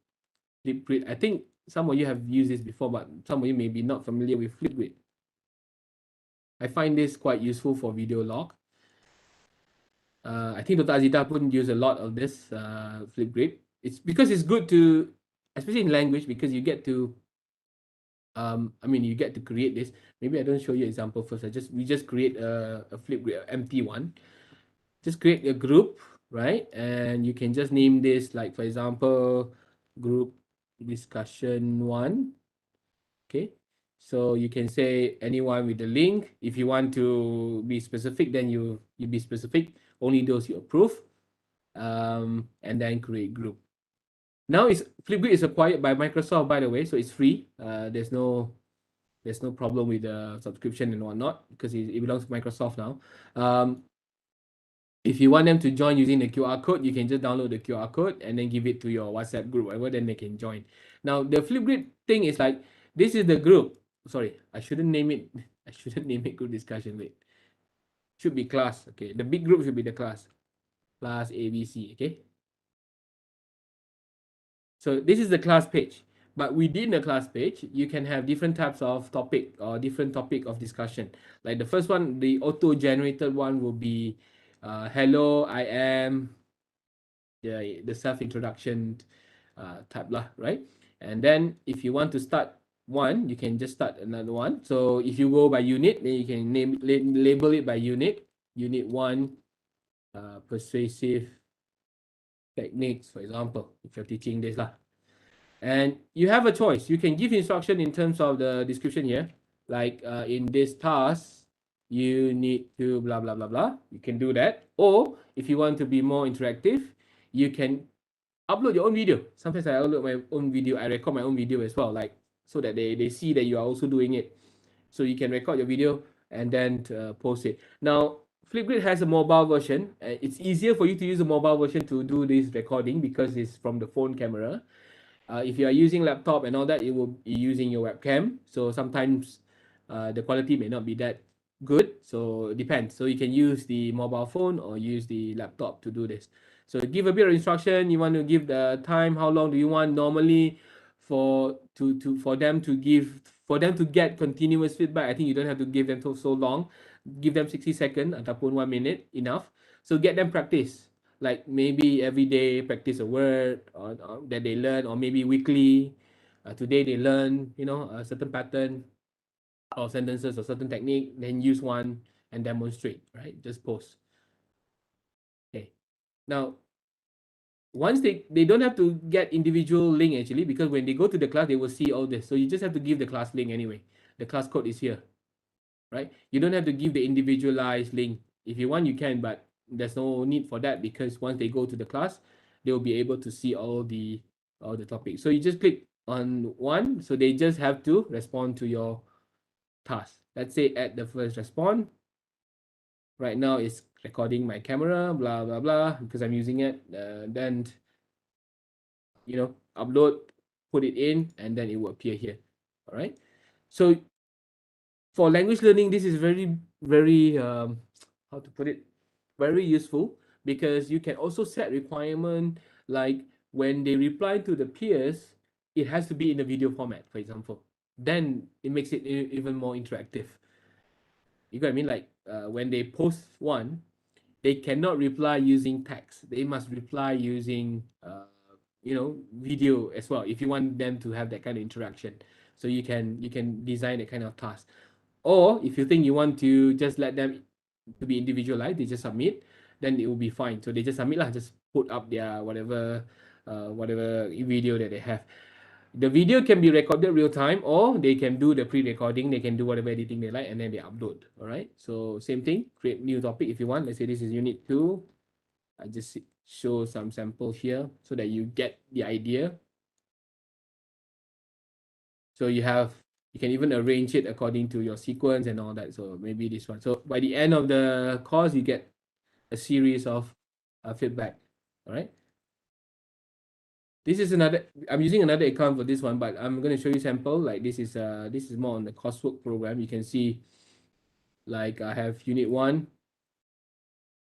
[SPEAKER 2] Flipgrid. I think some of you have used this before, but some of you may be not familiar with Flipgrid. I find this quite useful for video log. I think Dr. Azita put use a lot of this Flipgrid. It's because it's good to, especially in language, because you get to, I mean, you get to create this. Maybe I don't show you an example first. We just create a Flipgrid, empty one. Just create a group, right? And you can just name this, like for example, group discussion 1. Okay, so you can say anyone with the link. If you want to be specific, then you be specific, only those you approve, and then create group. Now Flipgrid is acquired by Microsoft, by the way, so it's free. There's no There's no problem with the subscription and whatnot because it belongs to Microsoft now. If you want them to join using the QR code, you can just download the QR code and then give it to your WhatsApp group, whatever, then they can join. Now, the Flipgrid thing is like, this is the group. Sorry, I shouldn't name it. I shouldn't name it group discussion. Wait. Should be class. Okay. The big group should be the class. Class ABC. Okay. So this is the class page. But within the class page, you can have different types of topic or different topic of discussion. Like the first one, the auto-generated one will be, hello, I am, the self-introduction type lah, right? And then if you want to start one, you can just start another one. So if you go by unit, then you can label it by unit. Unit 1, persuasive techniques, for example, if you're teaching this lah. And you have a choice. You can give instruction in terms of the description here. Like in this task, you need to blah, blah, blah, blah. You can do that. Or if you want to be more interactive, you can upload your own video. Sometimes I upload my own video. I record my own video as well, like so that they see that you are also doing it. So you can record your video and then post it. Now, Flipgrid has a mobile version. It's easier for you to use a mobile version to do this recording because it's from the phone camera. If you are using laptop and all that, it will be using your webcam. So sometimes the quality may not be that good. So it depends. So you can use the mobile phone or use the laptop to do this. So give a bit of instruction. You want to give the time. How long do you want? Normally, for them to get continuous feedback, I think you don't have to give them so long. Give them 60 seconds ataupun 1 minute enough. So get them practice. Like maybe every day practice a word or that they learn, or maybe weekly. Today they learn, a certain pattern of sentences or certain technique, then use one and demonstrate, right? Just post. Okay. Now, once they don't have to get individual link actually, because when they go to the class, they will see all this. So you just have to give the class link anyway. The class code is here, right? You don't have to give the individualized link. If you want, you can, but there's no need for that because once they go to the class, they will be able to see all the topics. So you just click on one. So they just have to respond to your task. Let's say at the first respond. Right now it's recording my camera, blah, blah, blah, because I'm using it. Then, upload, put it in, and then it will appear here. All right. So for language learning, this is very, very, how to put it, very useful because you can also set requirement like when they reply to the peers, it has to be in a video format, for example. Then it makes it even more interactive. You got what I mean? Like when they post one, they cannot reply using text. They must reply using, video as well. If you want them to have that kind of interaction, so you can design that kind of task. Or if you think you want to just let them to be individualized, they just submit, then it will be fine. So they just submit lah, just put up their whatever video that they have. The video can be recorded real time, or they can do the pre-recording. They can do whatever editing they like, and then they upload. All right. So same thing. Create new topic if you want. Let's say this is unit 2. I just show some sample here so that you get the idea. So you can even arrange it according to your sequence and all that. So maybe this one. So by the end of the course, you get a series of feedback. All right. This is I'm using another account for this one, but I'm going to show you sample. Like this is more on the coursework program. You can see like I have unit 1.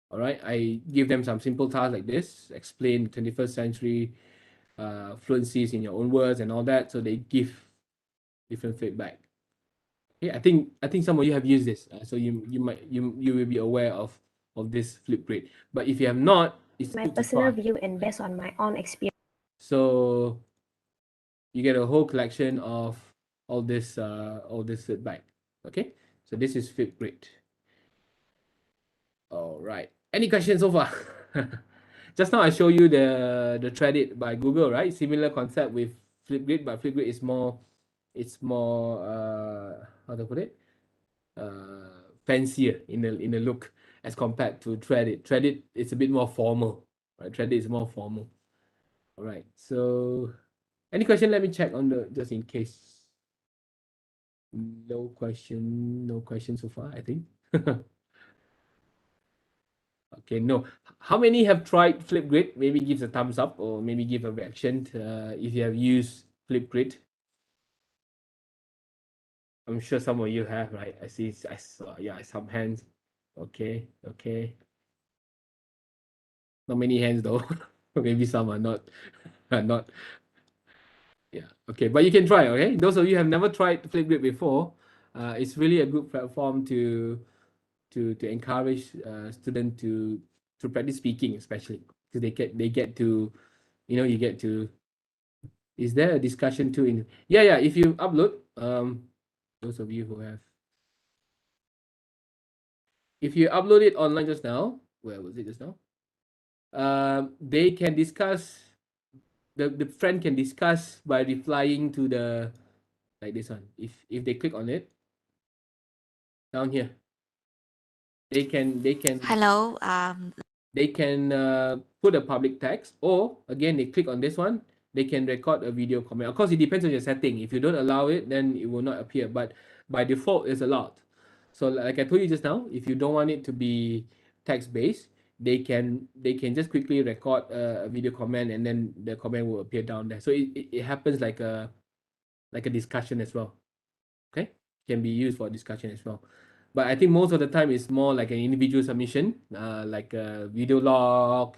[SPEAKER 2] All right. I give them some simple tasks like this, explain 21st century fluencies in your own words and all that. So they give different feedback. Okay, I think some of you have used this, so you will be aware of this Flipgrid. But if you have not, it's
[SPEAKER 7] My
[SPEAKER 2] good to
[SPEAKER 7] personal
[SPEAKER 2] try.
[SPEAKER 7] view and based on my own experience.
[SPEAKER 2] So you get a whole collection of all this feedback. Okay, so this is Flipgrid. All right. Any questions so far? Just now I show you the Threadit by Google, right? Similar concept with Flipgrid, but Flipgrid is more, how to put it, fancier in the look as compared to Threadit. Threadit is a bit more formal, right? Threadit is more formal. All right. So, any question? Let me check on just in case. No question so far, I think. Okay, no. How many have tried Flipgrid? Maybe give a thumbs up or maybe give a reaction if you have used Flipgrid. I'm sure some of you have, right? I saw, yeah, some hands. Okay, okay. Not many hands though. Maybe some are not, are not. Yeah, okay, but you can try, okay? Those of you who have never tried Flipgrid before, it's really a good platform to encourage students to practice speaking, especially because they get to, you get to. Is there a discussion too in? Yeah. If you upload, those of you who have, if you upload it online just now, where was it just now? They can discuss. The friend can discuss by replying to the, like this one. If they click on it down here, they can
[SPEAKER 7] Hello.
[SPEAKER 2] they can put a public text, or again they click on this one, they can record a video comment. Of course, it depends on your setting. If you don't allow it, then it will not appear, but by default it's allowed. So like I told you just now, if you don't want it to be text based, they can just quickly record a video comment, and then the comment will appear down there. So it happens like a discussion as well. Okay, can be used for discussion as well. But I think most of the time it's more like an individual submission, like a video log,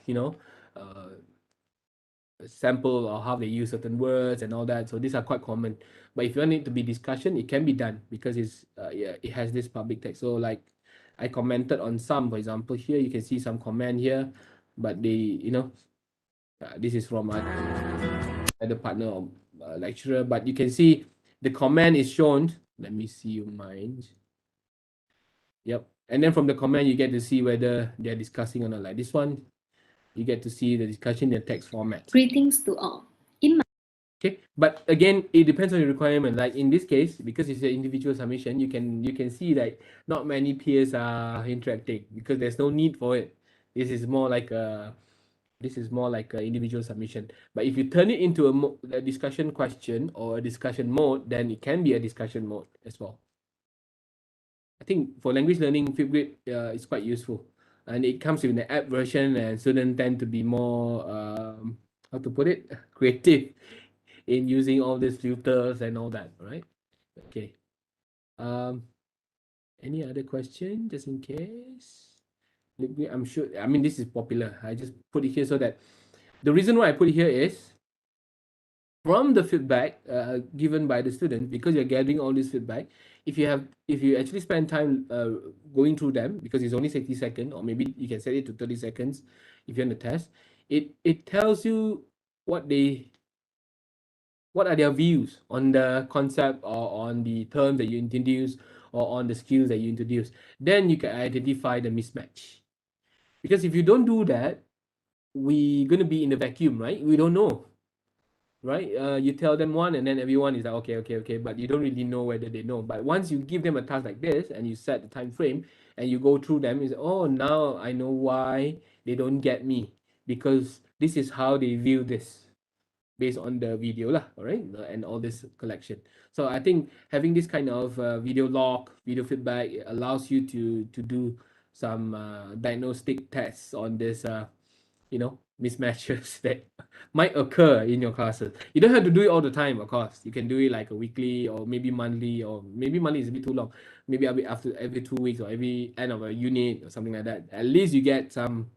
[SPEAKER 2] sample or how they use certain words and all that. So these are quite common. But if you want it to be discussion, it can be done because it has this public text. So like I commented on some, for example, here you can see some comment here, but this is from other partner or lecturer, but you can see the comment is shown. Let me see mine. Yep. And then from the comment, you get to see whether they're discussing or not. Like this one, you get to see the discussion in text format.
[SPEAKER 8] Greetings to all. In my
[SPEAKER 2] Okay, but again, it depends on your requirement. Like in this case, because it's an individual submission, you can see that not many peers are interacting because there's no need for it. This is more like a individual submission. But if you turn it into a discussion question or a discussion mode, then it can be a discussion mode as well. I think for language learning, Flipgrid is quite useful, and it comes with an app version, and students tend to be more how to put it, creative in using all these filters and all that. Right? Okay. Any other question, just in case? I'm sure. I mean, this is popular. I just put it here so that the reason why I put it here is from the feedback given by the student, because you're gathering all this feedback. If you actually spend time going through them, because it's only 60 seconds, or maybe you can set it to 30 seconds if you're on the test, it tells you what are their views on the concept or on the terms that you introduce or on the skills that you introduce. Then you can identify the mismatch. Because if you don't do that, we're going to be in a vacuum, right? We don't know, right? You tell them one, and then everyone is like, okay, but you don't really know whether they know. But once you give them a task like this, and you set the time frame, and you go through them, is, oh, now I know why they don't get me, because this is how they view this based on the video lah, all right, and all this collection. So I think having this kind of video log, video feedback, it allows you to do some diagnostic tests on this mismatches that might occur in your classes. You don't have to do it all the time, of course. You can do it like a weekly or maybe monthly, or maybe monthly is a bit too long. Maybe after every 2 weeks or every end of a unit or something like that. At least you get some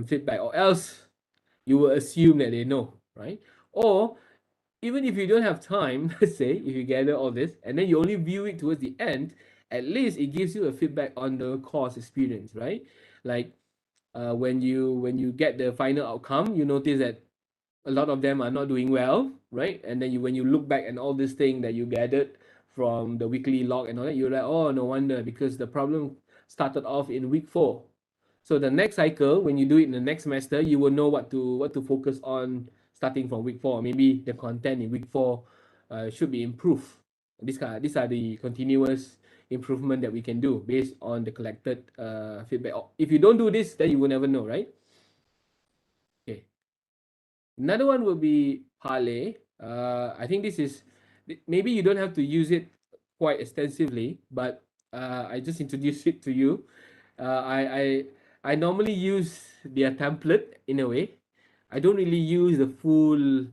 [SPEAKER 2] feedback, or else you will assume that they know, right? Or even if you don't have time, let's say if you gather all this and then you only view it towards the end, at least it gives you a feedback on the course experience, right? Like when you get the final outcome, you notice that a lot of them are not doing well, right? And then when you look back and all this thing that you gathered from the weekly log and all that, you're like, oh, no wonder, because the problem started off in week 4. So the next cycle, when you do it in the next semester, you will know what to focus on starting from week 4. Maybe the content in week 4 should be improved. These are the continuous improvement that we can do based on the collected feedback. If you don't do this, then you will never know, right? Okay. Another one will be Parlay. I think this is, maybe you don't have to use it quite extensively, but I just introduced it to you. I normally use their template in a way. I don't really use the full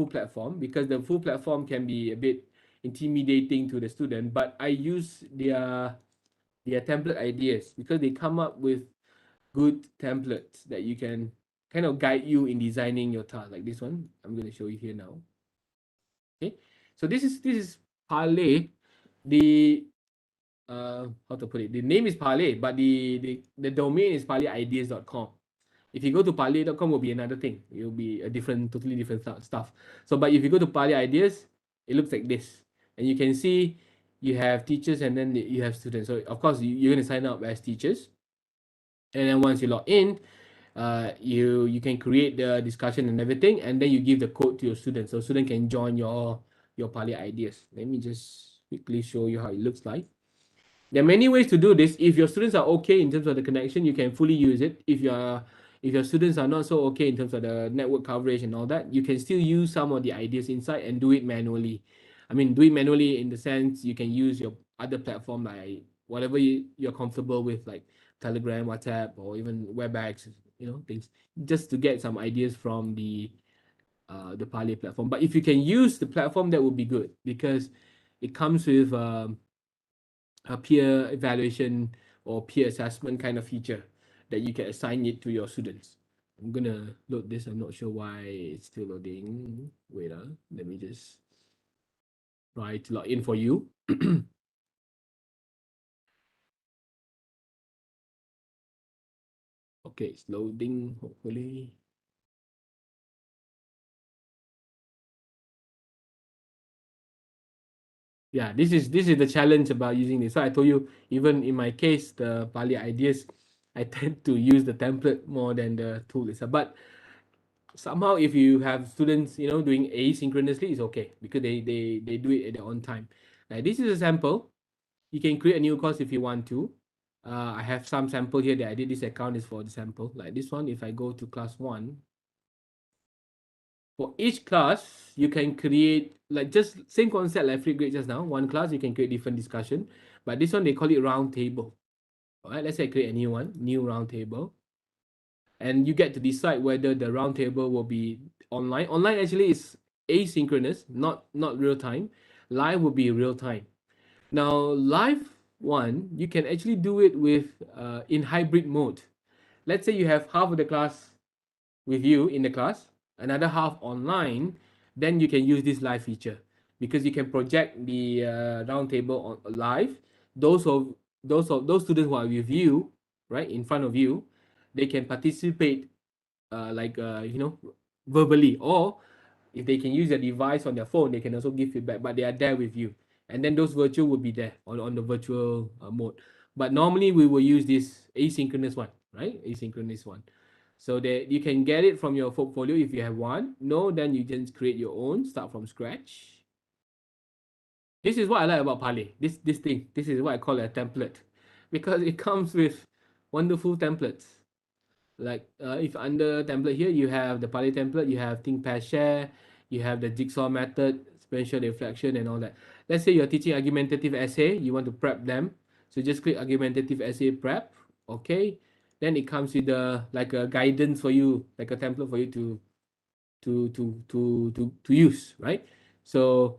[SPEAKER 2] platform because the full platform can be a bit intimidating to the student. But I use their template ideas because they come up with good templates that you can kind of guide you in designing your task. Like this one, I'm going to show you here now. Okay, so this is Parlay. The how to put it? The name is Parlay, but the domain is parleyideas.com. If you go to parley.com, will be another thing. It will be a totally different stuff. So, but if you go to Parley Ideas, it looks like this, and you can see you have teachers and then you have students. So, of course, you're going to sign up as teachers, and then once you log in, you can create the discussion and everything, and then you give the code to your students, so student can join your Parley Ideas. Let me just quickly show you how it looks like. There are many ways to do this. If your students are okay in terms of the connection, you can fully use it. If your students are not so okay in terms of the network coverage and all that, you can still use some of the ideas inside and do it manually. I mean, do it manually in the sense you can use your other platform, like whatever you're comfortable with, like Telegram, WhatsApp, or even WebEx, things, just to get some ideas from the Parley platform. But if you can use the platform, that would be good because it comes with a peer evaluation or peer assessment kind of feature that you can assign it to your students. I'm gonna load this. I'm not sure why it's still loading. Wait, let me just try to log in for you. Okay, it's loading, hopefully. Yeah, this is the challenge about using this. So I told you, even in my case, the Parley Ideas, I tend to use the template more than the tool itself. But somehow, if you have students doing asynchronously, it's okay because they do it at their own time. Like this is a sample. You can create a new course if you want to. I have some sample here that I did. This account is for the sample. Like this one, if I go to class 1, for each class you can create, like, just same concept like Flipgrid just now. One class you can create different discussion, but this one they call it round table. All right, let's say I create a new one, new round table, and you get to decide whether the round table will be online. Online actually is asynchronous, not real time. Live will be real time. Now, live one, you can actually do it with in hybrid mode. Let's say you have half of the class with you in the class, another half online, then you can use this live feature because you can project the round table on live. Those students who are with you, right in front of you, they can participate like verbally, or if they can use their device on their phone, they can also give feedback, but they are there with you, and then those virtual will be there on the virtual mode. But normally we will use this asynchronous one, right? Asynchronous one, so that you can get it from your portfolio if you have one. No, then you can create your own, start from scratch. This is what I like about Parley. This thing, this is what I call a template, because it comes with wonderful templates. Like if under template here, you have the Parley template, you have think, pair, share, you have the jigsaw method, spatial reflection, and all that. Let's say you're teaching argumentative essay, you want to prep them, so just click argumentative essay prep. Okay, then it comes with like a guidance for you, like a template for you to use, right? So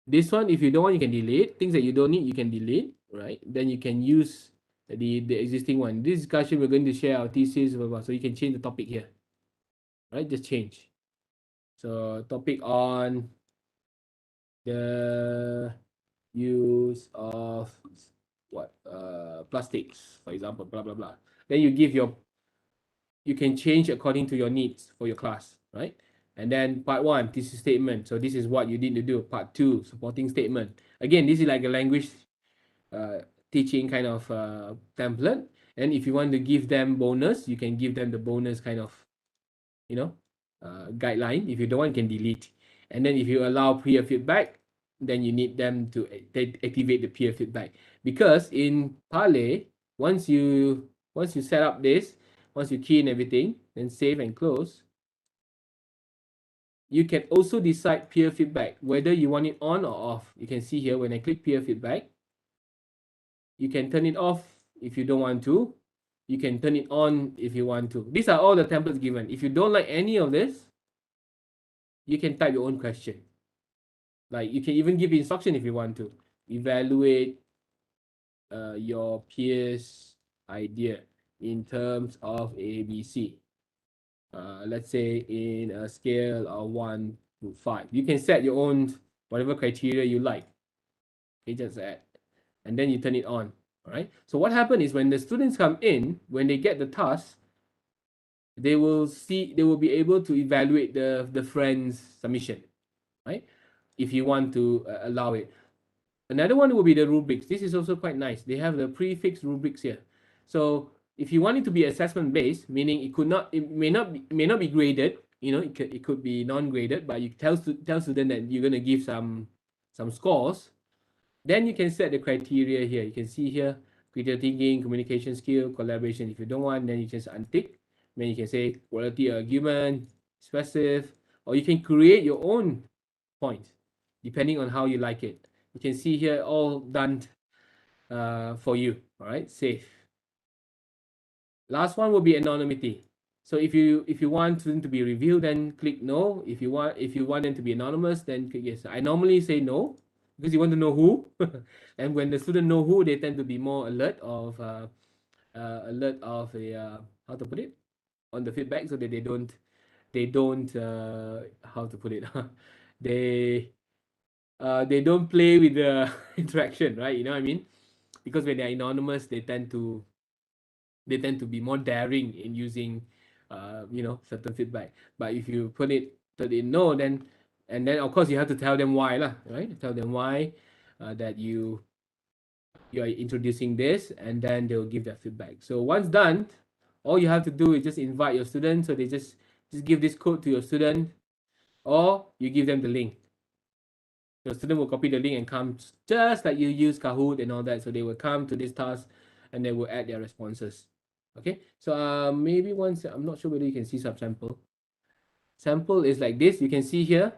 [SPEAKER 2] this one, if you don't want, you can delete. Things that you don't need, you can delete, right? Then you can use the existing one. This discussion, we're going to share our thesis, blah, blah, so you can change the topic here, right? Just change. So topic on the use of what plastics, for example, blah blah blah. Then you can change according to your needs for your class, right? And then part 1, thesis statement. So this is what you need to do. Part 2, supporting statement. Again, this is like a language teaching kind of template. And if you want to give them bonus, you can give them the bonus kind of guideline. If you don't want, you can delete. And then if you allow peer feedback, then you need them to activate the peer feedback, because in Parley, once you set up this, once you key in everything, then save and close, you can also decide peer feedback, whether you want it on or off. You can see here when I click peer feedback, you can turn it off if you don't want to. You can turn it on if you want to. These are all the templates given. If you don't like any of this, you can type your own question. Like you can even give instruction if you want to. Evaluate your peers' idea in terms of ABC. Let's say in a scale of 1 to 5. You can set your own whatever criteria you like. Okay, just add. And then you turn it on. All right. So what happens is when the students come in, when they get the task, they will be able to evaluate the friend's submission, right? If you want to allow it. Another one will be the rubrics. This is also quite nice. They have the prefix rubrics here. So if you want it to be assessment based, meaning it may not be graded. You know, it could be non-graded, but you tell student that you're gonna give some scores. Then you can set the criteria here. You can see here critical thinking, communication skill, collaboration. If you don't want, then you just untick. Then you can say quality argument, expressive, or you can create your own point depending on how you like it. You can see here all done for you. All right, save. Last one will be anonymity. So if you want them to be reviewed, then click no. If you want them to be anonymous, then click yes. I normally say no because you want to know who, and when the student know who, they tend to be more alert of a how to put it, on the feedback, so that they don't how to put it they don't play with the interaction, right? You know what I mean? Because when they're anonymous, they tend to be more daring in using certain feedback. But if you put it no, then of course you have to tell them why lah, right? Tell them why that you are introducing this, and then they'll give their feedback. So once done, all you have to do is just invite your students. So they just give this code to your student, or you give them the link. The student will copy the link and come just like you use Kahoot and all that. So they will come to this task and they will add their responses. Okay, so maybe once, I'm not sure whether you can see subsample. Sample is like this. You can see here,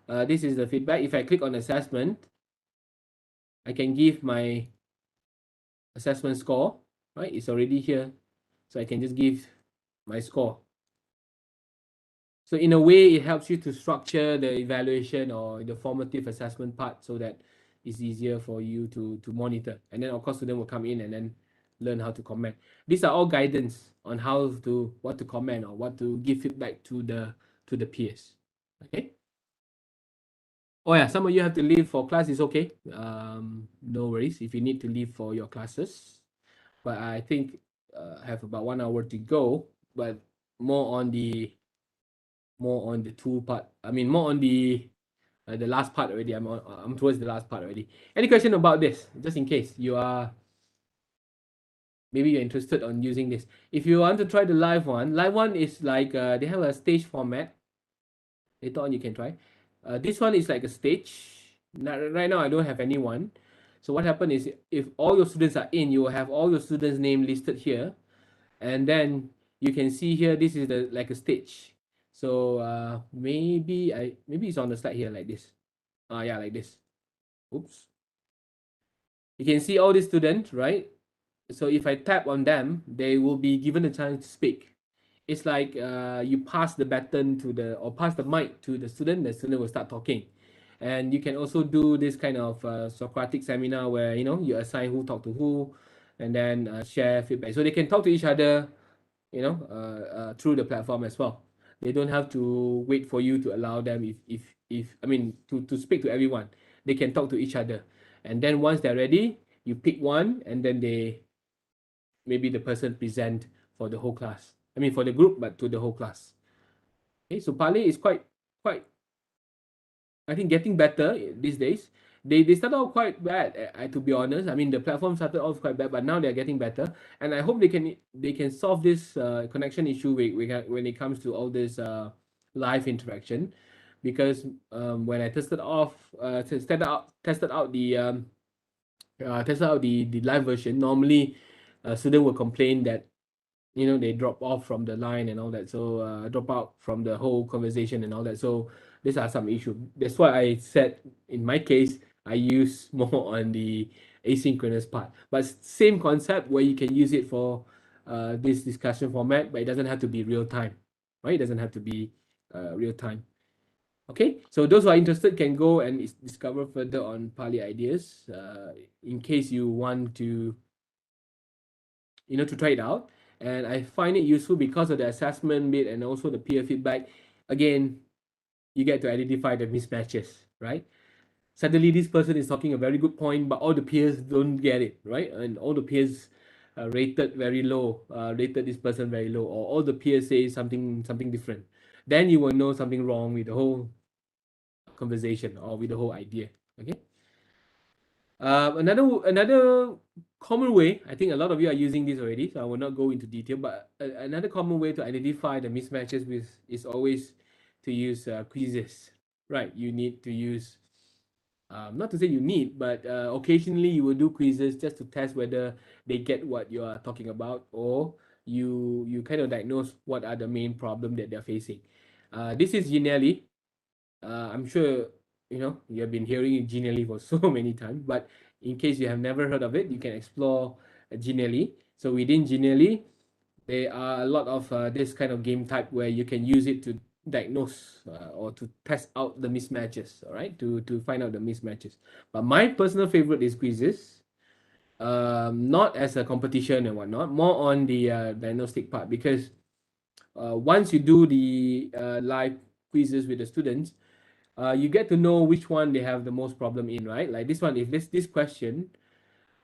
[SPEAKER 2] this is the feedback. If I click on assessment, I can give my assessment score, right? It's already here. So I can just give my score. So in a way, it helps you to structure the evaluation or the formative assessment part so that it's easier for you to monitor. And then of course, student will come in and then learn how to comment. These are all guidance on what to comment or what to give feedback to the peers. Okay. Oh yeah, some of you have to leave for class, is okay. No worries if you need to leave for your classes. But I think I have about 1 hour to go, but more on the tool part. I mean, more on the last part already. I'm towards the last part already. Any question about this? Just in case you are, maybe you're interested on using this. If you want to try the live one is like they have a stage format. Later on you can try. This one is like a stage. Right now I don't have anyone. So what happened is if all your students are in, you will have all your students' name listed here, and then you can see here this is like a stage. So maybe it's on the slide here like this. Yeah, like this. Oops. You can see all these students, right? So if I tap on them, they will be given a chance to speak. It's like you pass the baton or pass the mic to the student will start talking. And you can also do this kind of Socratic seminar where you assign who talk to who, and then share feedback. So they can talk to each other, through the platform as well. They don't have to wait for you to allow them to speak to everyone. They can talk to each other. And then once they're ready, you pick one, and then maybe the person present for the whole class. For the group, but to the whole class. Okay, so Pali is quite, I think, getting better these days. They started out quite bad, to be honest. The platform started off quite bad, but now they're getting better. And I hope they can solve this connection issue when it comes to all this live interaction, because when I tested out the live version, normally student will complain that they drop off from the line and all that, so drop out from the whole conversation and all that. So these are some issues. That's why I said in my case, I use more on the asynchronous part. But same concept where you can use it for this discussion format, but it doesn't have to be real time, right? It doesn't have to be real time. Okay, so those who are interested can go and discover further on Pali ideas. In case you want to, to try it out. And I find it useful because of the assessment bit and also the peer feedback. Again, you get to identify the mismatches, right? Suddenly this person is talking a very good point, but all the peers don't get it, right? And all the peers rated very low, rated this person very low, or all the peers say something different. Then you will know something wrong with the whole conversation or with the whole idea. Okay. Another common way, I think a lot of you are using this already, so I will not go into detail. But another common way to identify the mismatches with is always to use quizzes, right? You need to use, not to say you need, but occasionally you will do quizzes just to test whether they get what you are talking about, or you kind of diagnose what are the main problem that they're facing. This is Genially. I'm sure you have been hearing it Genially for so many times, but in case you have never heard of it, you can explore Genially. So within Genially, there are a lot of this kind of game type where you can use it to diagnose or to test out the mismatches, all right, to find out the mismatches. But my personal favorite is quizzes, not as a competition and whatnot, more on the diagnostic part, because once you do the live quizzes with the students, you get to know which one they have the most problem in, right? Like this one, if this question,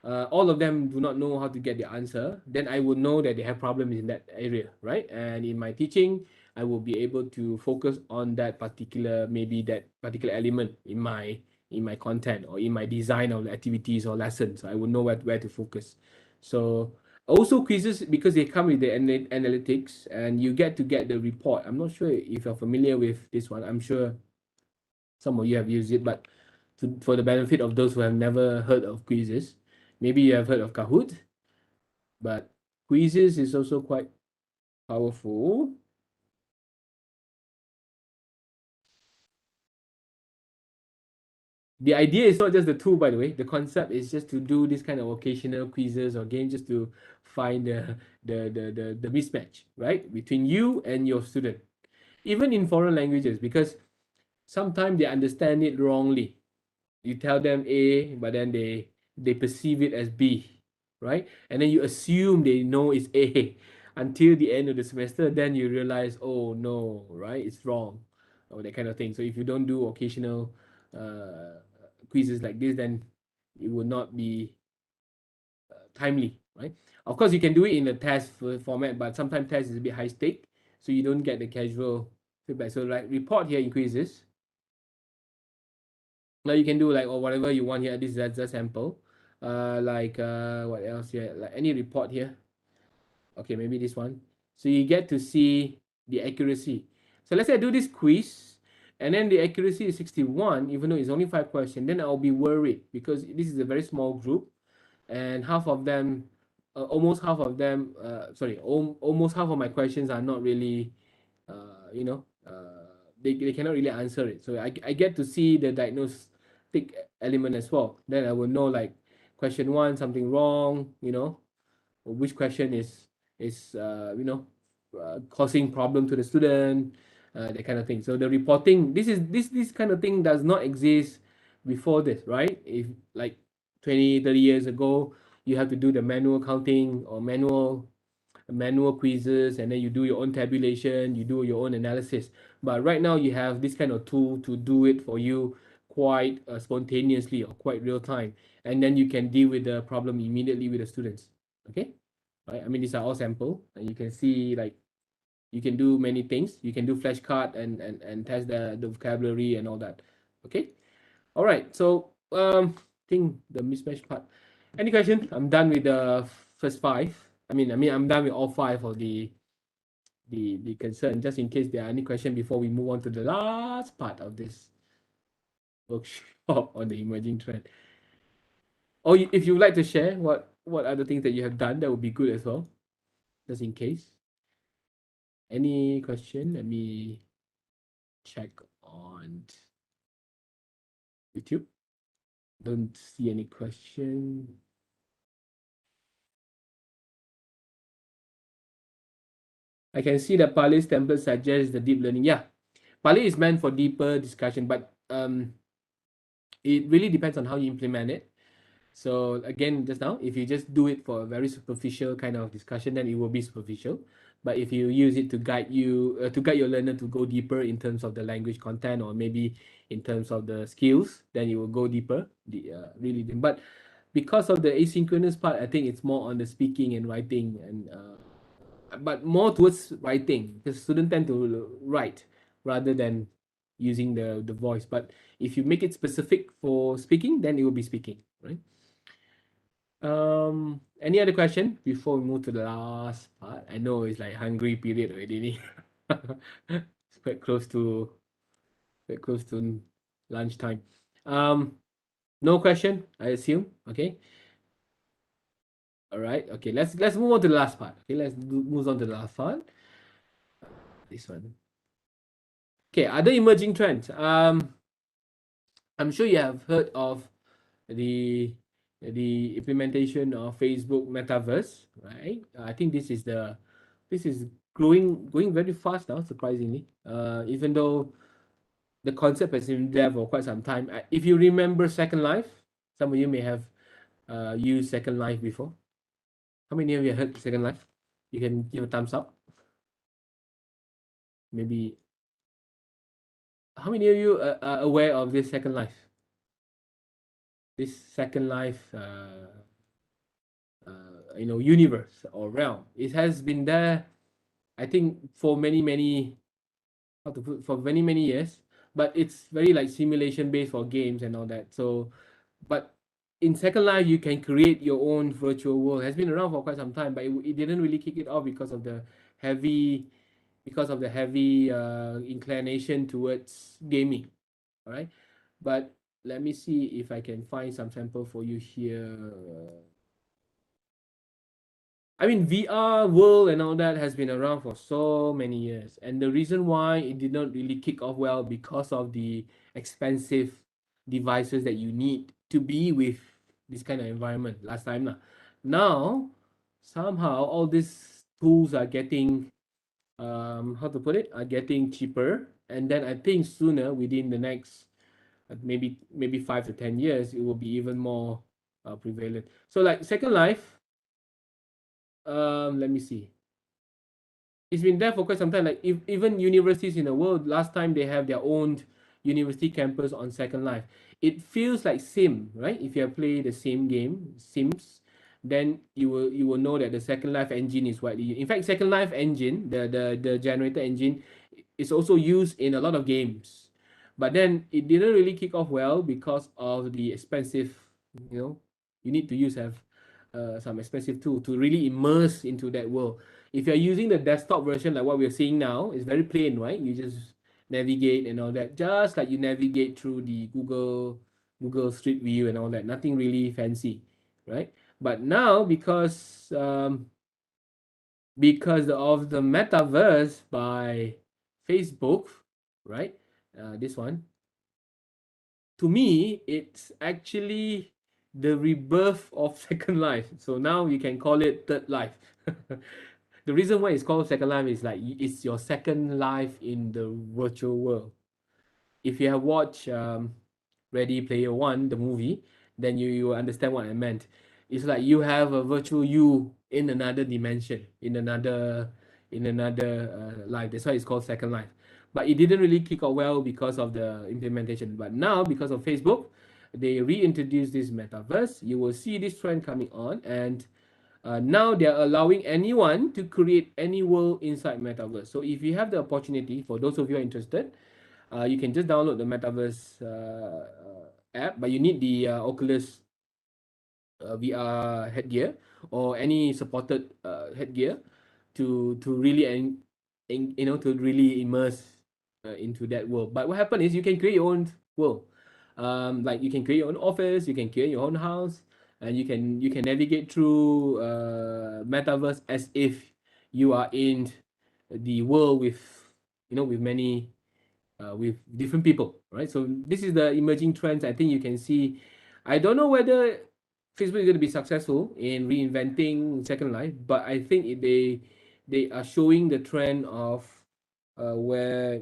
[SPEAKER 2] all of them do not know how to get the answer, then I would know that they have problems in that area, right? And in my teaching, I will be able to focus on that particular, maybe that particular element in my content or in my design of the activities or lessons. I will know where to focus. So also quizzes, because they come with the analytics and you get to get the report. I'm not sure if you're familiar with this one. I'm sure some of you have used it, but for the benefit of those who have never heard of quizzes, maybe you have heard of Kahoot, but quizzes is also quite powerful. The idea is not just the tool, by the way. The concept is just to do this kind of occasional quizzes or games just to find the mismatch, right, between you and your student. Even in foreign languages, because sometimes they understand it wrongly. You tell them A, but then they perceive it as B, right? And then you assume they know it's A until the end of the semester. Then you realize, oh no, right? It's wrong, or that kind of thing. So if you don't do occasional quizzes like this, then it will not be timely, right? Of course, you can do it in a test format, but sometimes test is a bit high stake, so you don't get the casual feedback. So like report here in quizzes. Now you can do like or whatever you want here. This is a sample. What else here? Like any report here. Okay, maybe this one. So you get to see the accuracy. So let's say I do this quiz, and then the accuracy is 61, even though it's only 5 questions. Then I'll be worried because this is a very small group, and half of them, almost half of them, almost half of my questions are not really, they cannot really answer it. So I get to see the diagnostic element as well. Then I will know like question one, something wrong, or which question is causing problem to the student, that kind of thing. So the reporting, this kind of thing does not exist before this, right? If like 20, 30 years ago, you have to do the manual counting or manual quizzes, and then you do your own tabulation, you do your own analysis. But right now you have this kind of tool to do it for you quite spontaneously or quite real time, and then you can deal with the problem immediately with the students. Okay, right? I mean, these are all sample, and you can see like you can do many things. You can do flashcard and test the vocabulary and all that. Okay, all right. So I think the mismatch part. Any question? I'm done with the first 5. I mean, I'm done with all 5 of the concern. Just in case there are any question before we move on to the last part of this workshop on the emerging trend. Or if you'd like to share what other things that you have done, that would be good as well. Just in case. Any question? Let me check on YouTube. Don't see any question. I can see that Pali's template suggests the deep learning. Yeah, Pali is meant for deeper discussion, but it really depends on how you implement it. So again, just now, if you just do it for a very superficial kind of discussion, then it will be superficial. But if you use it to guide you, to guide your learner to go deeper in terms of the language content, or maybe in terms of the skills, then you will go deeper. Really, but because of the asynchronous part, I think it's more on the speaking and writing, and but more towards writing, because students tend to write rather than using the voice. But if you make it specific for speaking, then it will be speaking, right? Any other question before we move to the last part? I know it's like hungry period already. It's quite close to lunchtime. No question, I assume. Okay. All right. Okay. Let's move on to the last part. Okay. Move on to the last part. This one. Okay. Other emerging trends. I'm sure you have heard of the implementation of Facebook Metaverse, right? I think this is going very fast now, surprisingly. Even though the concept has been there for quite some time. If you remember Second Life, some of you may have used Second Life before. How many of you heard Second Life? You can give a thumbs up. Maybe. How many of you are aware of this Second Life? This Second Life, universe or realm. It has been there, I think, for many for many years. But it's very like simulation based for games and all that. So, but in Second Life, you can create your own virtual world. It has been around for quite some time, but it didn't really kick it off because of the heavy inclination towards gaming. All right, but let me see if I can find some sample for you here. I mean, VR world and all that has been around for so many years, and the reason why it did not really kick off well because of the expensive devices that you need to be with this kind of environment last time. Now, somehow all these tools are getting how to put it, are getting cheaper, and then I think sooner, within the next maybe 5 to 10 years, it will be even more prevalent. So like Second Life, let me see. It's been there for quite some time. Like even universities in the world, last time they have their own university campus on Second Life. It feels like Sim, right? If you have played the same game, Sims, then you will know that the Second Life engine is widely used. In fact, Second Life engine, the generator engine, is also used in a lot of games. But then it didn't really kick off well because of the expensive, you need to have some expensive tool to really immerse into that world. If you're using the desktop version, like what we're seeing now, it's very plain, right? You just navigate and all that, just like you navigate through the Google Street View and all that. Nothing really fancy, right? But now, because of the metaverse by Facebook, right? This one, to me, it's actually the rebirth of Second Life. So now you can call it Third Life. The reason why it's called Second Life is like it's your second life in the virtual world. If you have watched Ready Player One, the movie, then you understand what I meant. It's like you have a virtual you in another dimension, in another life. That's why it's called Second Life. But it didn't really kick off well because of the implementation. But now, because of Facebook, they reintroduced this metaverse. You will see this trend coming on, and now they're allowing anyone to create any world inside metaverse. So if you have the opportunity, for those of you who are interested, you can just download the metaverse app, but you need the Oculus VR headgear or any supported headgear to really to really immerse into that world. But what happened is you can create your own world. Like you can create your own office, you can create your own house, and you can navigate through metaverse as if you are in the world with with many with different people, right? So this is the emerging trends. I think you can see. I don't know whether Facebook is going to be successful in reinventing Second Life, but I think they are showing the trend of where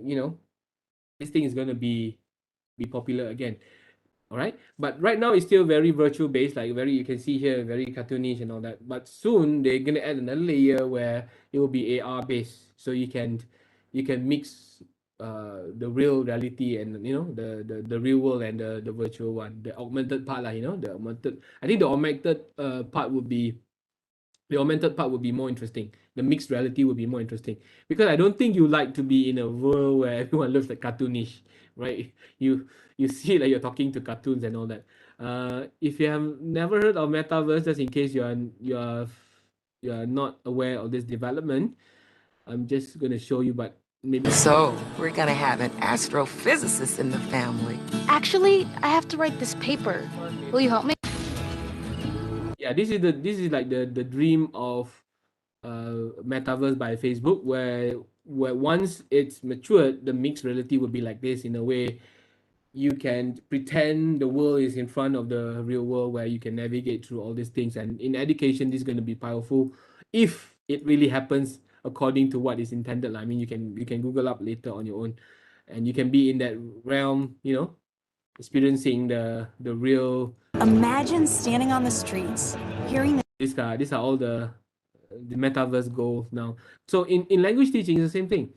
[SPEAKER 2] this thing is going to be popular again. All right, but right now it's still very virtual based, like very, you can see here, very cartoonish and all that. But soon they're gonna add another layer where it will be AR based, so you can mix the real reality and the real world and the virtual one, the augmented part, like the augmented. I think the augmented part would be the augmented part would be more interesting. The mixed reality would be more interesting, because I don't think you like to be in a world where everyone looks like cartoonish, right? You see like you're talking to cartoons and all that. If you have never heard of metaverse, just in case you are not aware of this development, I'm just gonna show you, but maybe.
[SPEAKER 7] So, we're gonna have an astrophysicist in the family.
[SPEAKER 9] Actually, I have to write this paper. Will you help me?
[SPEAKER 2] Yeah, this is like the dream of metaverse by Facebook, where once it's matured, the mixed reality will be like this, in a way you can pretend the world is in front of the real world, where you can navigate through all these things. And in education, this is going to be powerful if it really happens according to what is intended. I mean, you can Google up later on your own, and you can be in that realm, experiencing the real.
[SPEAKER 10] Imagine standing on the streets, hearing the
[SPEAKER 2] These are all the metaverse goals now. So in language teaching, it's the same thing.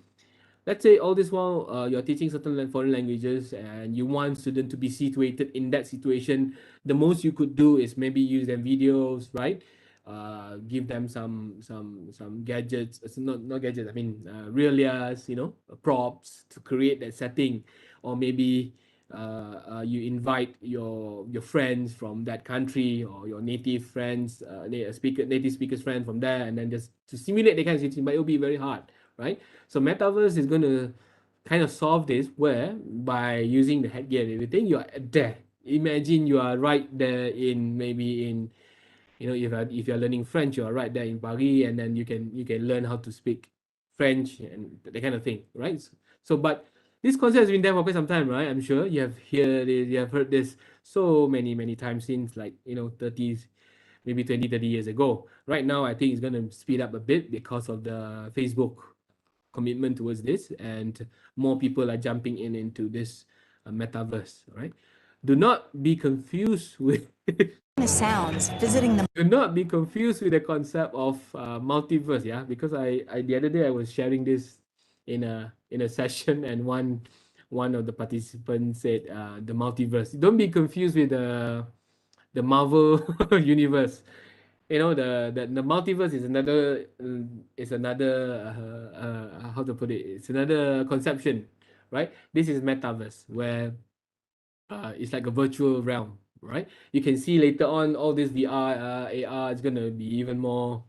[SPEAKER 2] Let's say all this while you're teaching certain foreign languages, and you want student to be situated in that situation. The most you could do is maybe use them videos, right? Give them some gadgets. It's not gadgets. I mean, realias, props to create that setting, or maybe you invite your friends from that country, or your native friends, native speakers friend from there, and then just to simulate the kind of situation. But it'll be very hard, right? So metaverse is going to kind of solve this, where by using the headgear and everything, you are there. Imagine you are right there in, maybe in, if you're learning French, you are right there in Paris, and then you can learn how to speak French and that kind of thing, right? So, but this concept has been there for quite some time, right? I'm sure you have heard this so many times since, like 30s, maybe 20, 30 years ago. Right now, I think it's going to speed up a bit because of the Facebook commitment towards this, and more people are jumping into this metaverse, right? Do not be confused with
[SPEAKER 10] sounds, visiting the
[SPEAKER 2] do not be confused with the concept of multiverse, yeah, because I the other day I was sharing this in a session, and one of the participants said the multiverse. Don't be confused with the Marvel universe. The multiverse is another how to put it, it's another conception, right? This is metaverse, where it's like a virtual realm, right? You can see later on all this VR, AR is gonna be even more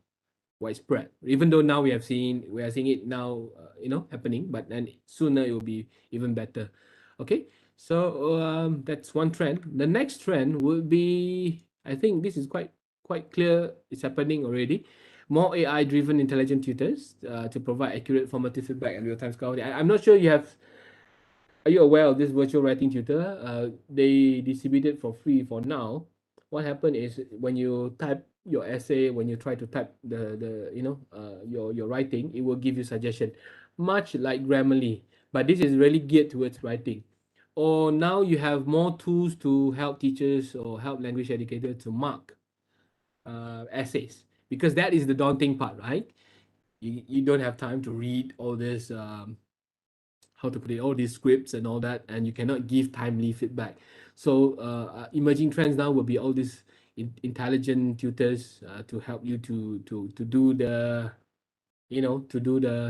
[SPEAKER 2] widespread. Even though now we are seeing it now, happening, but then sooner it will be even better. Okay, so that's one trend. The next trend will be, I think this is quite clear. It's happening already. More AI-driven intelligent tutors to provide accurate formative feedback and real-time scaffolding. I'm not sure are you aware of this virtual writing tutor? They distribute it for free for now. What happened is, when you type your essay, when you try to type your writing, it will give you suggestion, much like Grammarly, but this is really geared towards writing. Or now you have more tools to help teachers or help language educators to mark essays, because that is the daunting part, right? You don't have time to read all this how to put it, all these scripts and all that, and you cannot give timely feedback. So emerging trends now will be all these intelligent tutors to help you to do the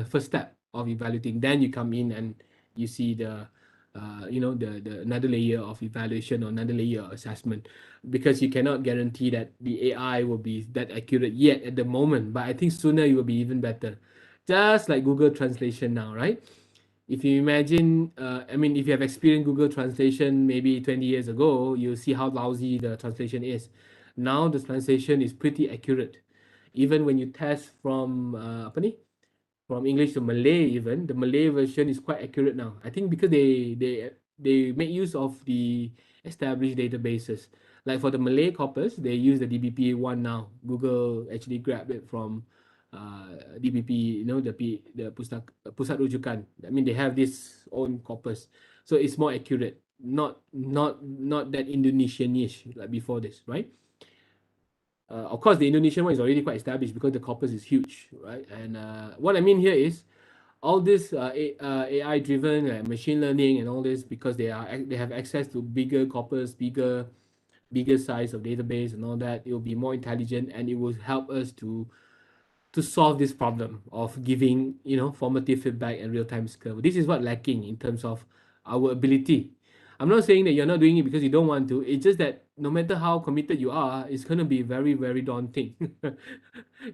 [SPEAKER 2] first step of evaluating. Then you come in and you see the another layer of evaluation, or another layer of assessment, because you cannot guarantee that the AI will be that accurate yet at the moment, but I think sooner it will be even better. Just like Google Translation now, right? If you imagine, if you have experienced Google Translation maybe 20 years ago, you'll see how lousy the translation is. Now the translation is pretty accurate. Even when you test from from English to Malay even, the Malay version is quite accurate now. I think because they make use of the established databases. Like for the Malay corpus, they use the DBP one now. Google actually grabbed it from DBP, you know, the Pusat Rujukan. I mean, they have this own corpus, so it's more accurate. Not that Indonesian-ish like before this, right? Of course, the Indonesian one is already quite established because the corpus is huge, right? And what I mean here is all this AI-driven machine learning and all this, because they have access to bigger corpus, bigger size of database and all that. It will be more intelligent and it will help us to solve this problem of giving, you know, formative feedback and real-time skill. This is what lacking in terms of our ability. I'm not saying that you're not doing it because you don't want to. It's just that no matter how committed you are, it's going to be very, very daunting.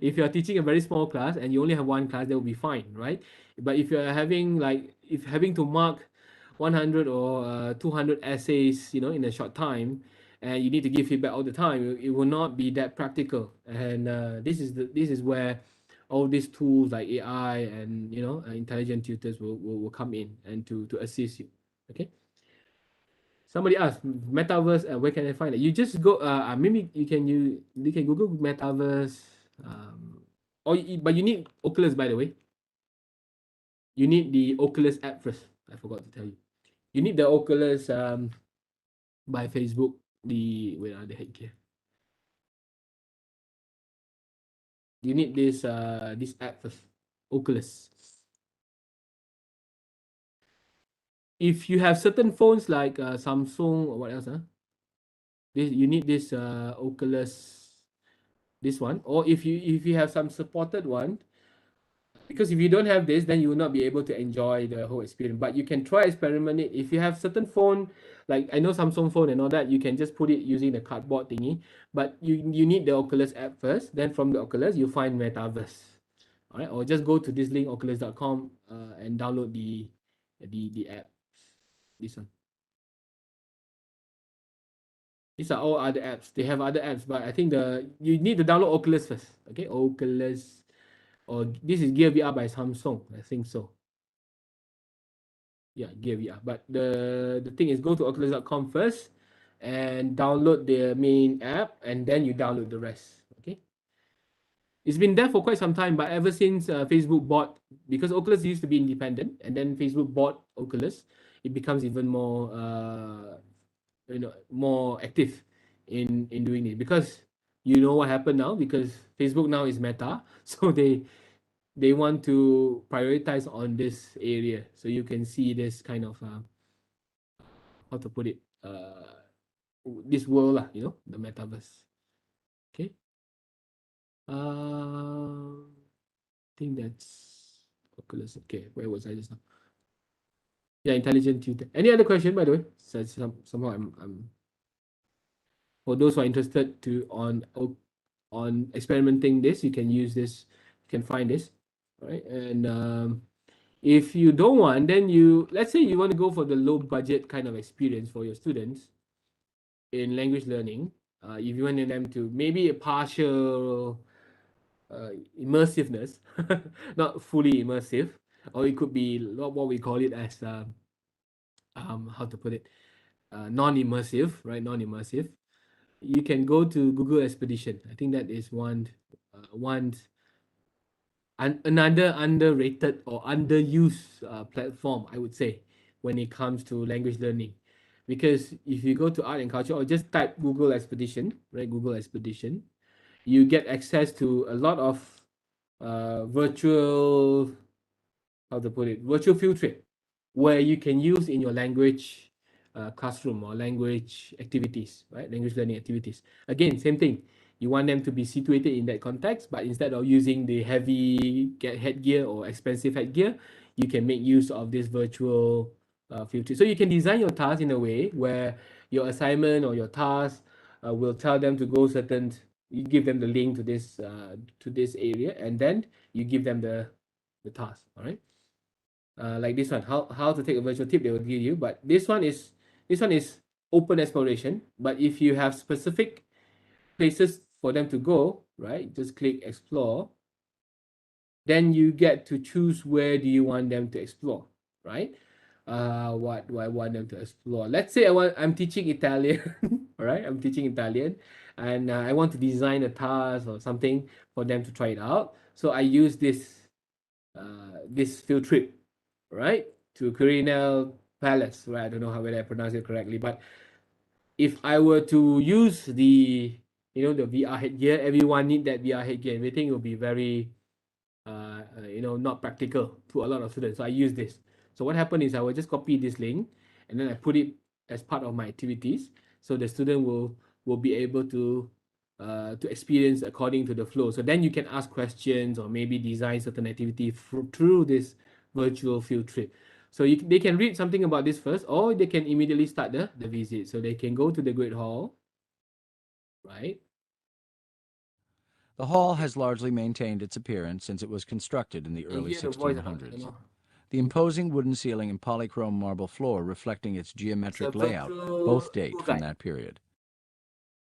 [SPEAKER 2] If you're teaching a very small class and you only have one class, that will be fine, right? But if you're having if having to mark 100 or 200 essays, you know, in a short time, and you need to give feedback all the time, it will not be that practical. And this is where all these tools like AI and, you know, intelligent tutors will come in and to assist you. Okay. Somebody asked metaverse. Where can I find it? You just go. Maybe you can Google metaverse. But you need Oculus, by the way. You need the Oculus app first. I forgot to tell you. You need the Oculus by Facebook. Where are the heck here? You need this app first, Oculus. If you have certain phones like Samsung or what else, you need this Oculus, this one. Or if you have some supported one, because if you don't have this, then you will not be able to enjoy the whole experience. But you can try experiment it. If you have certain phone, like I know Samsung phone and all that, you can just put it using the cardboard thingy. But you need the Oculus app first. Then from the Oculus, you find Metaverse. All right, or just go to this link, oculus.com, and download the app. This one. These are all other apps. They have other apps, but I think you need to download Oculus first. Okay, Oculus, or this is Gear VR by Samsung. I think so. Yeah, Gear VR. But the thing is, go to oculus.com first and download the main app, and then you download the rest. Okay. It's been there for quite some time, but ever since Facebook bought, because Oculus used to be independent, and then Facebook bought Oculus, it becomes even more more active in doing it. Because you know what happened now, because Facebook now is Meta, so they want to prioritize on this area. So you can see this kind of how to put it, this world lah, you know, the metaverse. Okay. I think that's Oculus. Okay, where was I just now? Yeah, intelligent tutor. Any other question, by the way? So somehow I'm for those who are interested on experimenting this, you can use this, you can find this, right? And if you don't want, then let's say you want to go for the low budget kind of experience for your students in language learning. If you want them to maybe a partial immersiveness, not fully immersive, or it could be what we call it as how to put it, non-immersive, right? Non-immersive. You can go to Google Expedition. I think that is another underrated or underused platform, I would say, when it comes to language learning. Because if you go to art and culture or just type Google Expedition, right? Google Expedition, you get access to a lot of virtual, how to put it, virtual field trip, where you can use in your language classroom or language activities, right? Language learning activities. Again, same thing. You want them to be situated in that context, but instead of using the heavy headgear or expensive headgear, you can make use of this virtual field trip. So you can design your task in a way where your assignment or your task will tell them to go certain. You give them the link to this area, and then you give them the task. All right. Like this one, how to take a virtual tip, they will give you. But this one is open exploration. But if you have specific places for them to go, right, just click explore, then you get to choose where do you want them to explore, right? What do I want them to explore? Let's say I'm teaching Italian, all right? I'm teaching Italian, and I want to design a task or something for them to try it out. So I use this field trip, right, to Quirinal Palace. Right? I don't know how whether I pronounce it correctly, but if I were to use the VR headgear, everyone need that VR headgear. Everything will be very not practical to a lot of students. So I use this. So what happened is I will just copy this link and then I put it as part of my activities. So the student will be able to experience according to the flow. So then you can ask questions or maybe design certain activity through this virtual field trip. So they can read something about this first, or they can immediately start the visit. So they can go to the Great Hall, right?
[SPEAKER 11] The hall has largely maintained its appearance since it was constructed in the early
[SPEAKER 2] Hear the voice,
[SPEAKER 11] 1600s. The imposing wooden ceiling and polychrome marble floor reflecting its geometric layout both date from that period.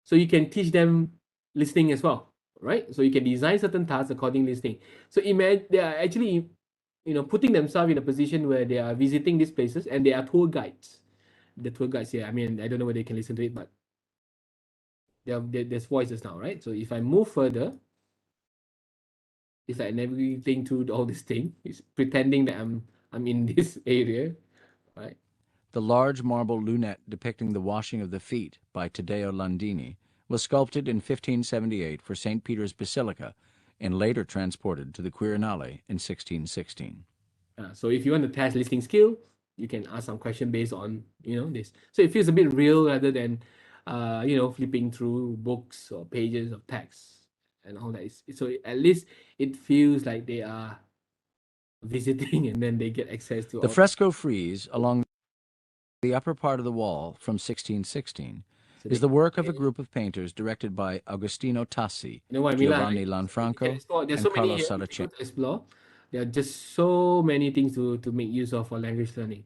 [SPEAKER 2] So you can teach them listening as well, right? So you can design certain tasks according to listening. So imagine they are actually, putting themselves in a position where they are visiting these places and they are tour guides. The tour guides here, I mean, I don't know whether they can listen to it, but there's voices now, right? So if I move further, it's like navigating through all this thing. It's pretending that I'm in this area, right?
[SPEAKER 11] The large marble lunette depicting the washing of the feet by Taddeo Landini was sculpted in 1578 for St. Peter's Basilica and later transported to the Quirinale in 1616.
[SPEAKER 2] So if you want to test listening skill, you can ask some question based on this. So it feels a bit real rather than flipping through books or pages of text and all that. So at least it feels like they are visiting and then they get access to
[SPEAKER 11] the
[SPEAKER 2] all
[SPEAKER 11] fresco frieze along the upper part of the wall from 1616 is the work of a group of painters directed by Agostino Tassi, Giovanni Lanfranco, and Carlo Saraceni.
[SPEAKER 2] Explore. There are just so many things to make use of for language learning.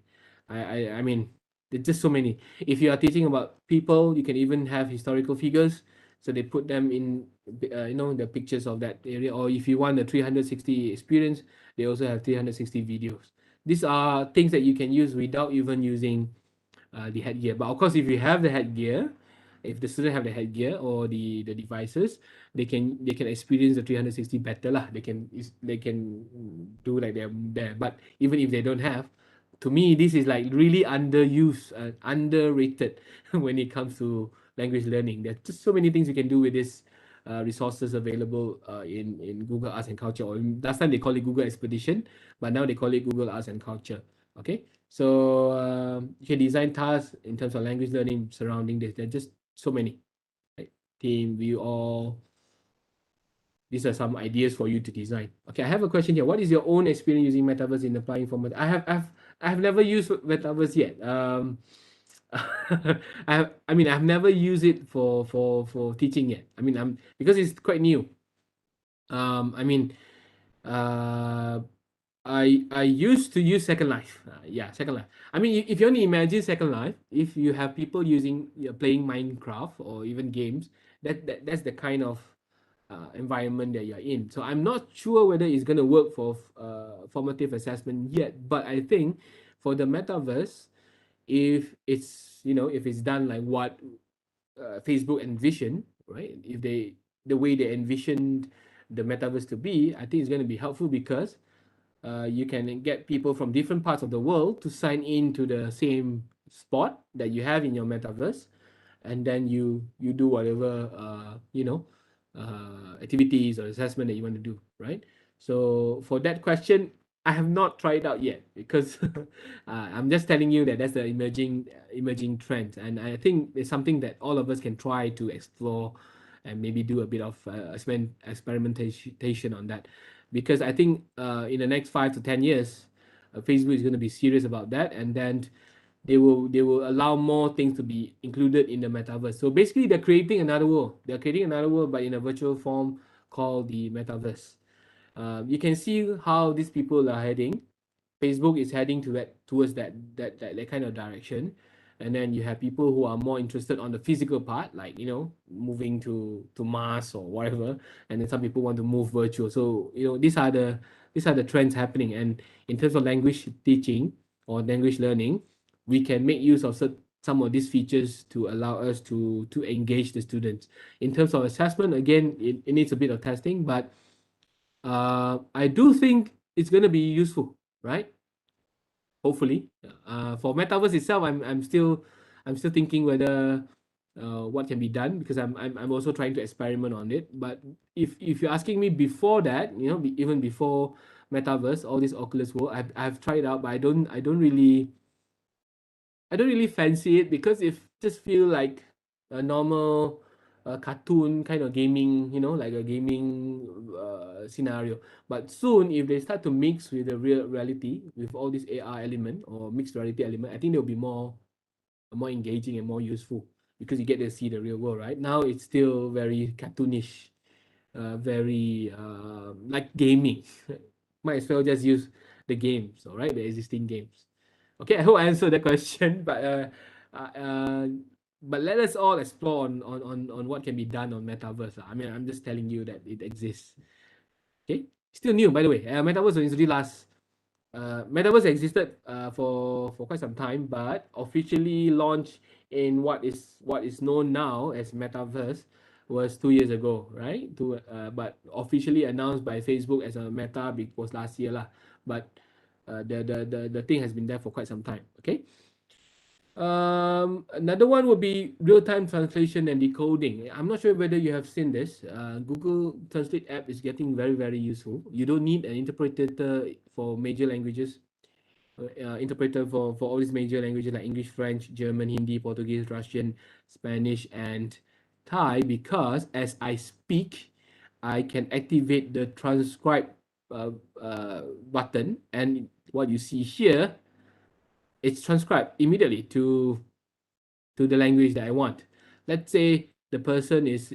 [SPEAKER 2] I mean, there's just so many. If you are teaching about people, you can even have historical figures. So they put them in, the pictures of that area. Or if you want a 360 experience, they also have 360 videos. These are things that you can use without even using the headgear. But of course, if you have the headgear, if the student have the headgear or the devices, they can experience the 360 better lah. They can do like they're there. But even if they don't have, to me this is like really underused, underrated when it comes to language learning. There's just so many things you can do with this resources available in Google Arts and Culture. Or last time they call it Google Expedition, but now they call it Google Arts and Culture. Okay, so you can design tasks in terms of language learning surrounding this. There are just so many. Right? Team, view all. These are some ideas for you to design. Okay, I have a question here. What is your own experience using Metaverse in applying format? I've never used Metaverse yet. I've never used it for teaching yet. Because it's quite new. I mean, uh, I used to use Second Life. Second Life. I mean, if you only imagine Second Life, if you have people playing Minecraft or even games, that's the kind of environment that you're in. So I'm not sure whether it's going to work for formative assessment yet. But I think for the metaverse, if it's done like what Facebook envisioned, right? If the way they envisioned the metaverse to be, I think it's going to be helpful because you can get people from different parts of the world to sign in to the same spot that you have in your metaverse, and then you do whatever activities or assessment that you want to do, right? So for that question, I have not tried out yet because I'm just telling you that that's the emerging trend, and I think it's something that all of us can try to explore and maybe do a bit of experimentation on that, because I think in the next 5 to 10 years, Facebook is going to be serious about that, and then they will allow more things to be included in the metaverse. So basically, they're creating another world. They're creating another world, but in a virtual form called the metaverse. You can see how these people are heading. Facebook is heading towards that kind of direction. and then you have people who are more interested on the physical part, like moving to Mars or whatever, and then some people want to move virtual. So these are the trends happening. And in terms of language teaching or language learning, we can make use of some of these features to allow us to engage the students. In terms of assessment, again, it needs a bit of testing, but I do think it's going to be useful, right? Hopefully. For metaverse itself, I'm still thinking whether what can be done, because I'm also trying to experiment on it. But if you're asking me before that, even before metaverse, all this Oculus World, I've tried out, but I don't really fancy it, because it just feel like a normal cartoon kind of gaming, like a gaming scenario. But soon, if they start to mix with the real reality, with all this AR element or mixed reality element, I think they'll be more engaging and more useful, because you get to see the real world. Right now, it's still very cartoonish, very like gaming. Might as well just use the games, all right, the existing games. Okay, I hope I answered that question, uh, uh, but let us all explore on what can be done on metaverse. I mean, I'm just telling you that it exists. Okay, still new, by the way. Metaverse was introduced Metaverse existed for quite some time, but officially launched in what is known now as Metaverse was 2 years ago, right? But officially announced by Facebook as a Meta was last year lah. But the thing has been there for quite some time. Okay. Another one would be real-time translation and decoding. I'm not sure whether you have seen this. Google Translate app is getting very, very useful. You don't need an interpreter for major languages. Interpreter for all these major languages like English, French, German, Hindi, Portuguese, Russian, Spanish, and Thai, because as I speak, I can activate the transcribe button, and what you see here, it's transcribed immediately to the language that I want. Let's say the person is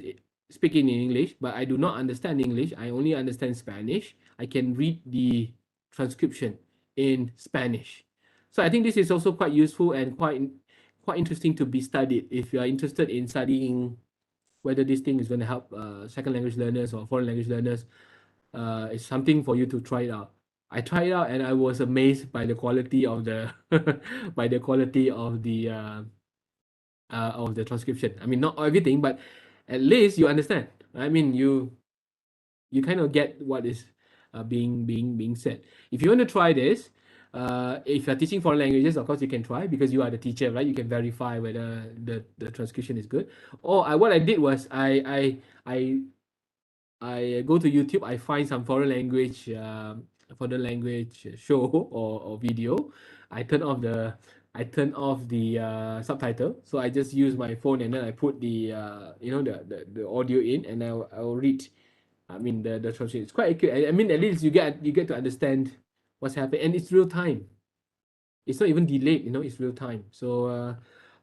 [SPEAKER 2] speaking in English, but I do not understand English. I only understand Spanish. I can read the transcription in Spanish. So I think this is also quite useful and quite interesting to be studied if you are interested in studying whether this thing is going to help second language learners or foreign language learners. It's something for you to try it out. I tried it out and I was amazed by the quality of the by the quality of the transcription. I mean, not everything, but at least you understand. I mean, you kind of get what is being said. If you want to try this, if you're teaching foreign languages, of course you can try, because you are the teacher, right? You can verify whether the transcription is good. Or what I did was I go to YouTube. I find some foreign language show or video. I turn off the subtitle. So I just use my phone, and then I put the audio in, and I'll read. I mean, the translation. It's quite accurate. I mean, at least you get to understand what's happening, and it's real time. It's not even delayed. It's real time. So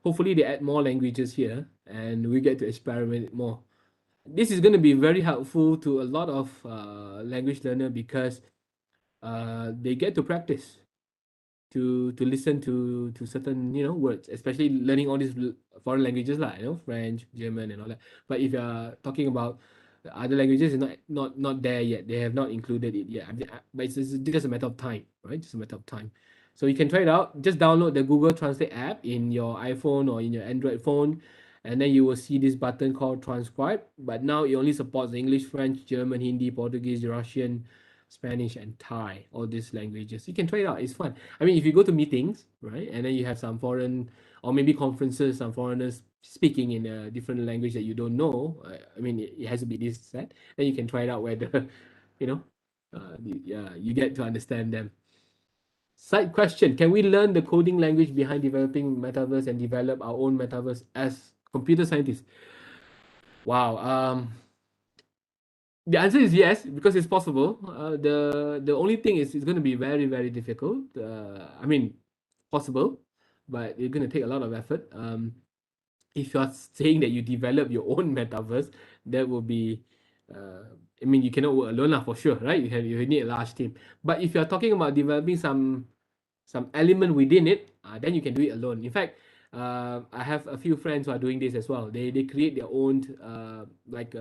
[SPEAKER 2] hopefully they add more languages here, and we get to experiment more. This is going to be very helpful to a lot of language learner, because they get to practice to listen to certain words, especially learning all these foreign languages like French, German, and all that. But if you're talking about the other languages, it's not there yet. They have not included it yet. But it's just a matter of time, right? Just a matter of time. So you can try it out. Just download the Google Translate app in your iPhone or in your Android phone, and then you will see this button called transcribe. But now it only supports English, French, German, Hindi, Portuguese, Russian, Spanish, and Thai, all these languages. You can try it out. It's fun. I mean, if you go to meetings, right, and then you have some foreign or maybe conferences, some foreigners speaking in a different language that you don't know. I mean, it has to be this set. Then you can try it out whether, you get to understand them. Side question: can we learn the coding language behind developing metaverse and develop our own metaverse as computer scientists? Wow. The answer is yes, because it's possible. The only thing is it's going to be very, very difficult. I mean, possible, but it's going to take a lot of effort. If you're saying that you develop your own metaverse, that will be, I mean, you cannot work alone lah, for sure, right? You need a large team. But if you're talking about developing some element within it, then you can do it alone. In fact, I have a few friends who are doing this as well. They create their own like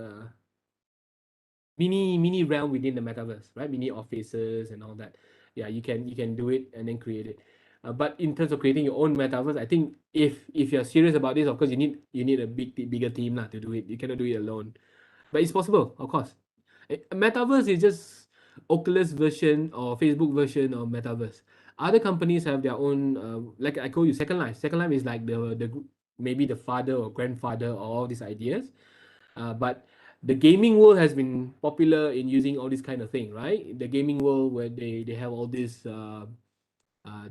[SPEAKER 2] mini realm within the metaverse, right? Mini offices and all that. Yeah, you can do it and then create it. But in terms of creating your own metaverse, I think if you're serious about this, of course you need a bigger team lah to do it. You cannot do it alone, but it's possible, of course. Metaverse is just Oculus version or Facebook version of metaverse. Other companies have their own, like I told you, Second Life. Second Life is like maybe the father or grandfather of all these ideas. But the gaming world has been popular in using all this kind of thing, right? The gaming world where they have all these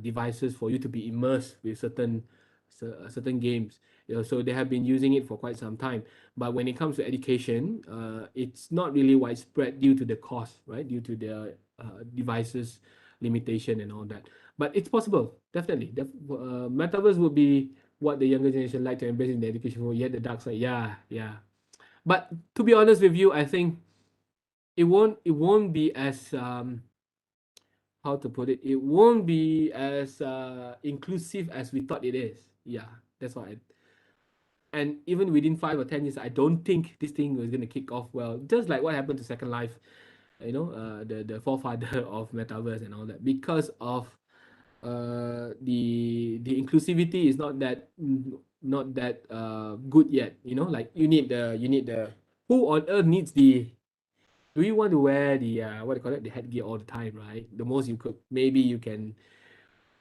[SPEAKER 2] devices for you to be immersed with certain games. So they have been using it for quite some time. But when it comes to education, it's not really widespread due to the cost, right? Due to the devices limitation and all that. But it's possible, definitely. Metaverse will be what the younger generation like to embrace in the education world. Yet the dark side, yeah. But to be honest with you, I think it won't be as how to put it, it won't be as inclusive as we thought it is. Yeah, that's why. And even within 5 or 10 years, I don't think this thing was gonna kick off well. Just like what happened to Second Life, the forefather of metaverse and all that, because of the inclusivity is not that good yet. Like you need the who on earth needs the do you want to wear the what do you call it, the headgear all the time, right? The most you could, maybe you can,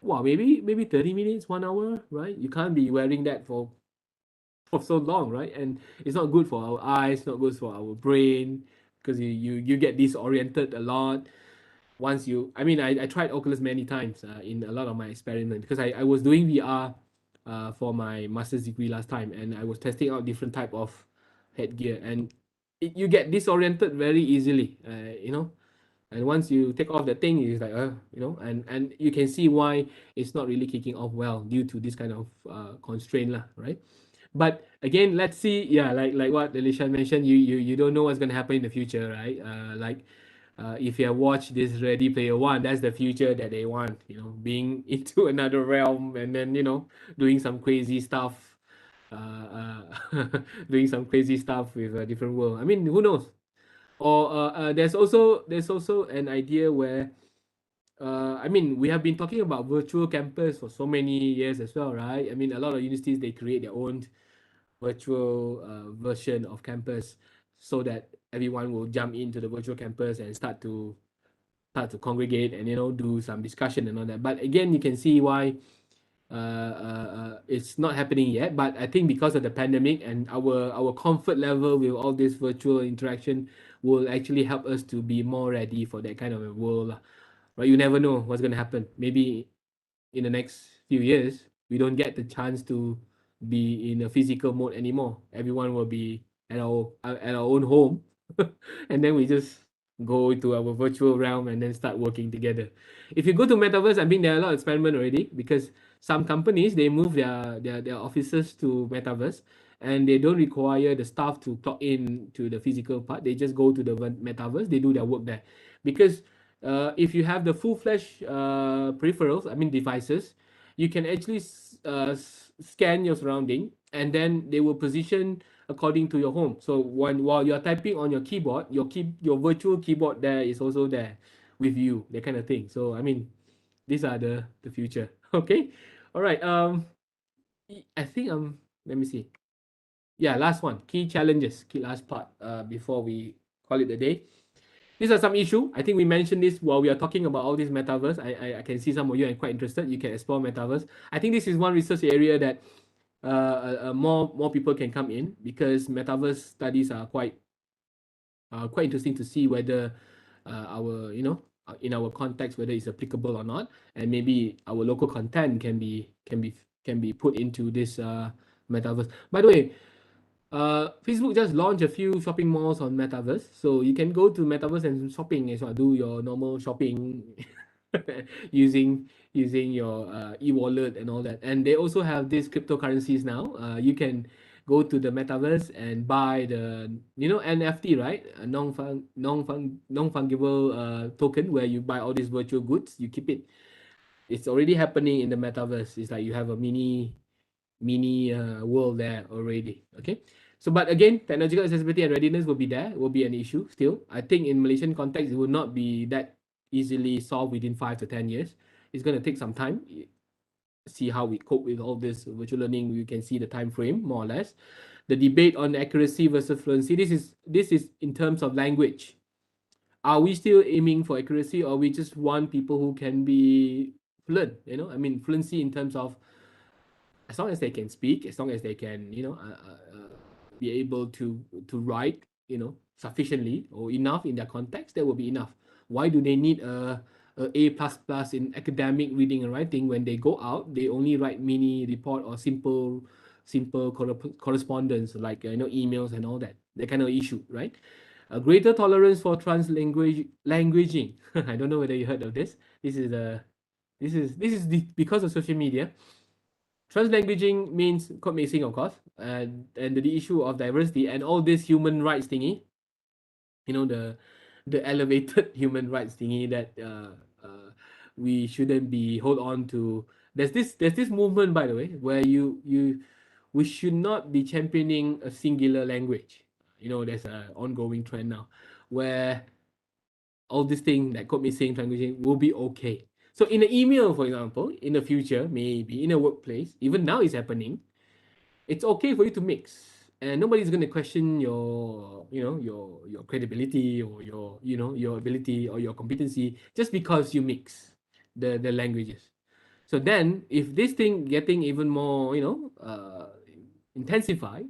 [SPEAKER 2] well, maybe 30 minutes, 1 hour, right? You can't be wearing that for so long, right? And it's not good for our eyes, not good for our brain, because you get disoriented a lot. Once you I mean I tried Oculus many times in a lot of my experiments, because I was doing VR for my master's degree last time, and I was testing out different type of headgear, and you get disoriented very easily, and once you take off the thing, it's like and you can see why it's not really kicking off well due to this kind of constraint lah, right? But again, let's see. Yeah, like what Alicia mentioned, you don't know what's going to happen in the future, right? If you have watched this Ready Player One, that's the future that they want, being into another realm, and then doing some crazy stuff, doing some crazy stuff with a different world. I mean, who knows? Or there's also an idea where I mean, we have been talking about virtual campus for so many years as well, right? I mean, a lot of universities, they create their own virtual version of campus, so that everyone will jump into the virtual campus and start to congregate and do some discussion and all that. But again, you can see why it's not happening yet. But I think because of the pandemic and our comfort level with all this virtual interaction will actually help us to be more ready for that kind of a world lah. Right? You never know what's going to happen. Maybe in the next few years we don't get the chance to be in a physical mode anymore. Everyone will be at our own home, and then we just go to our virtual realm and then start working together. If you go to metaverse, I mean, there are a lot of experiment already, because some companies, they move their offices to metaverse, and they don't require the staff to clock in to the physical part. They just go to the metaverse, they do their work there. Because if you have the full-fledged peripherals, I mean devices, you can actually scan your surrounding, and then they will position according to your home. So while you're typing on your keyboard, your virtual keyboard there is also there with you, that kind of thing. So I mean, these are the future. Okay, all right. I think let me see. Yeah, last one. Key challenges. Key last part. Before we call it a day. These are some issue. I think we mentioned this while we are talking about all this metaverse. I can see some of you are quite interested. You can explore metaverse. I think this is one research area that more people can come in, because metaverse studies are quite interesting to see whether our in our context, whether it's applicable or not, and maybe our local content can be put into this metaverse. By the way, Facebook just launched a few shopping malls on metaverse, so you can go to metaverse and shopping as well, do your normal shopping using your e-wallet and all that. And they also have these cryptocurrencies now. You can go to the metaverse and buy the NFT, right? A non-fungible token, where you buy all these virtual goods, you keep it. It's already happening in the metaverse. It's like you have a mini world there already. Okay. So, but again, technological accessibility and readiness will be there, will be an issue still. I think in Malaysian context, it will not be that easily solved within 5 to 10 years. It's going to take some time. See how we cope with all this virtual learning. You can see the time frame more or less. The debate on accuracy versus fluency. This is in terms of language. Are we still aiming for accuracy, or we just want people who can be fluent? I mean, fluency in terms of as long as they can speak, as long as they can, be able to write, sufficiently or enough in their context, that will be enough. Why do they need a plus plus in academic reading and writing when they go out? They only write mini report or simple correspondence like emails and all that. That kind of issue, right? A greater tolerance for languaging. I don't know whether you heard of this. This is because of social media. Translanguaging means code mixing, of course, and the issue of diversity and all this human rights thingy, the elevated human rights thingy that we shouldn't be hold on to. There's this movement, by the way, where we should not be championing a singular language. There's an ongoing trend now where all this thing like code mixing, languaging will be okay. So in an email, for example, in the future, maybe in a workplace, even now it's happening, it's okay for you to mix. And nobody's going to question your credibility or your ability or your competency just because you mix the languages. So then if this thing getting even more, intensified,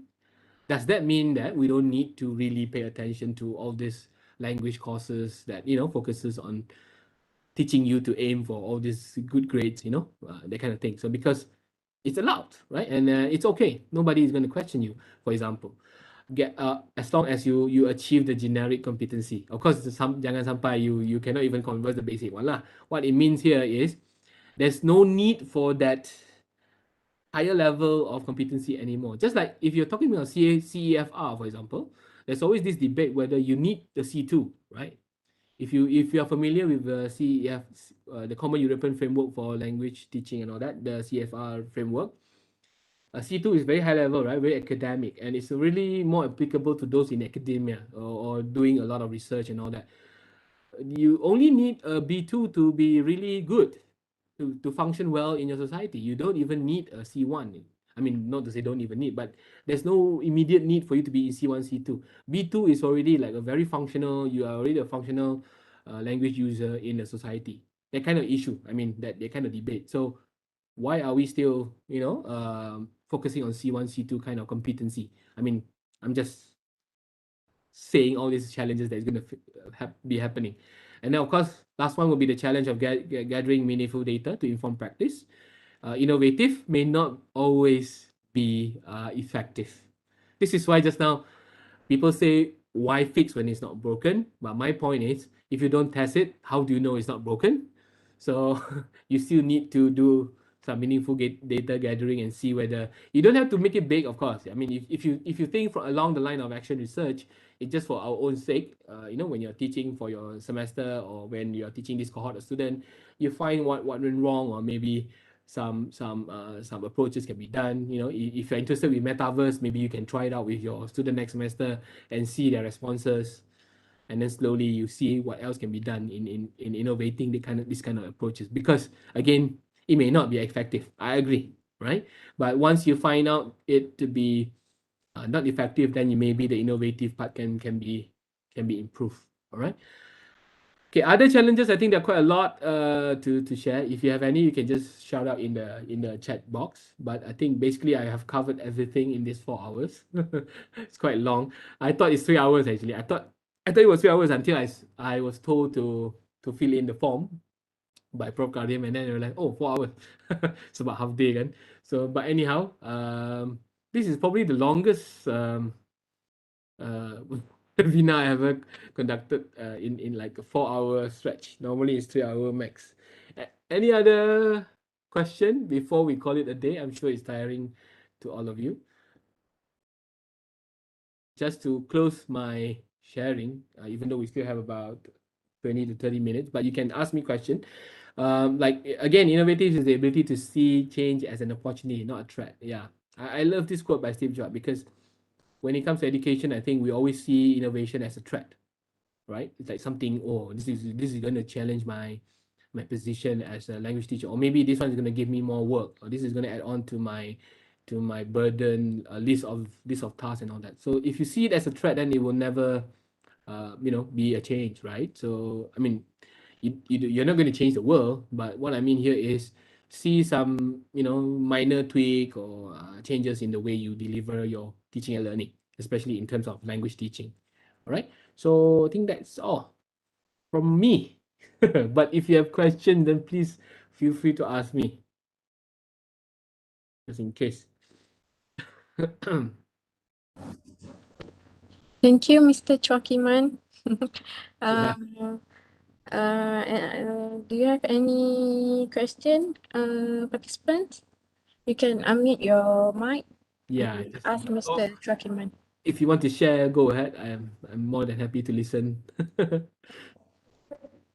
[SPEAKER 2] does that mean that we don't need to really pay attention to all these language courses that focuses on teaching you to aim for all these good grades, that kind of thing? So because it's allowed, right? And it's okay. Nobody is going to question you, for example. As long as you achieve the generic competency. Of course, jangan sampai you cannot even converse the basic one lah. What it means here is there's no need for that higher level of competency anymore. Just like if you're talking about CEFR, for example, there's always this debate whether you need the C2, right? If you are familiar with the CEF, the Common European Framework for Language Teaching and all that, the CFR framework, C2 is very high level, right? Very academic, and it's really more applicable to those in academia or doing a lot of research and all that. You only need a B2 to be really good, to function well in your society. You don't even need a C1. I mean, not to say don't even need, but there's no immediate need for you to be in C1, C2. B2 is already like a very functional, you are already a functional language user in a society. That kind of issue, I mean, that kind of debate. So why are we still, focusing on C1, C2 kind of competency? I mean, I'm just saying all these challenges that is going to be happening. And then, of course, last one will be the challenge of gathering meaningful data to inform practice. Innovative may not always be effective. This is why just now people say, why fix when it's not broken? But my point is, if you don't test it, how do you know it's not broken? So you still need to do some meaningful data gathering and see whether you don't have to make it big, of course. I mean, if you think along the line of action research, it's just for our own sake. When you're teaching for your semester or when you're teaching this cohort of student, you find what went wrong, or maybe some approaches can be done. If you're interested with metaverse, maybe you can try it out with your student next semester and see their responses, and then slowly you see what else can be done in innovating this kind of approaches. Because again, it may not be effective. I agree, right? But once you find out it to be not effective, then maybe the innovative part can be improved. All right. Okay, other challenges, I think there are quite a lot to share. If you have any, you can just shout out in the chat box. But I think basically I have covered everything in these 4 hours. It's quite long. I thought it's 3 hours actually. I thought it was 3 hours until I was told to fill in the form by Prof. Karim, and then they were like, oh, 4 hours. It's about half day, kan? So, but anyhow, this is probably the longest webinar I ever conducted in like a 4-hour stretch. Normally it's 3-hour max. Any other question before we call it a day? I'm sure it's tiring to all of you. Just to close my sharing, even though we still have about 20 to 30 minutes, but you can ask me question. Like again, innovative is the ability to see change as an opportunity, not a threat. Yeah. I love this quote by Steve Jobs because when it comes to education, I think we always see innovation as a threat, right? It's like something, oh, this is going to challenge my position as a language teacher, or maybe this one is going to give me more work, or this is going to add on to my burden list of tasks and all that. So if you see it as a threat, then it will never be a change, right? So I mean, you're not going to change the world, but what I mean here is see some minor tweak or changes in the way you deliver your teaching and learning, especially in terms of language teaching. All right, so I think that's all from me. But if you have questions, then please feel free to ask me, just in case.
[SPEAKER 12] Thank you, Mr. Chokiman.
[SPEAKER 2] Yeah.
[SPEAKER 12] Do you have any question, participants? You can unmute your mic
[SPEAKER 2] Yeah,
[SPEAKER 12] and ask Mr. Chokiman.
[SPEAKER 2] if you want to share, go ahead. I'm more than happy to listen.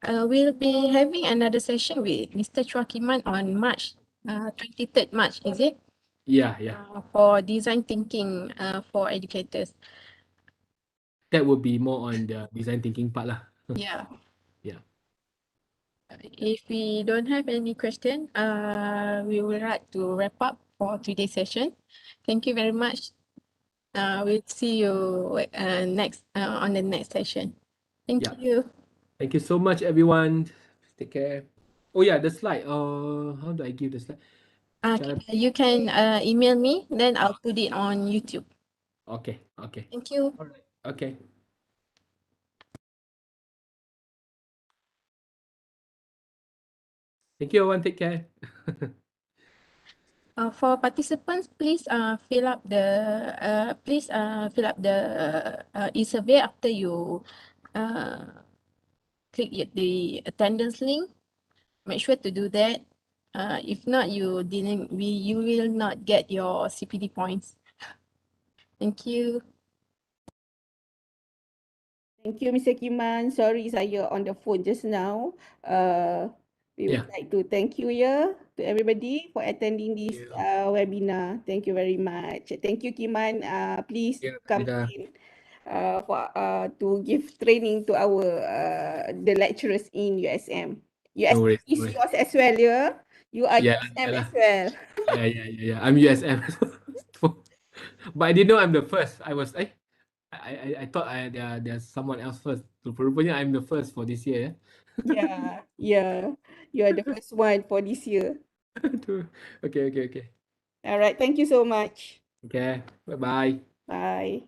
[SPEAKER 12] We'll be having another session with Mr. Chokiman on March, 23rd March, is it?
[SPEAKER 2] Yeah.
[SPEAKER 12] For design thinking for educators.
[SPEAKER 2] That would be more on the design thinking part lah.
[SPEAKER 12] Yeah.
[SPEAKER 2] Yeah.
[SPEAKER 12] If we don't have any question, we would like to wrap up for today's session. Thank you very much. We'll see you next on the next session. Thank
[SPEAKER 2] Yeah.
[SPEAKER 12] you.
[SPEAKER 2] Thank you so much, everyone. Take care. Oh yeah, the slide. How do I give the slide?
[SPEAKER 12] You can email me, then I'll put it on YouTube.
[SPEAKER 2] Okay.
[SPEAKER 12] Thank you.
[SPEAKER 2] All right. Okay. Thank you, everyone. Take care.
[SPEAKER 12] For participants, please fill up the e-survey after you click the attendance link. Make sure to do that. If not, you will not get your CPD points. Thank you.
[SPEAKER 13] Thank you, Mr. Kiman. Sorry, saya on the phone just now. We would like to thank you to everybody for attending this webinar. Thank you very much. Thank you, Kiman. Please come in to give training to our the lecturers in USM.
[SPEAKER 2] No
[SPEAKER 13] USM
[SPEAKER 2] worries.
[SPEAKER 13] is yours as well, yeah? You are USM as well.
[SPEAKER 2] Yeah. I'm USM. But I didn't know I'm the first. I thought there's someone else first. So rupanya I'm the first for this year.
[SPEAKER 13] Yeah. You are the first one for this year.
[SPEAKER 2] Okay.
[SPEAKER 13] All right. Thank you so much.
[SPEAKER 2] Okay. Bye-bye.
[SPEAKER 13] Bye.